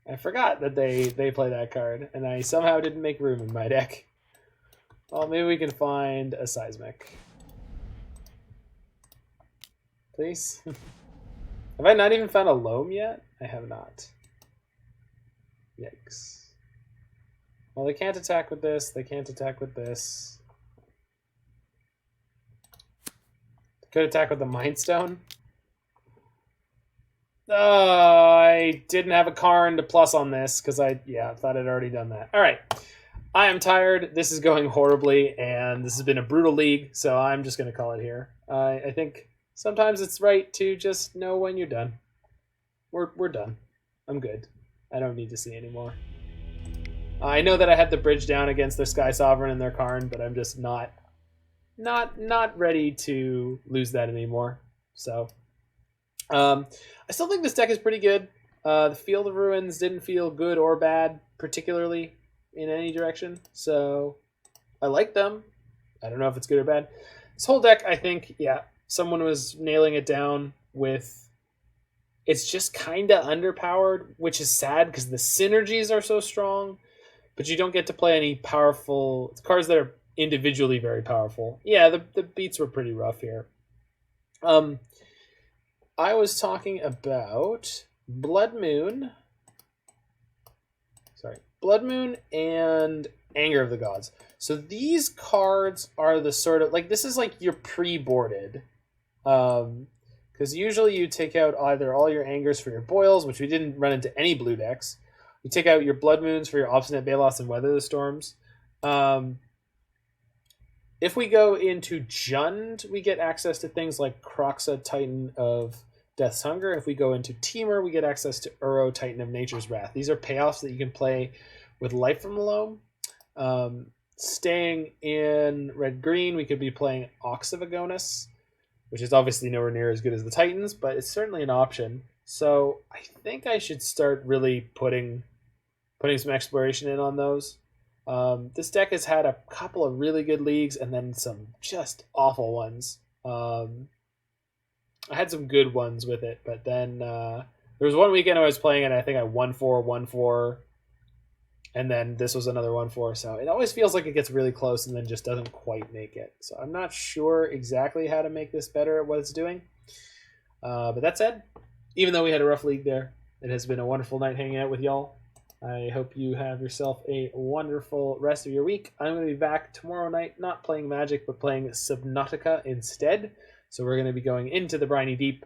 I forgot that they play that card, and I somehow didn't make room in my deck. Well, maybe we can find a Seismic. Please? Have I not even found a Loam yet? I have not. Yikes. Well, they can't attack with this. They can't attack with this. They could attack with the Mind Stone. I didn't have a Karn to plus on this because I thought I'd already done that. All right. I am tired. This is going horribly, and this has been a brutal league, so I'm just going to call it here. I think sometimes it's right to just know when you're done. We're done. I'm good. I don't need to see anymore. I know that I had the Bridge down against their Sky Sovereign and their Karn, but I'm just not ready to lose that anymore. So I still think this deck is pretty good. The Field of Ruins didn't feel good or bad, particularly in any direction. So I like them. I don't know if it's good or bad. This whole deck, I think, someone was nailing it down with... It's just kind of underpowered, which is sad because the synergies are so strong, but you don't get to play any powerful cards that are individually very powerful. Yeah, the beats were pretty rough here. I was talking about Blood Moon. Sorry, Blood Moon and Anger of the Gods. So these cards are the sort of like, this is like your pre-boarded, because usually you take out either all your Angers for your Boils, which we didn't run into any blue decks. You take out your Blood Moons for your Obstinate Balos and Weather the Storms. If we go into Jund, we get access to things like Kroxa, Titan of Death's Hunger. If we go into Temur, we get access to Uro, Titan of Nature's Wrath. These are payoffs that you can play with Life from the Loam. Staying in red-green, we could be playing Ox of Agonis, which is obviously nowhere near as good as the Titans, but it's certainly an option. So I think I should start really putting some exploration in on those. This deck has had a couple of really good leagues and then some just awful ones. I had some good ones with it, but then there was one weekend I was playing and I think I 1-4, and then this was another 1-4. So it always feels like it gets really close and then just doesn't quite make it. So I'm not sure exactly how to make this better at what it's doing. But that said, even though we had a rough league there, it has been a wonderful night hanging out with y'all. I hope you have yourself a wonderful rest of your week. I'm going to be back tomorrow night, not playing Magic, but playing Subnautica instead. So we're going to be going into the briny deep,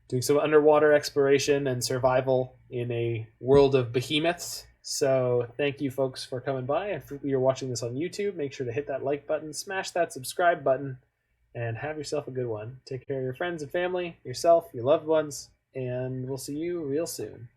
doing some underwater exploration and survival in a world of behemoths. So thank you folks for coming by. If you're watching this on YouTube, make sure to hit that like button, smash that subscribe button, and have yourself a good one. Take care of your friends and family, yourself, your loved ones, and we'll see you real soon.